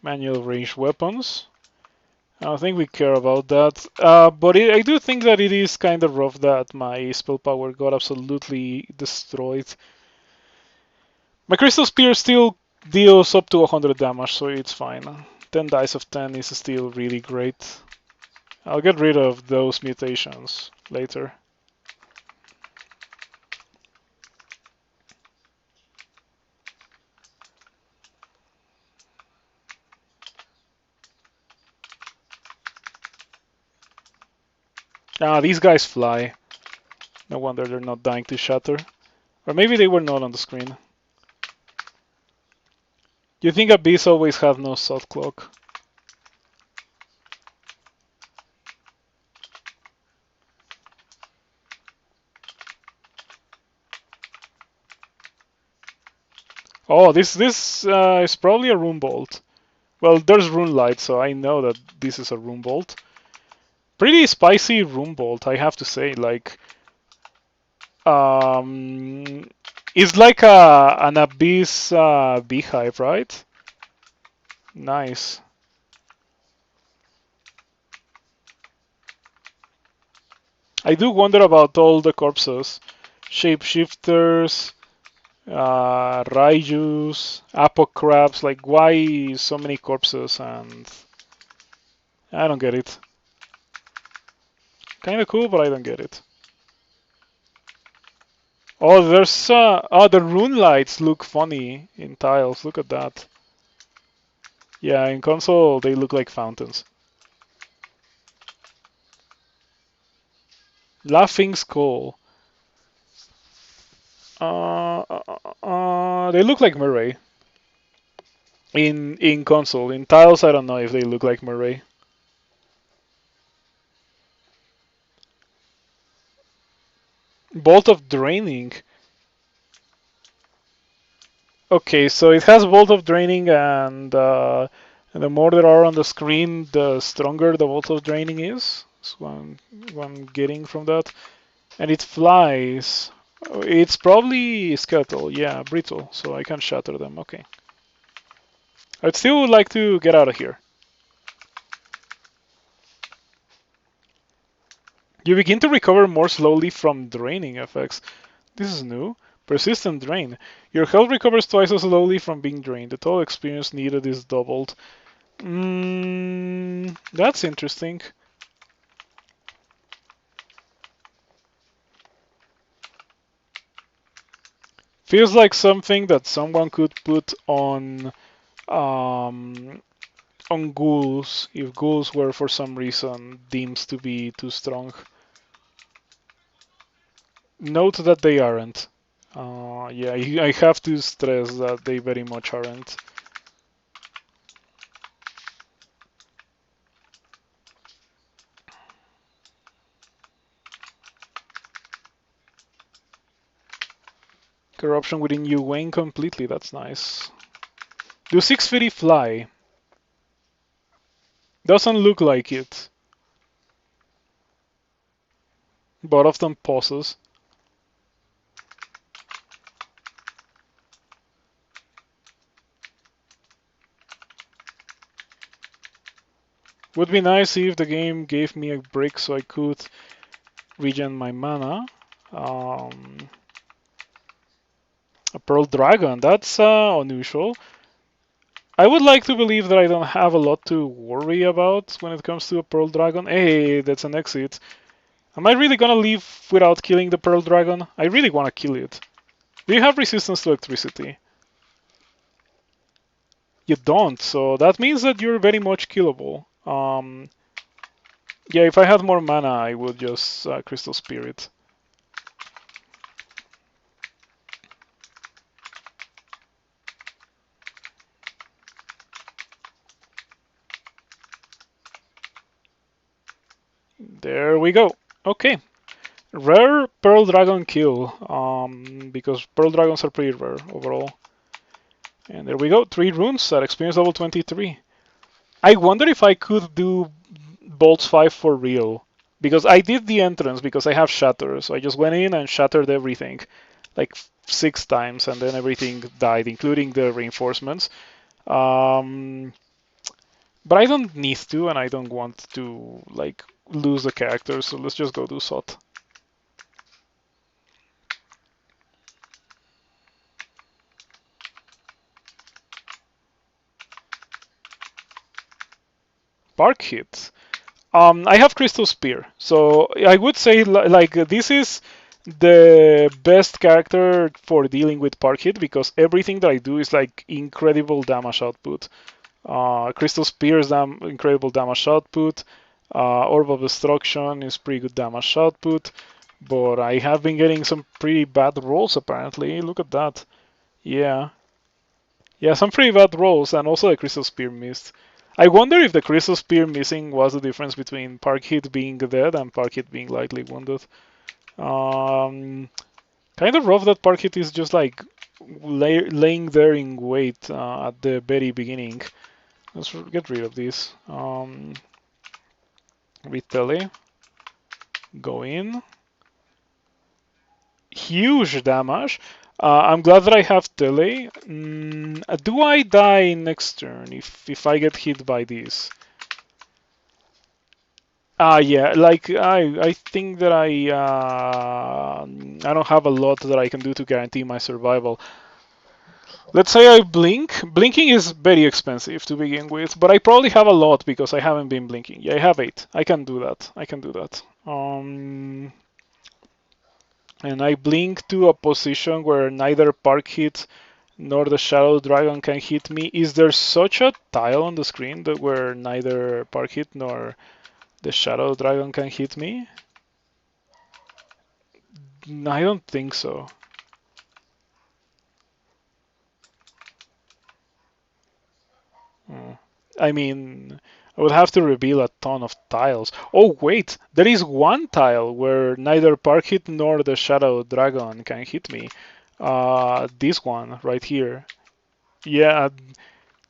Manual ranged weapons. I don't think we care about that. But I do think that it is kind of rough that my spell power got absolutely destroyed. My crystal spear still deals up to 100 damage, so it's fine. 10 dice of 10 is still really great. I'll get rid of those mutations later. These guys fly. No wonder they're not dying to shatter. Or maybe they were not on the screen. You think Abyss always have no soft clock? Oh, this is probably a rune bolt. Well, there's rune light, so I know that this is a rune bolt. Pretty spicy rune bolt, I have to say. Like, um, it's like an abyss beehive, right? Nice. I do wonder about all the corpses, shapeshifters, Raijus, Apocrabs. Like, why so many corpses? And I don't get it. Kind of cool, but I don't get it. Oh, there's the rune lights look funny in tiles. Look at that. Yeah, in console they look like fountains. Laughing skull. They look like Murray in console. In tiles, I don't know if they look like Murray. Bolt of draining. Okay, so it has bolt of draining and And the more there are on the screen, the stronger the volt of draining is. That's what I'm getting from that. And it flies. It's probably skeletal, yeah, brittle, so I can shatter them. Okay. I'd still like to get out of here. You begin to recover more slowly from draining effects. This is new. Persistent drain. Your health recovers twice as slowly from being drained. The total experience needed is doubled. That's interesting. Feels like something that someone could put um, on ghouls if ghouls were for some reason deemed to be too strong. Note that they aren't. Yeah, I have to stress that they very much aren't. Corruption within you wane completely, that's nice. Do 650 fly? Doesn't look like it. But often pauses. Would be nice if the game gave me a break so I could regen my mana. A Pearl Dragon, that's unusual. I would like to believe that I don't have a lot to worry about when it comes to a Pearl Dragon. Hey, that's an exit. Am I really gonna leave without killing the Pearl Dragon? I really wanna kill it. Do you have resistance to electricity? You don't, so that means that you're very much killable. Yeah, if I had more mana, I would just Crystal Spirit. There we go. Okay. Rare Pearl Dragon kill, because Pearl Dragons are pretty rare overall. And there we go, 3 runes at experience level 23. I wonder if I could do Bolts 5 for real. Because I did the entrance because I have Shatter, so I just went in and shattered everything. Like 6 times, and then everything died, including the reinforcements. But I don't need to, and I don't want to, like, lose the character, so let's just go do SOT. Bark hit. I have Crystal Spear, so I would say like this is the best character for dealing with Park Hit because everything that I do is like incredible damage output. Crystal Spear is incredible damage output. Orb of Destruction is pretty good damage output, but I have been getting some pretty bad rolls apparently. Look at that. Yeah, yeah, some pretty bad rolls, and also the Crystal Spear missed. I wonder if the Crystal Spear missing was the difference between Park Hit being dead and Park Hit being lightly wounded. Um, Kind of rough that Park Hit is just like laying there in wait at the very beginning. Let's get rid of this. Retele. Go in. Huge damage. I'm glad that I have Tele. Do I die next turn if I get hit by this? Yeah, like I think that I don't have a lot that I can do to guarantee my survival. Let's say I blink. Blinking is very expensive to begin with, but I probably have a lot because I haven't been blinking. Yeah, I have 8. I can do that. I can do that. And I blink to a position where neither Park Hit nor the Shadow Dragon can hit me. Is there such a tile on the screen that where neither Park Hit nor the Shadow Dragon can hit me? I don't think so. I mean, I would have to reveal a ton of tiles. Oh, wait, there is one tile where neither Park Hit nor the Shadow Dragon can hit me. This one right here. Yeah,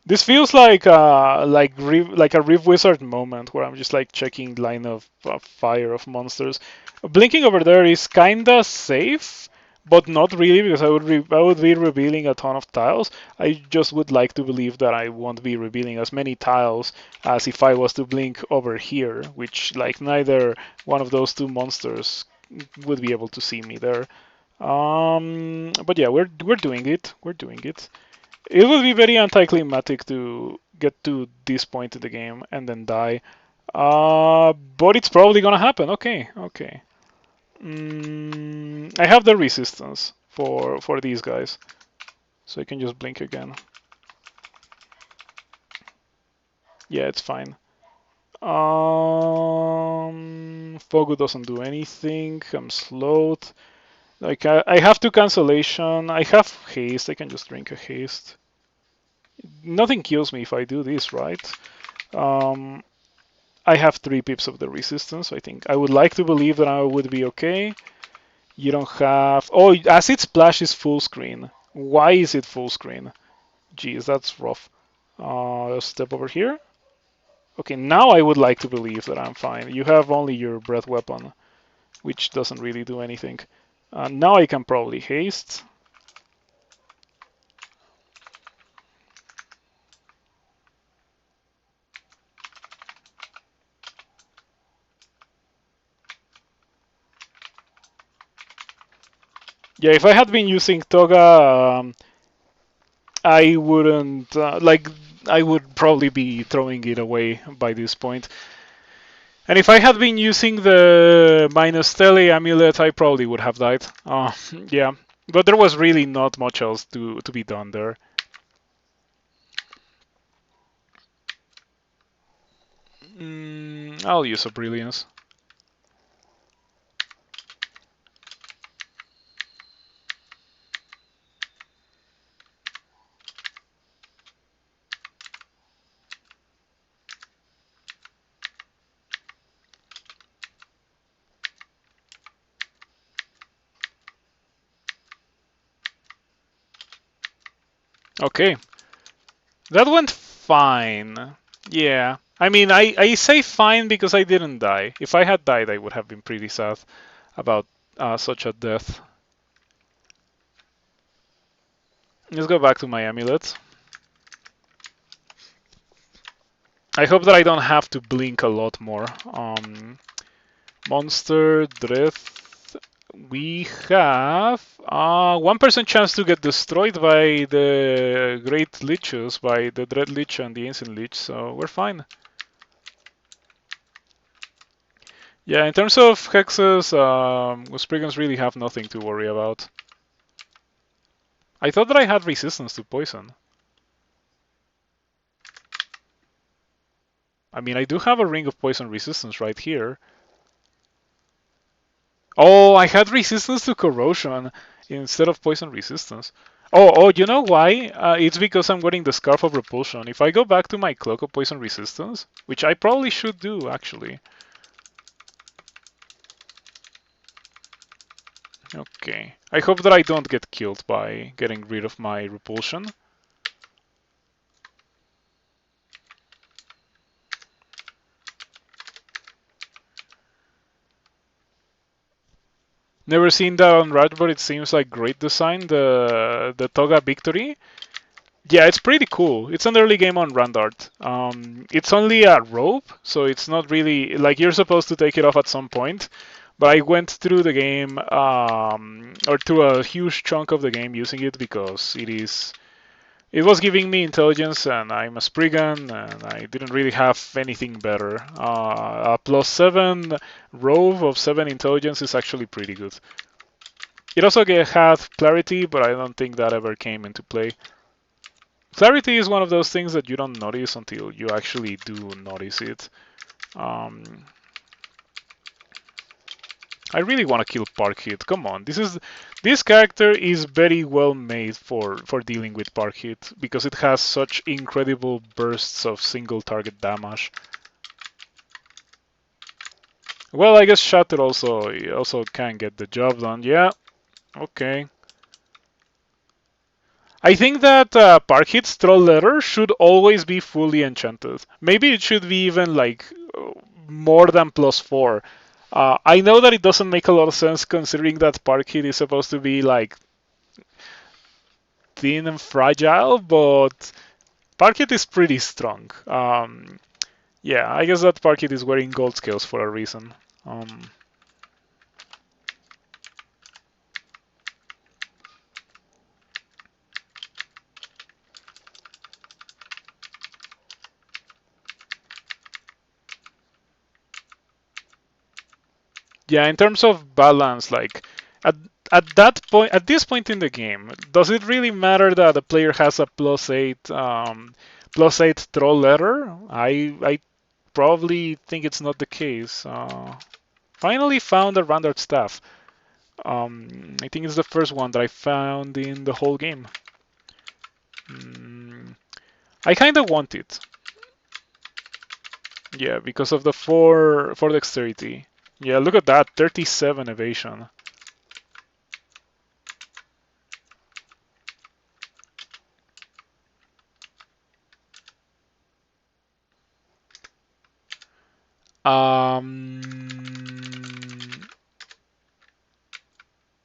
This feels like a Rift Wizard moment where I'm just like checking line of fire of monsters. Blinking over there is kinda safe, but not really because I would be revealing a ton of tiles. I just would like to believe that I won't be revealing as many tiles as if I was to blink over here, which like neither one of those two monsters would be able to see me there. But yeah, we're doing it. We're doing it. It would be very anticlimactic to get to this point in the game and then die. But it's probably gonna happen. Okay, okay. I have the resistance for these guys, so I can just blink again. Yeah, it's fine. Fogu doesn't do anything. I'm slowed. Like I have two cancellation. I have haste. I can just drink a haste. Nothing kills me if I do this, right? Um, I have 3 pips of the resistance, so I think I would like to believe that I would be okay. You don't have... Oh, Acid Splash is full screen. Why is it full screen? Geez, that's rough. Step over here. Okay, now I would like to believe that I'm fine. You have only your breath weapon, which doesn't really do anything. Now I can probably haste. Yeah, if I had been using Toga, I wouldn't like. I would probably be throwing it away by this point. And if I had been using the minus Tele amulet, I probably would have died. Yeah, but there was really not much else to be done there. I'll use a brilliance. Okay, that went fine. Yeah, I mean, I say fine because I didn't die. If I had died, I would have been pretty sad about such a death. Let's go back to my amulet. I hope that I don't have to blink a lot more. Monster, Dreath. We have 1% chance to get destroyed by the Great Liches, by the Dread Lich and the Ancient Lich, so we're fine. Yeah, in terms of hexes, Spriggans really have nothing to worry about. I thought that I had resistance to poison. I mean, I do have a ring of poison resistance right here. Oh, I had resistance to corrosion instead of poison resistance. Oh, you know why? It's because I'm wearing the Scarf of Repulsion. If I go back to my Cloak of Poison Resistance, which I probably should do, actually. Okay. I hope that I don't get killed by getting rid of my Repulsion. Never seen that on Red, but it seems like great design, the Toga Victory. Yeah, it's pretty cool. It's an early game on Randart. It's only a rope, so it's not really like you're supposed to take it off at some point. But I went through the game, or through a huge chunk of the game using it because it was giving me intelligence, and I'm a Spriggan, and I didn't really have anything better. A +7 rove of 7 intelligence is actually pretty good. It also had clarity, but I don't think that ever came into play. Clarity is one of those things that you don't notice until you actually do notice it. Um, I really want to kill Park Hit. Come on, this character is very well made for dealing with Park Hit because it has such incredible bursts of single target damage. Well, I guess Shatter also can get the job done. Yeah, okay. I think that Parkit's Troll Letter should always be fully enchanted. Maybe it should be even like more than +4. I know that it doesn't make a lot of sense considering that Parkit is supposed to be like thin and fragile, but Parkit is pretty strong. Yeah, I guess that Parkit is wearing gold scales for a reason. Um, Yeah, in terms of balance, like at at this point in the game, does it really matter that the player has a +8 troll letter? I probably think it's not the case. Finally found a rendered staff. I think it's the first one that I found in the whole game. Mm, I kind of want it. Yeah, because of the four dexterity. Yeah, look at that, 37 evasion. Um,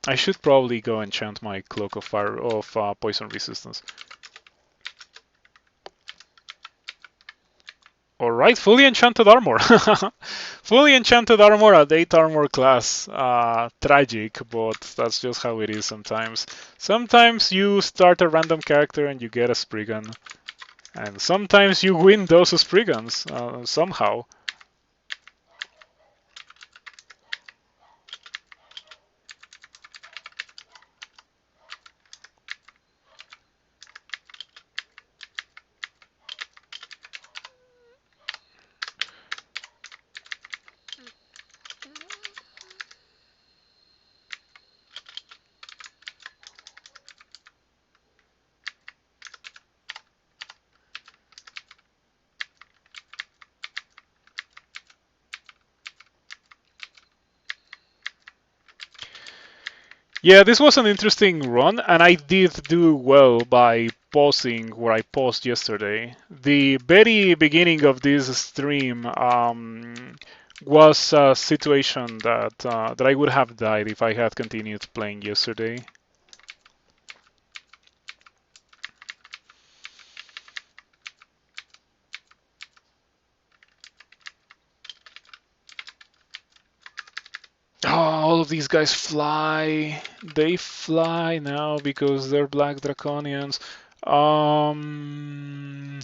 I should probably go enchant my cloak of fire of poison resistance. All right, fully enchanted armor. Fully enchanted armor at 8 armor class. Tragic, but that's just how it is sometimes. Sometimes you start a random character and you get a Spriggan, and sometimes you win those Spriggans somehow. Yeah, this was an interesting run, and I did do well by pausing where I paused yesterday. The very beginning of this stream was a situation that I would have died if I had continued playing yesterday. Oh, all of these guys fly. They fly now because they're black draconians. Um,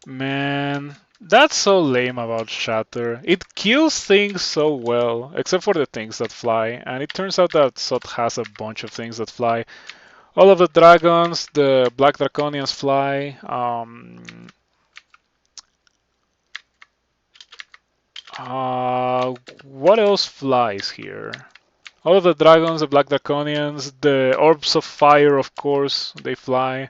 Man, that's so lame about Shatter. It kills things so well, except for the things that fly, and it turns out that Sot has a bunch of things that fly. All of the dragons, the black draconians fly. What else flies here? All of the dragons, the black draconians, the orbs of fire, of course, they fly.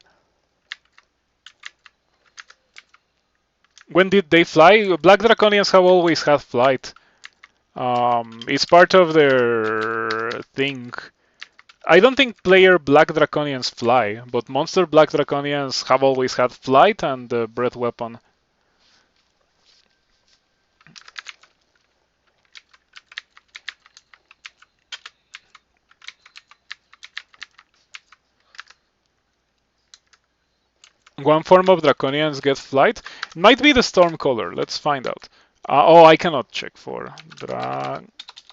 When did they fly? Black draconians have always had flight. It's part of their thing. I don't think player Black Draconians fly, but monster Black Draconians have always had flight and the breath weapon. One form of Draconians gets flight. It might be the Storm Color. Let's find out. Oh, I cannot check for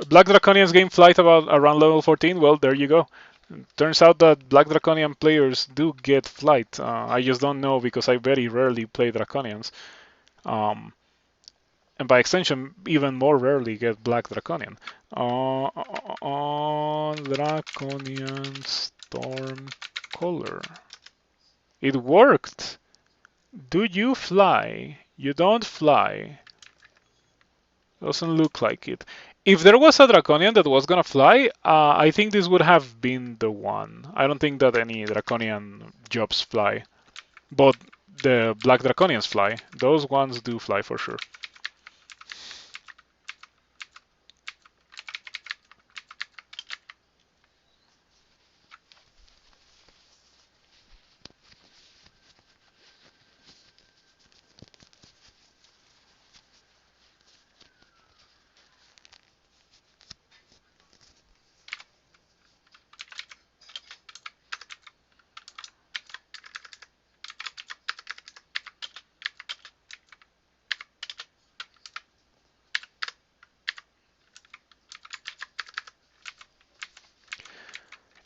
Black Draconians gain flight about around level 14. Well, there you go. Turns out that Black Draconian players do get flight. I just don't know because I very rarely play Draconians. Um, and by extension, even more rarely get Black Draconian. Draconian Storm Color. It worked! Do you fly? You don't fly. Doesn't look like it. If there was a Draconian that was gonna fly, I think this would have been the one. I don't think that any Draconian jobs fly. But the Black Draconians fly. Those ones do fly for sure.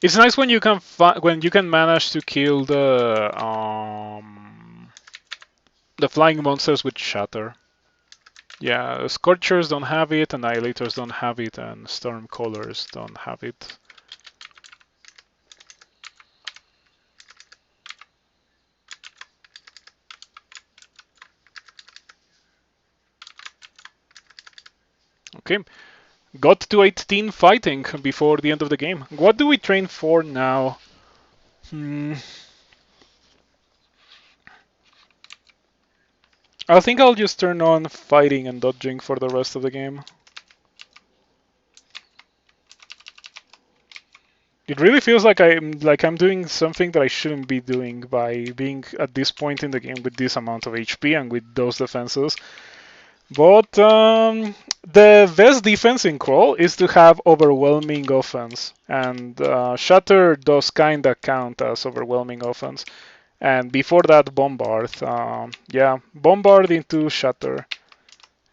It's nice when you can when you can manage to kill the flying monsters with shatter. Yeah, Scorchers don't have it, Annihilators don't have it, and Stormcallers don't have it. Okay, got to 18 fighting before the end of the game. What do we train for now? Hmm. I think I'll just turn on fighting and dodging for the rest of the game. It really feels like I'm doing something that I shouldn't be doing by being at this point in the game with this amount of HP and with those defenses. But the best defense in Crawl is to have overwhelming offense, and Shatter does kinda count as overwhelming offense. And before that, Bombard. Yeah, Bombard into Shatter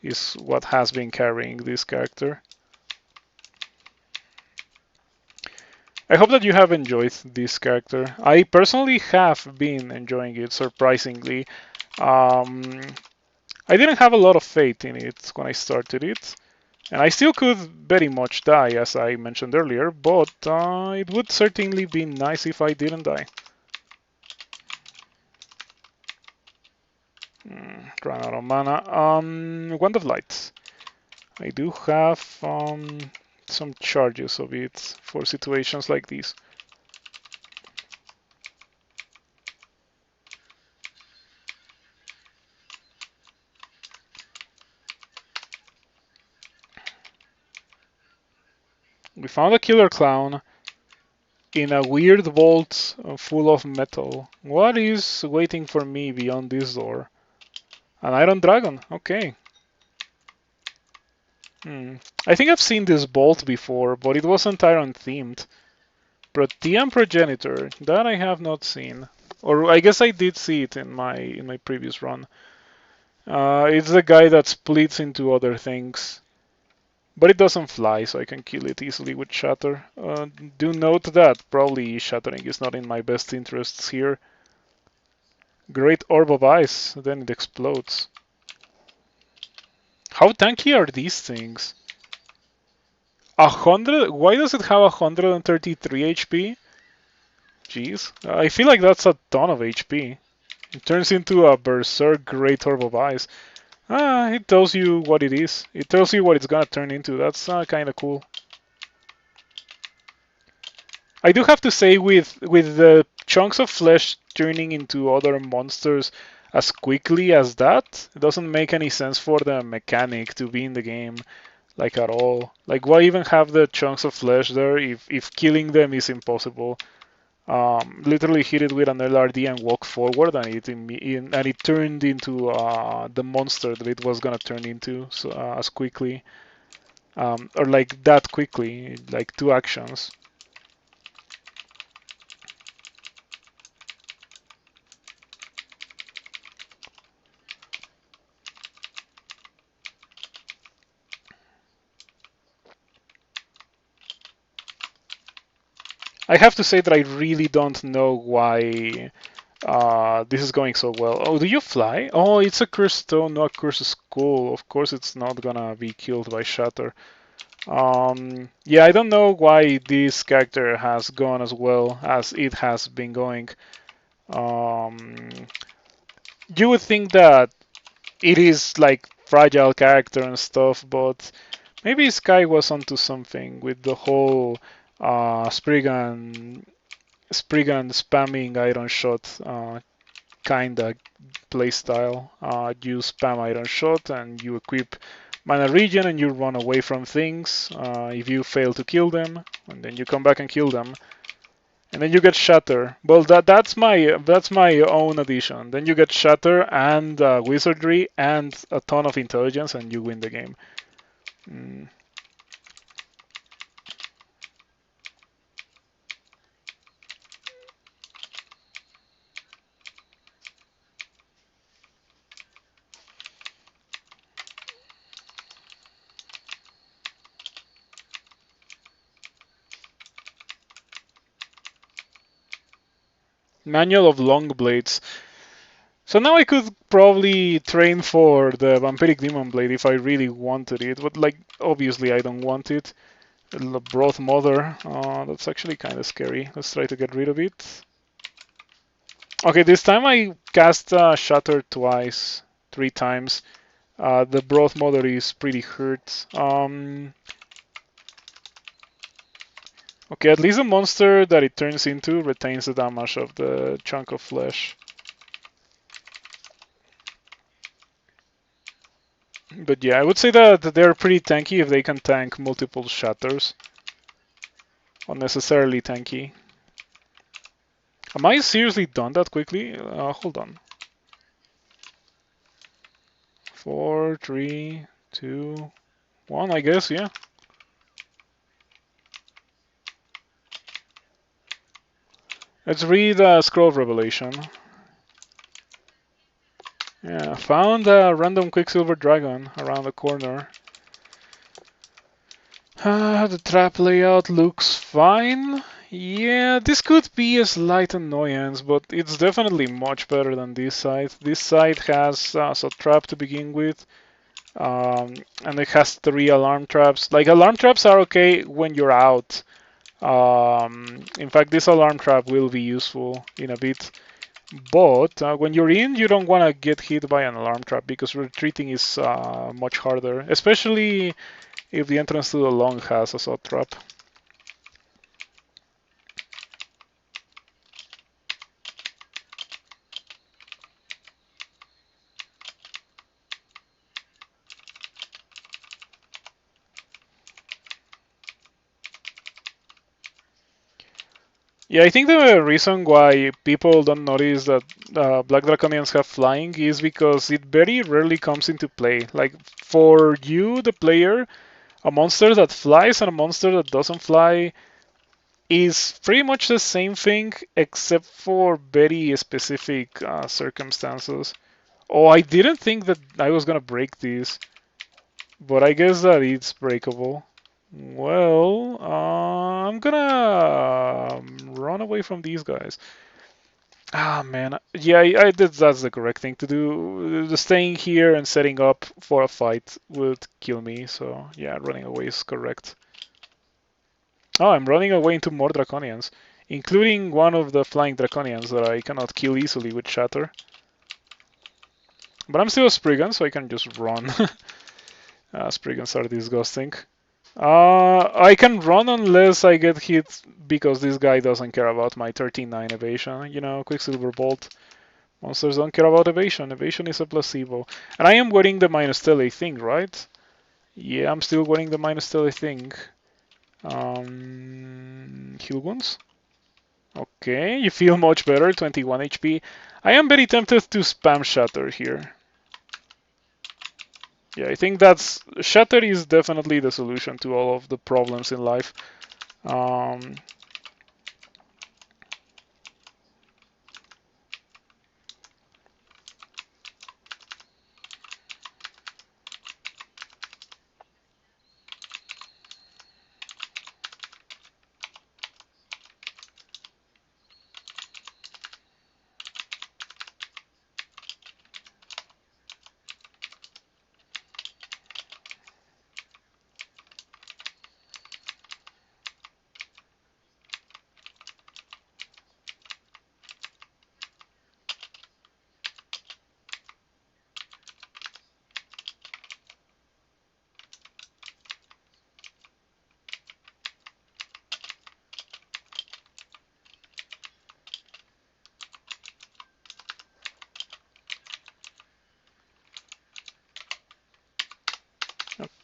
is what has been carrying this character. I hope that you have enjoyed this character. I personally have been enjoying it surprisingly. Um, I didn't have a lot of faith in it when I started it, and I still could very much die, as I mentioned earlier, but it would certainly be nice if I didn't die. Run out of mana. Wand of Light. I do have some charges of it for situations like these. We found a killer clown in a weird vault full of metal. What is waiting for me beyond this door? An iron dragon. Okay. Hmm. I think I've seen this bolt before, but it wasn't iron themed. Protean progenitor. That I have not seen. Or I guess I did see it in my previous run. It's the guy that splits into other things. But it doesn't fly, so I can kill it easily with Shatter. Do note that probably shattering is not in my best interests here. Great Orb of Ice, then it explodes. How tanky are these things? 100? Why does it have 133 HP? Jeez, I feel like that's a ton of HP. It turns into a Berserk Great Orb of Ice. It tells you what it is. It tells you what it's gonna turn into. That's kind of cool. I do have to say, with the chunks of flesh turning into other monsters as quickly as that, it doesn't make any sense for the mechanic to be in the game, like at all. Like, why even have the chunks of flesh there if killing them is impossible? Literally hit it with an LRD and walk forward, and it turned into the monster that it was gonna turn into so, as quickly, or like that quickly, like 2 actions. I have to say that I really don't know why this is going so well. Oh, do you fly? Oh, it's a cursed stone, not a cursed skull. Of course, it's not gonna be killed by Shatter. Yeah, I don't know why this character has gone as well as it has been going. Um, you would think that it is like fragile character and stuff, but maybe Sky was onto something with the whole Spriggan spamming Iron Shot kinda playstyle. You spam Iron Shot and you equip Mana Regen and you run away from things. If you fail to kill them, and then you come back and kill them, and then you get Shatter. Well, that's my own addition. Then you get Shatter and Wizardry and a ton of intelligence, and you win the game. Mm. Manual of Long Blades. So now I could probably train for the Vampiric Demon Blade if I really wanted it, but like obviously I don't want it. The Broth Mother, that's actually kind of scary. Let's try to get rid of it. Okay, this time I cast Shatter twice, 3 times. The Broth Mother is pretty hurt. Okay, at least the monster that it turns into retains the damage of the chunk of flesh. But yeah, I would say that they're pretty tanky if they can tank multiple shatters. Unnecessarily tanky. Am I seriously done that quickly? Hold on. 4, 3, 2, 1, I guess, yeah. Let's read Scroll of Revelation. Yeah, found a random Quicksilver Dragon around the corner. The trap layout looks fine. Yeah, this could be a slight annoyance, but it's definitely much better than this side. This side has a trap to begin with, and it has 3 alarm traps. Like, alarm traps are okay when you're out. In fact, this alarm trap will be useful in a bit. But when you're in, you don't want to get hit by an alarm trap because retreating is much harder, especially if the entrance to the long has a sod trap. Yeah, I think the reason why people don't notice that Black Draconians have flying is because it very rarely comes into play. Like, for you, the player, a monster that flies and a monster that doesn't fly is pretty much the same thing, except for very specific circumstances. Oh, I didn't think that I was gonna break this, but I guess that it's breakable. Well, I'm gonna run away from these guys. Ah, man. Yeah, that's the correct thing to do. The staying here and setting up for a fight would kill me, so yeah, running away is correct. Oh, I'm running away into more Draconians, including one of the flying Draconians that I cannot kill easily with Shatter. But I'm still a Spriggan, so I can just run. Spriggans are disgusting. I can run unless I get hit because this guy doesn't care about my 39 evasion. You know, Quicksilver Bolt. Monsters don't care about evasion. Evasion is a placebo. And I am wearing the minus tele thing, right? Yeah, I'm still wearing the minus tele thing. Heal wounds. Okay, you feel much better, 21 HP. I am very tempted to spam Shatter here. Yeah, I think Shatter is definitely the solution to all of the problems in life. Um,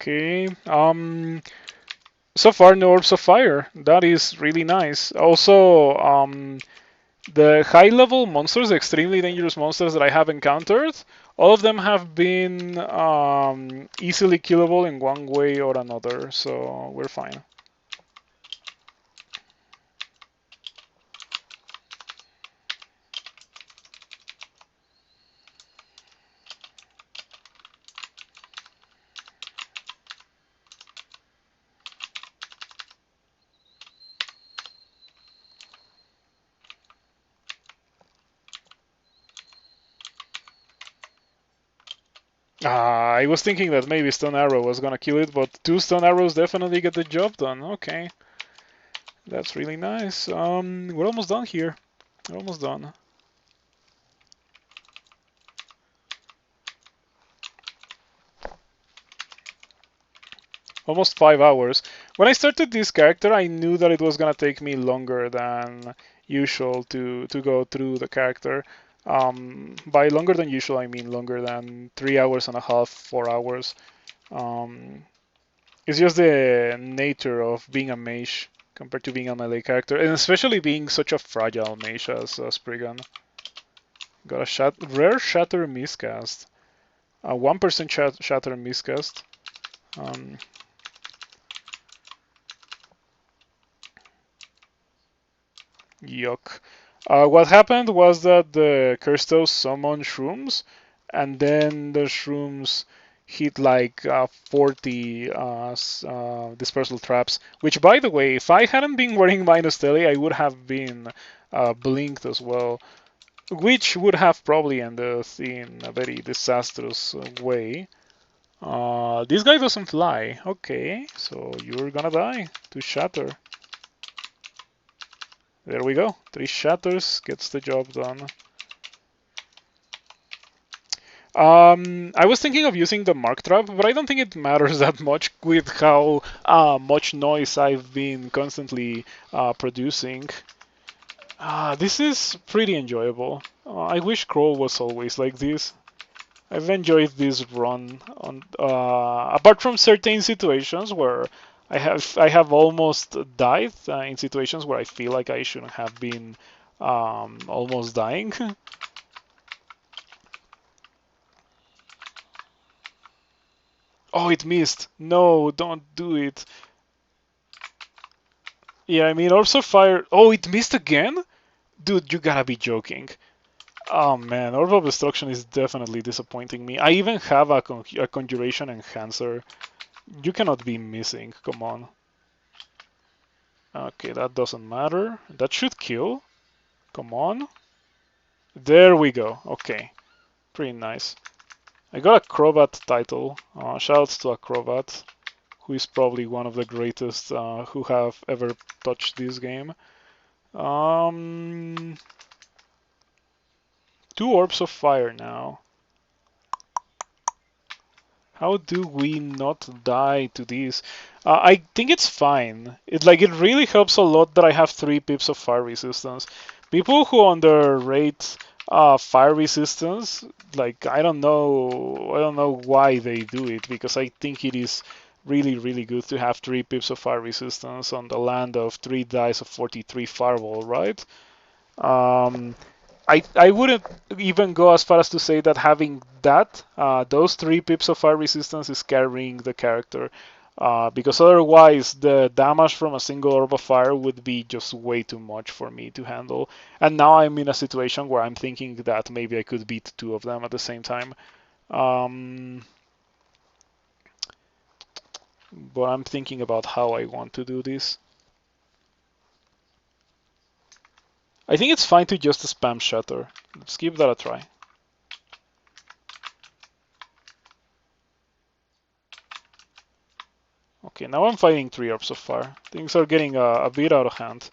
okay. So far, no Orbs of Fire. That is really nice. Also, the high-level monsters, extremely dangerous monsters that I have encountered, all of them have been easily killable in one way or another, so we're fine. I was thinking that maybe Stone Arrow was gonna kill it, but two Stone Arrows definitely get the job done. Okay, that's really nice. We're almost done here. We're almost done. Almost 5 hours. When I started this character, I knew that it was gonna take me longer than usual to go through the character. By longer than usual, I mean longer than 3 hours and a half, 4 hours. Um, it's just the nature of being a mage compared to being a melee character, and especially being such a fragile mage as Spriggan. Got a rare shatter miscast, a 1% shatter miscast. Um, Yuck. What happened was that the Kirsto summoned shrooms, and then the shrooms hit like 40 dispersal traps. Which, by the way, if I hadn't been wearing minus telly, I would have been blinked as well, which would have probably ended in a very disastrous way. This guy doesn't fly. Okay, so you're gonna die to shatter. There we go. 3 shatters gets the job done. I was thinking of using the Mark Trap, but I don't think it matters that much with how much noise I've been constantly producing. This is pretty enjoyable. I wish Crawl was always like this. I've enjoyed this run on apart from certain situations where I have almost died in situations where I feel like I shouldn't have been almost dying. Oh, it missed. No, don't do it. Yeah, I mean, Orbs of Fire. Oh, it missed again? Dude, you gotta be joking. Oh man, Orb of Destruction is definitely disappointing me. I even have a Conjuration Enhancer. You cannot be missing, come on. Okay, that doesn't matter. That should kill. Come on. There we go. Okay, pretty nice. I got a Crobat title. Shoutouts to Acrobat, who is probably one of the greatest who have ever touched this game. Um, 2 Orbs of Fire now. How do we not die to this? I think it's fine. It really helps a lot that I have 3 pips of fire resistance. People who underrate fire resistance, like I don't know why they do it because I think it is really good to have 3 pips of fire resistance on the land of 3 dice of 43 fireball, right? Um, I wouldn't even go as far as to say that having those 3 pips of fire resistance is carrying the character. Because otherwise, the damage from a single orb of fire would be just way too much for me to handle. And now I'm in a situation where I'm thinking that maybe I could beat 2 of them at the same time. Um, but I'm thinking about how I want to do this. I think it's fine to just spam Shatter. Let's give that a try. Okay, now I'm fighting 3 Orbs of Fire. Things are getting a bit out of hand.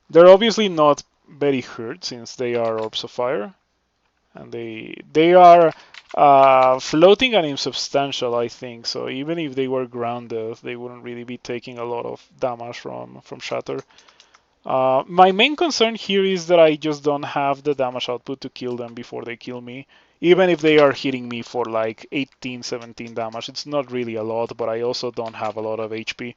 They're obviously not very hurt since they are Orbs of Fire. And they are floating and insubstantial, I think. So even if they were grounded, they wouldn't really be taking a lot of damage from Shatter. My main concern here is that I just don't have the damage output to kill them before they kill me. Even if they are hitting me for like 18, 17 damage, it's not really a lot, but I also don't have a lot of HP.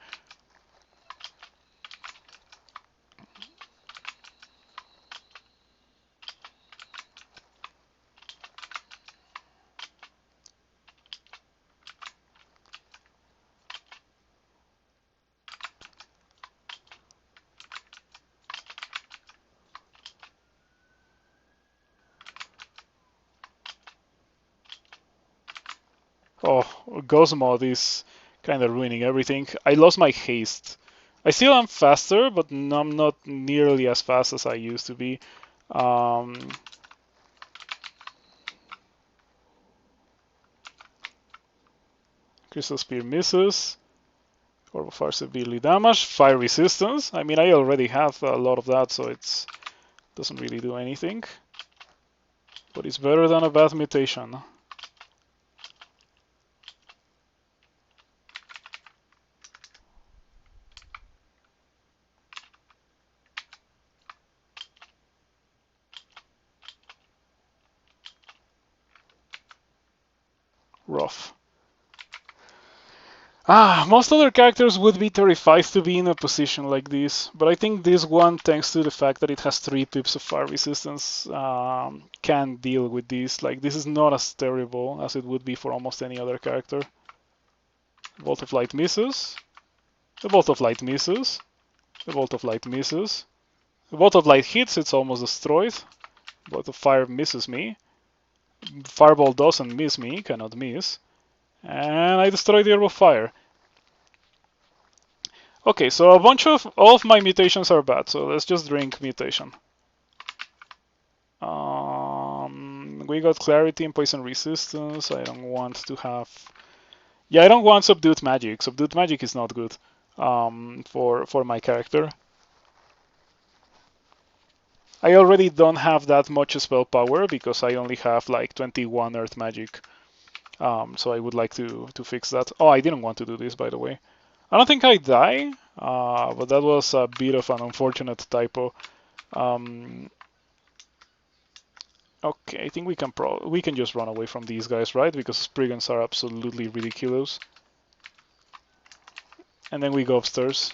Oh, Ghost Mod is kind of ruining everything. I lost my haste. I still am faster, but I'm not nearly as fast as I used to be. Um, Crystal Spear misses. Orb of Fire severely damaged. Fire resistance. I mean, I already have a lot of that, so it doesn't really do anything. But it's better than a bad mutation. Rough. Most other characters would be terrified to be in a position like this, but I think this one, thanks to the fact that it has 3 pips of fire resistance, can deal with this. Like, this is not as terrible as it would be for almost any other character. Bolt of Light misses. The Bolt of Light misses. The Bolt of Light misses. The Bolt of Light hits, it's almost destroyed. Bolt of Fire misses me. Fireball doesn't miss me, cannot miss. And I destroy the Orb of Fire. Okay, so a bunch of all of my mutations are bad, so let's just drink mutation. We got clarity and poison resistance. I don't want to have. Yeah, I don't want subdued magic. Subdued magic is not good for my character. I already don't have that much spell power because I only have like 21 earth magic. So I would like to fix that. Oh, I didn't want to do this, by the way. I don't think I die, but that was a bit of an unfortunate typo. Okay, I think we can just run away from these guys, right? Because Spriggans are absolutely ridiculous. And then we go upstairs.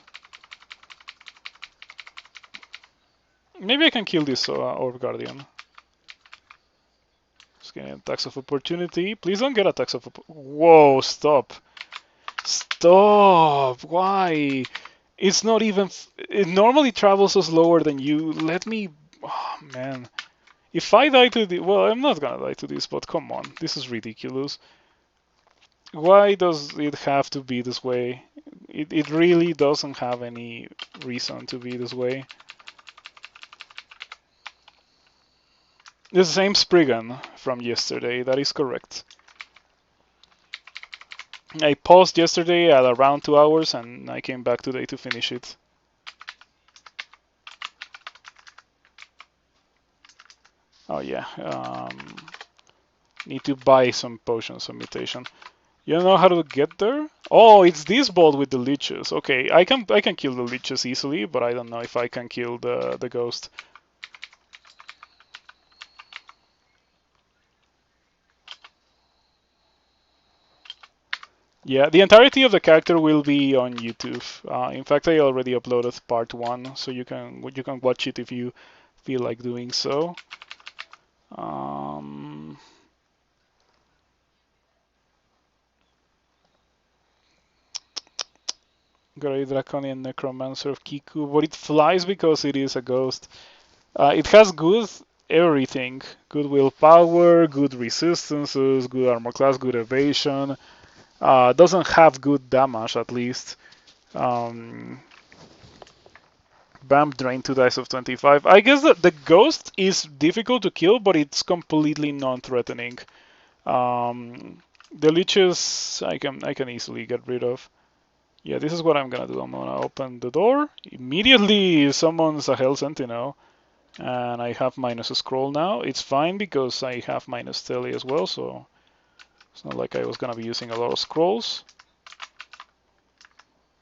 Maybe I can kill this Orb Guardian. Just getting attacks of opportunity. Please don't get attacks of Whoa, stop. Stop! Why? It's not even. It normally travels slower than you. Let me. Oh, man. If I die to the. Well, I'm not gonna die to this, but come on. This is ridiculous. Why does it have to be this way? It really doesn't have any reason to be this way. The same Spriggan from yesterday, that is correct. I paused yesterday at around 2 hours and I came back today to finish it. Oh yeah, need to buy some potions of mutation. You don't know how to get there? Oh, it's this bolt with the leeches. Okay, I can kill the leeches easily, but I don't know if I can kill the ghost. Yeah, the entirety of the character will be on YouTube. In fact, I already uploaded part 1, so you can watch it if you feel like doing so. Great Draconian Necromancer of Kiku, but it flies because it is a ghost. It has good everything. Good willpower, good resistances, good armor class, good evasion. Doesn't have good damage, at least. Bam, drain 2 dice of 25. I guess that the ghost is difficult to kill, but it's completely non-threatening. The leeches I can easily get rid of. Yeah, this is what I'm gonna do. I'm gonna open the door. Immediately summons a Hell Sentinel. And I have minus a scroll now. It's fine because I have minus tele as well, so it's not like I was gonna be using a lot of scrolls.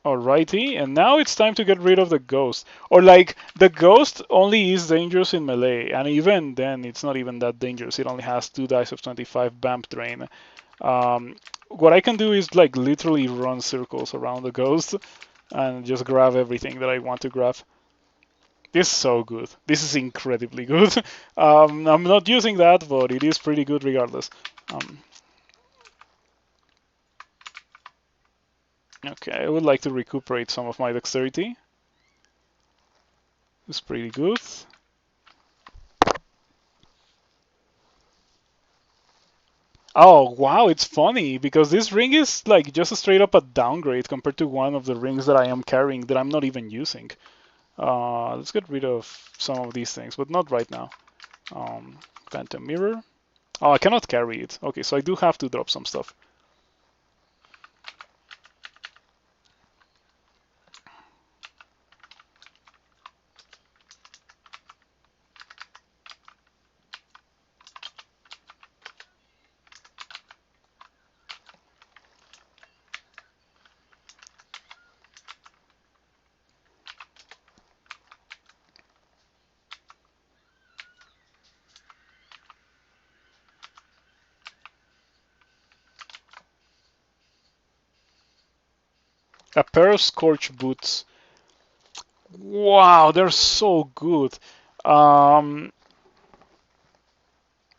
Alrighty, and now it's time to get rid of the ghost. Or like, the ghost only is dangerous in melee, and even then it's not even that dangerous. It only has 2 dice of 25 bump drain. What I can do is like literally run circles around the ghost and just grab everything that I want to grab. This is so good. This is incredibly good. I'm not using that, but it is pretty good regardless. Okay, I would like to recuperate some of my dexterity. It's pretty good. Oh, wow, it's funny because this ring is like just straight up a downgrade compared to one of the rings that I am carrying that I'm not even using. Let's get rid of some of these things, but not right now. Phantom Mirror. Oh, I cannot carry it. Okay, so I do have to drop some stuff. A pair of Scorch boots. Wow, they're so good. Um,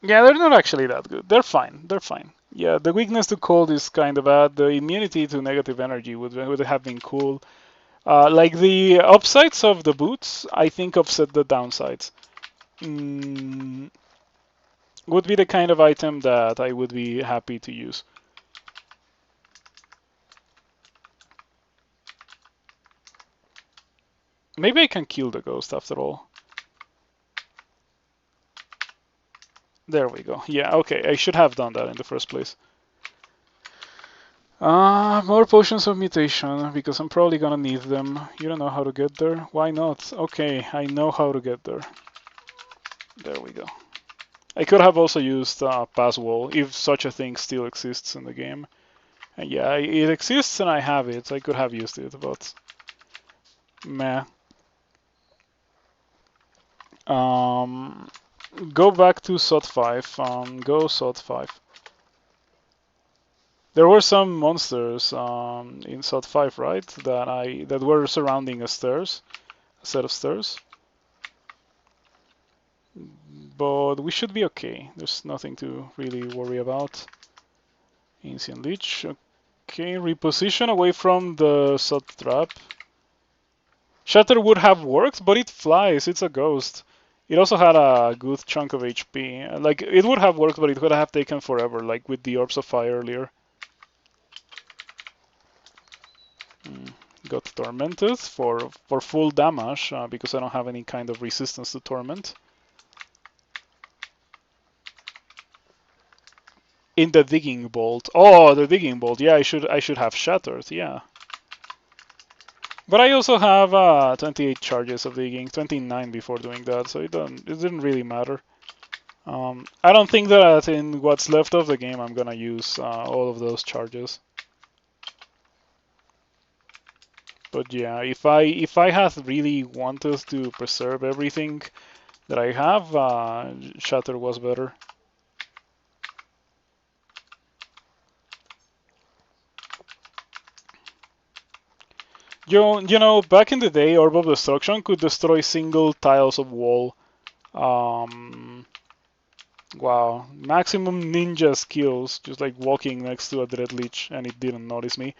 yeah, they're not actually that good. They're fine. They're fine. Yeah, the weakness to cold is kind of bad. The immunity to negative energy would have been cool. Like the upsides of the boots, I think offset the downsides. Mm, would be the kind of item that I would be happy to use. Maybe I can kill the ghost after all. There we go. Yeah, okay, I should have done that in the first place. More potions of mutation, because I'm probably gonna need them. You don't know how to get there? Why not? Okay, I know how to get there. There we go. I could have also used Pass Wall, if such a thing still exists in the game. And yeah, it exists and I have it. I could have used it, but meh. Um, go back to SOT 5. Go SOT 5. There were some monsters in SOT 5, right? That were surrounding a stairs, a set of stairs. But we should be okay. There's nothing to really worry about. Ancient Leech. Okay, reposition away from the SOT trap. Shatter would have worked, but it flies. It's a ghost. It also had a good chunk of HP. Like, it would have worked, but it would have taken forever, like with the Orbs of Fire earlier. Got Tormented for full damage, because I don't have any kind of resistance to Torment. In the Digging Bolt. Oh, the Digging Bolt. Yeah, I should have Shattered, yeah. But I also have 28 charges of Digging, 29 before doing that, so it didn't really matter. I don't think that in what's left of the game I'm gonna use all of those charges. But yeah, if I had really wanted to preserve everything that I have, Shatter was better. You know, back in the day, Orb of Destruction could destroy single tiles of wall. Wow, maximum ninja skills, just like walking next to a Dread Lich, and it didn't notice me.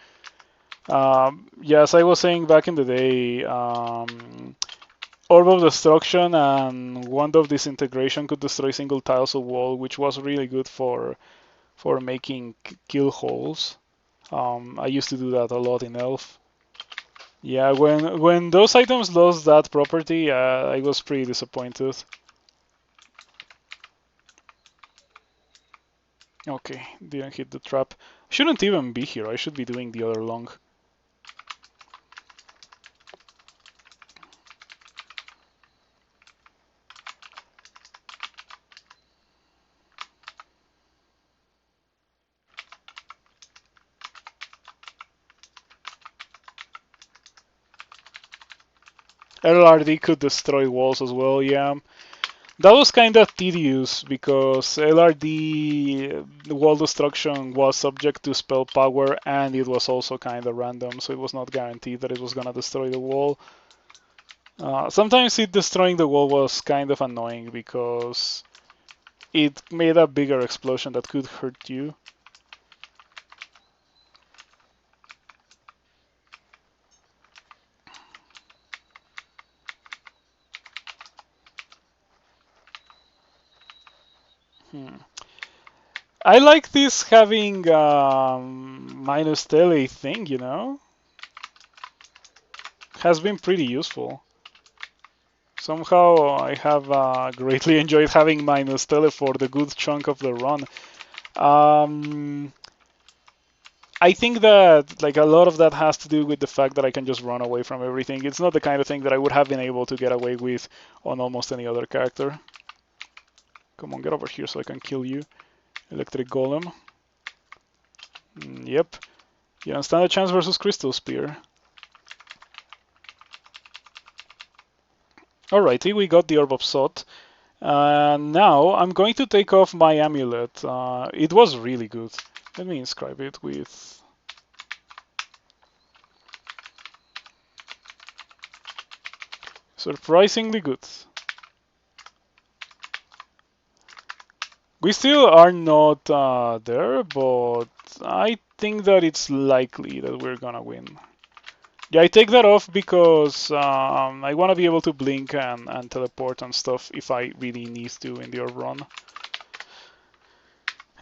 Yes, I was saying back in the day, Orb of Destruction and Wand of Disintegration could destroy single tiles of wall, which was really good for making kill holes. I used to do that a lot in Elf. Yeah, when those items lost that property, I was pretty disappointed. Okay, didn't hit the trap. Shouldn't even be here. I should be doing the other long. LRD could destroy walls as well, yeah. That was kind of tedious because LRD wall destruction was subject to spell power and it was also kind of random, so it was not guaranteed that it was gonna destroy the wall. Sometimes it destroying the wall was kind of annoying because it made a bigger explosion that could hurt you. I like this having minus tele thing, you know? Has been pretty useful. Somehow I have greatly enjoyed having minus tele for the good chunk of the run. I think that like a lot of that has to do with the fact that I can just run away from everything. It's not the kind of thing that I would have been able to get away with on almost any other character. Come on, get over here so I can kill you. Electric Golem. Yep. You don't stand a chance versus Crystal Spear. Alrighty, we got the Orb of Sot. Now I'm going to take off my amulet. It was really good. Let me inscribe it with... Surprisingly good. We still are not there, but I think that it's likely that we're gonna win. Yeah, I take that off because I want to be able to blink and teleport and stuff if I really need to in the orb run.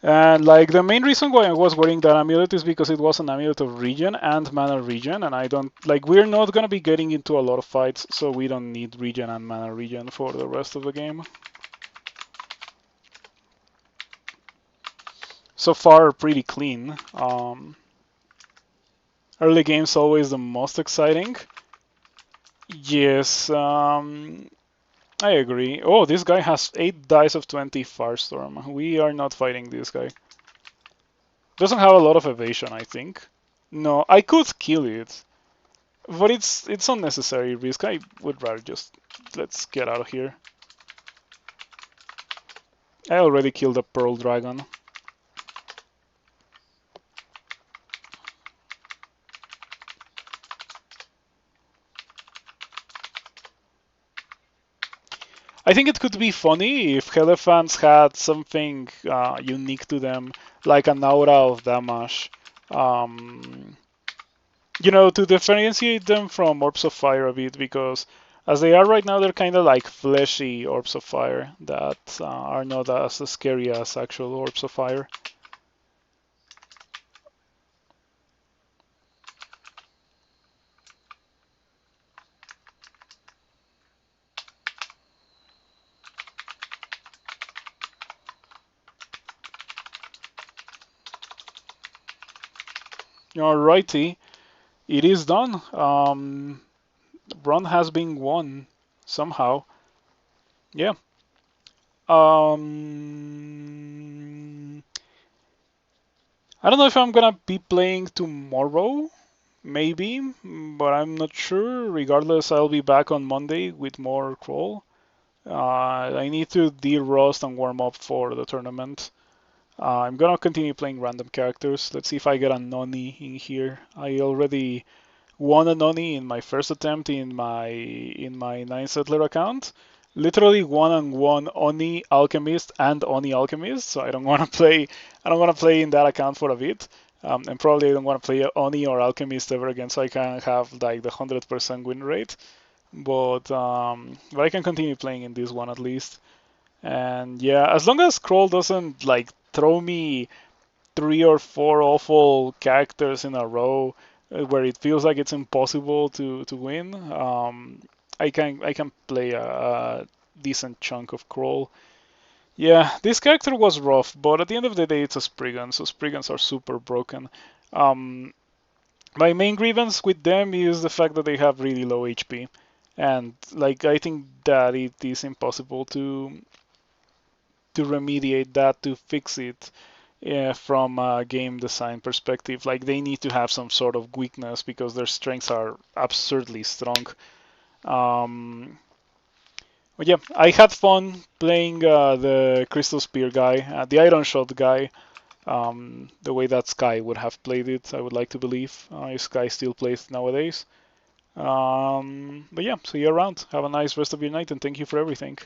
And like the main reason why I was wearing that amulet is because it was an amulet of regen and mana regen, and I don't like we're not gonna be getting into a lot of fights, so we don't need regen and mana regen for the rest of the game. So far, pretty clean. Early game's always the most exciting. Yes, I agree. Oh, this guy has 8 dice of 20 Firestorm. We are not fighting this guy. Doesn't have a lot of evasion, I think. No, I could kill it, but it's unnecessary risk. I would rather just let's get out of here. I already killed a Pearl Dragon. I think it could be funny if Elephants had something unique to them, like an aura of damage. Um, to differentiate them from Orbs of Fire a bit, because as they are right now, they're kind of like fleshy Orbs of Fire that are not as scary as actual Orbs of Fire. Alrighty, it is done. Run has been won somehow. Yeah. I don't know if I'm gonna be playing tomorrow, maybe, but I'm not sure. Regardless, I'll be back on Monday with more crawl. I need to de-rust and warm up for the tournament. I'm gonna continue playing random characters. Let's see if I get a Noni in here. I already won a Noni in my first attempt in my 9 settler account. Literally one on one Oni Alchemist and Oni Alchemist. So I don't want to play. I don't want to play in that account for a bit. And probably I don't want to play Oni or Alchemist ever again, so I can have like the 100% win rate. But I can continue playing in this one at least. And yeah, as long as Scroll doesn't like throw me 3 or 4 awful characters in a row where it feels like it's impossible to win, I can play a decent chunk of Crawl. Yeah, this character was rough, but at the end of the day, it's a Spriggan, so Spriggans are super broken. Um, my main grievance with them is the fact that they have really low HP, and like I think that it is impossible to remediate that, to fix it from a game design perspective. Like they need to have some sort of weakness because their strengths are absurdly strong. Um, but yeah, I had fun playing the Crystal Spear guy, the Iron Shot guy. The way that Sky would have played it, I would like to believe. If Sky still plays nowadays. But yeah, see you around. Have a nice rest of your night, and thank you for everything.